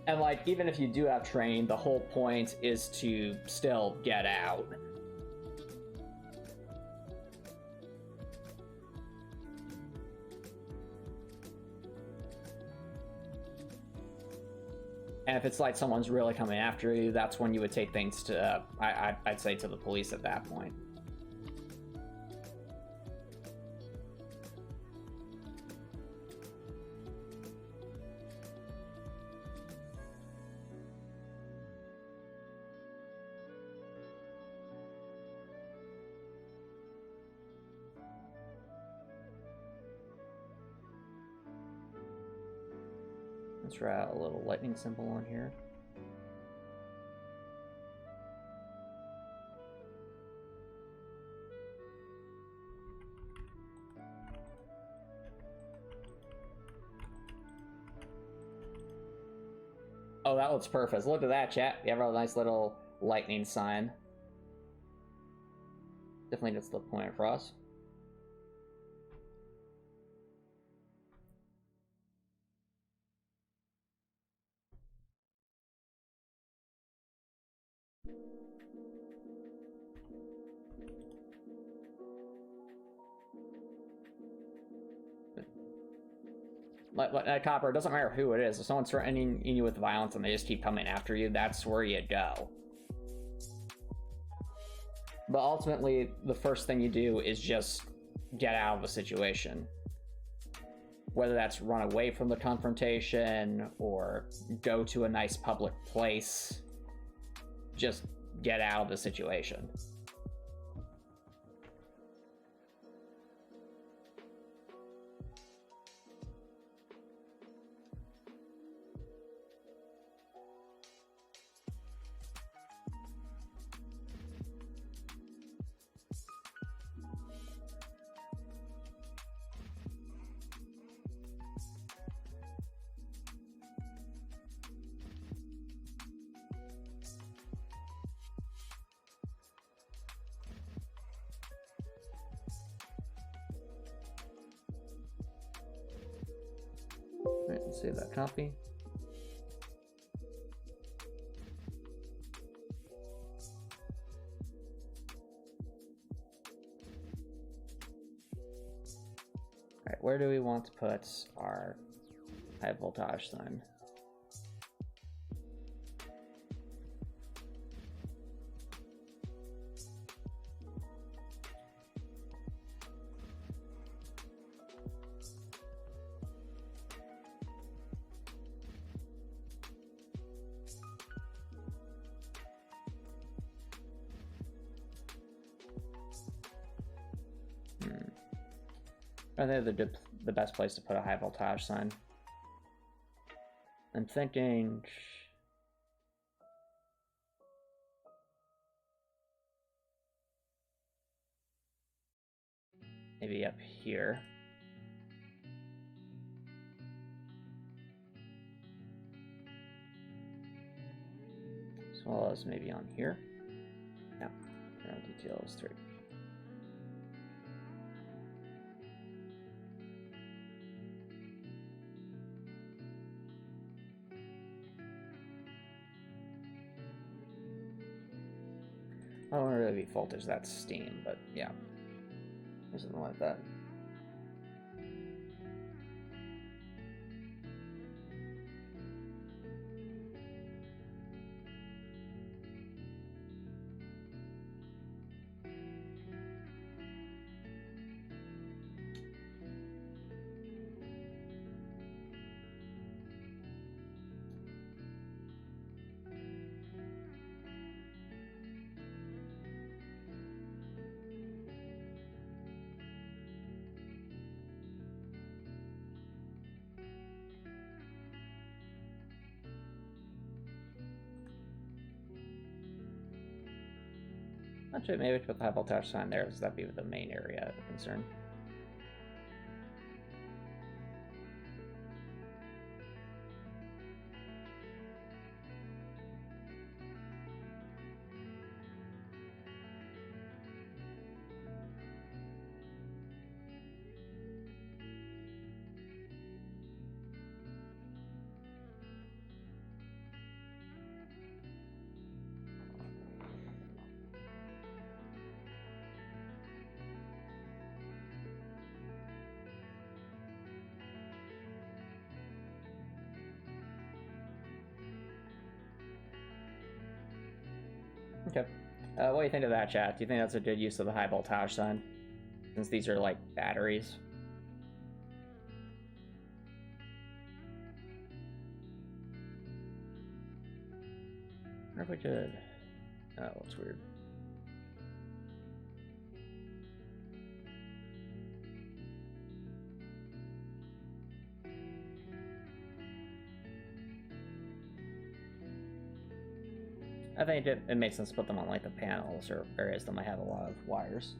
And like even if you do have training, the whole point is to still get out. And if it's like someone's really coming after you, that's when you would take things to, I'd say to the police at that point. Let's try a little lightning symbol on here. Oh, that looks perfect. Look at that, chat. You have a nice little lightning sign. Definitely gets the point across. Like Copper, it doesn't matter who it is. If someone's threatening you with violence and they just keep coming after you, that's where you go. But ultimately, the first thing you do is just get out of the situation. Whether that's run away from the confrontation or go to a nice public place, just get out of the situation. Alright, let's save that copy. Alright, where do we want to put our high voltage sign? I think the best place to put a high voltage sign. I'm thinking... maybe up here. As well as maybe on here. Yeah, ground details 3. I don't really be voltage, that's steam, but yeah. Something like that. Actually, maybe we put the high voltage sign there, because that'd be the main area of concern. Okay. What do you think of that, chat? Do you think that's a good use of the high voltage sign? Since these are like batteries. I wonder if we could... oh, it's weird. I think it makes sense to put them on like the panels or areas that might have a lot of wires.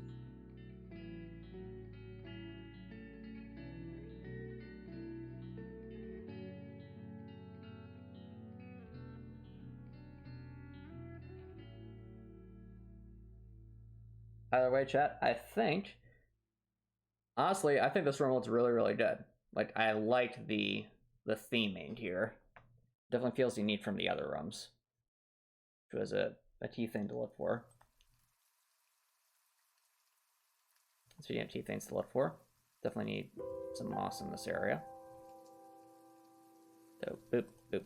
Either way, chat, I think... honestly, I think this room looks really, really good. Like, I like the theming here. Definitely feels unique from the other rooms. Which was a key thing to look for. So you have key things to look for. Definitely need some moss in this area. So boop, boop.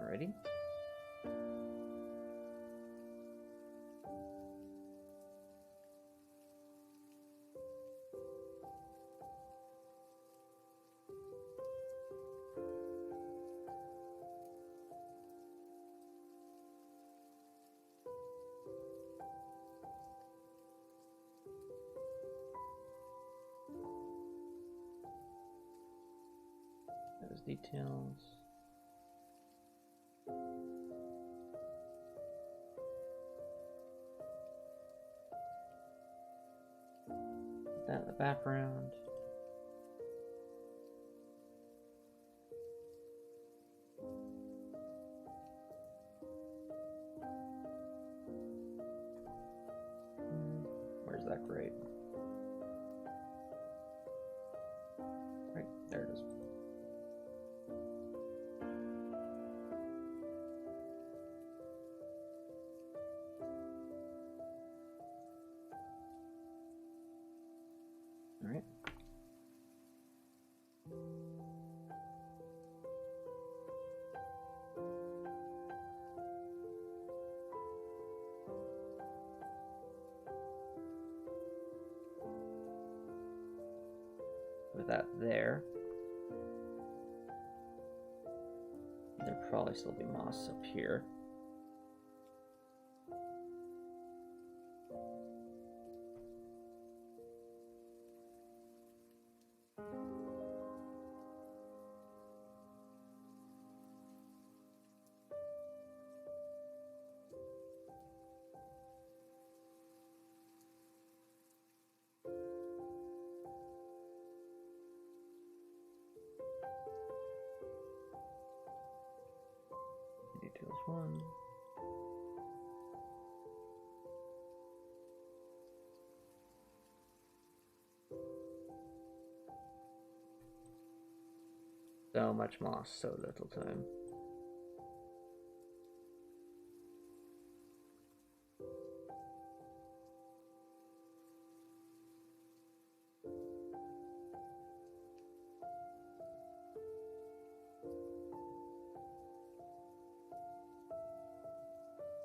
Alrighty. Those details. Put that in the background. Where's that grate? Right, there it is. All right. Put that there. There'd probably still be moss up here. Details 1. So much moss, so little time.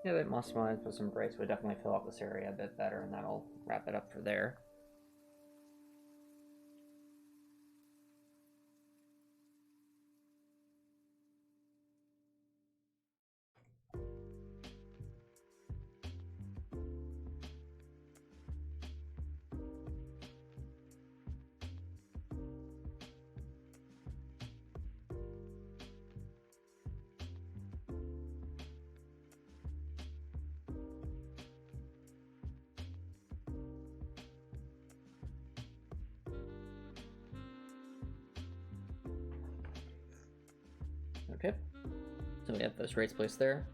Yeah, that moss mines with some breaks would definitely fill up this area a bit better, and that'll wrap it up for there. Okay, so we have those rates placed there.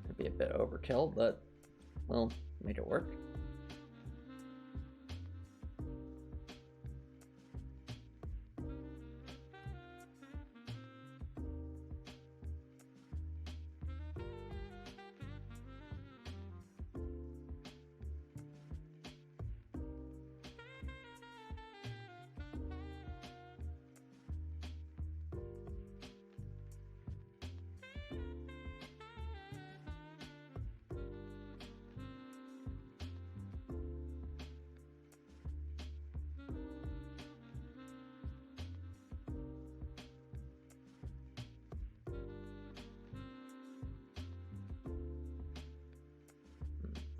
Could be a bit overkill, but we'll make it work.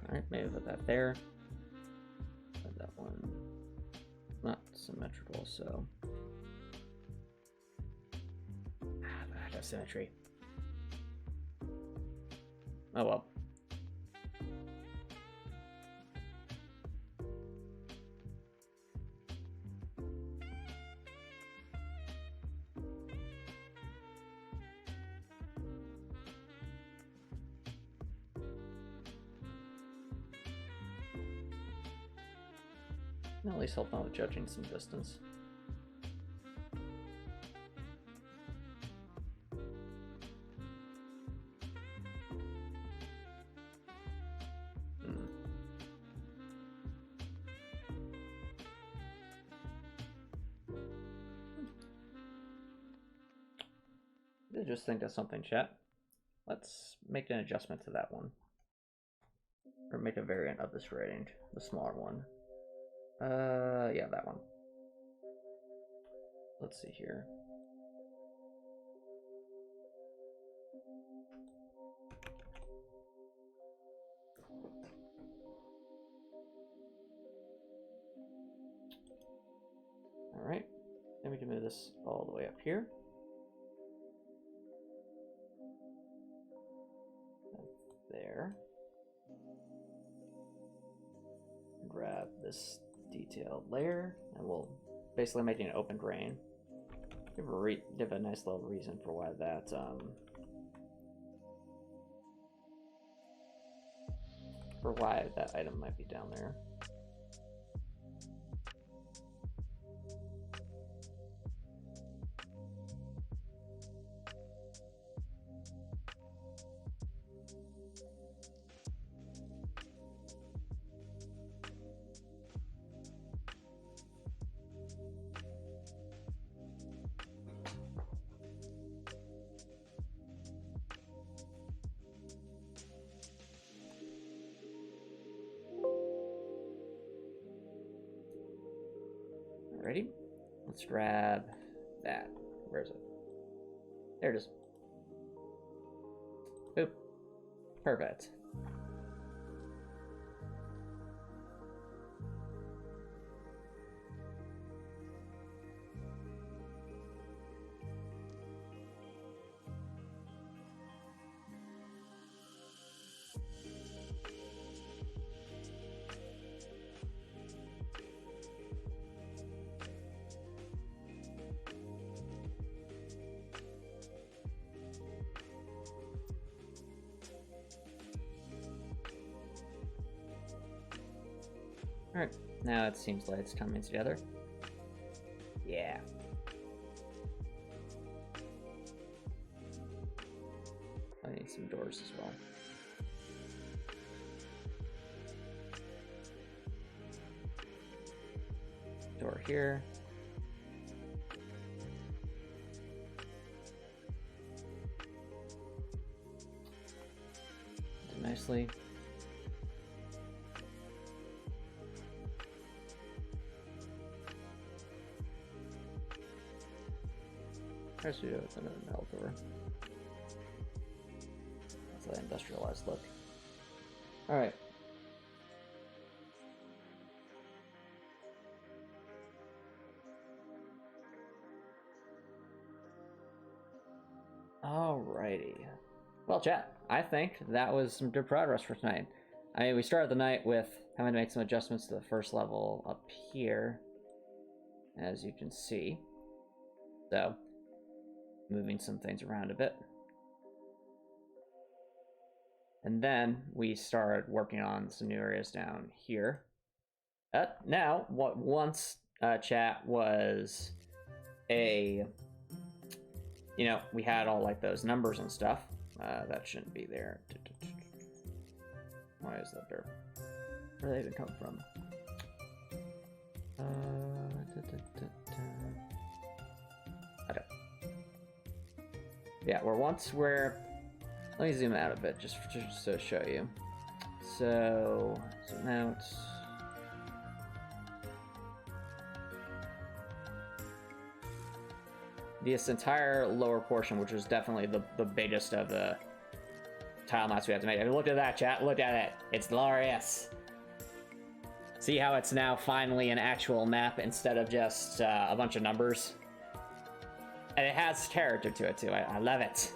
Alright, maybe put that there. Put that one not symmetrical, so no symmetry. Oh well. At least help out with judging some distance. I just think of something, chat. Let's make an adjustment to that one. Or make a variant of this gradient, the smaller one. Yeah, that one. Let's see here. All right, then we can move this all the way up here. There. Grab this detailed layer, and we'll basically make an open drain. Give a nice little reason for why that item might be down there. Let's grab that. Where is it? There it is. Boop. Perfect. Alright, now it seems like it's coming together. Yeah. I need some doors as well. Door here. Do nicely. First we do it with another metal door. That's that industrialized look. Alright. Alrighty. Well, chat, I think that was some good progress for tonight. I mean, we started the night with having to make some adjustments to the first level up here, as you can see. So, moving some things around a bit. And then we started working on some new areas down here. Now, what once chat was a, you know, we had all like those numbers and stuff. That shouldn't be there. Why is that there? Where do they even come from? I don't. Yeah, we're once where. Let me zoom out a bit just to show you. So zoom out. This entire lower portion, which was definitely the biggest of the tile maps we have to make. I mean, look at that, chat. Look at it. It's glorious. See how it's now finally an actual map instead of just a bunch of numbers? And it has character to it, too. I love it.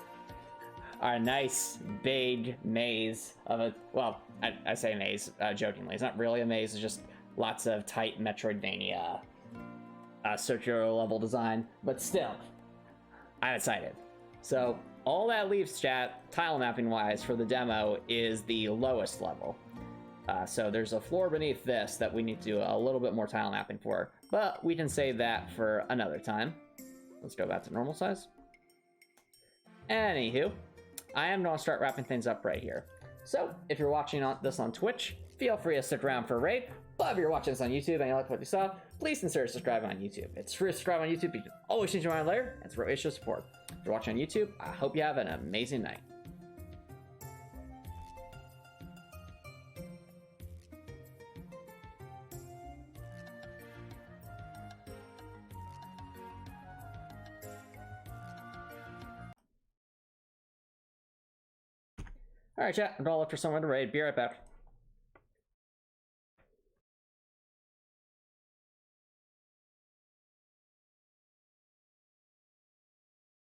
Our nice, big maze of a... Well, I say maze jokingly. It's not really a maze. It's just lots of tight Metroidvania circular level design. But still, I'm excited. So, all that leaves, chat, tile mapping-wise, for the demo is the lowest level. So there's a floor beneath this that we need to do a little bit more tile mapping for. But we can save that for another time. Let's go back to normal size. Anywho, I am going to start wrapping things up right here. So, if you're watching this on Twitch, feel free to stick around for a raid. But if you're watching this on YouTube and you like what you saw, please consider subscribing on YouTube. It's free to subscribe on YouTube. You can always change your mind later. It's real issue support. If you're watching on YouTube, I hope you have an amazing night. Alright, chat. I'm going to look for someone to raid. Be right back.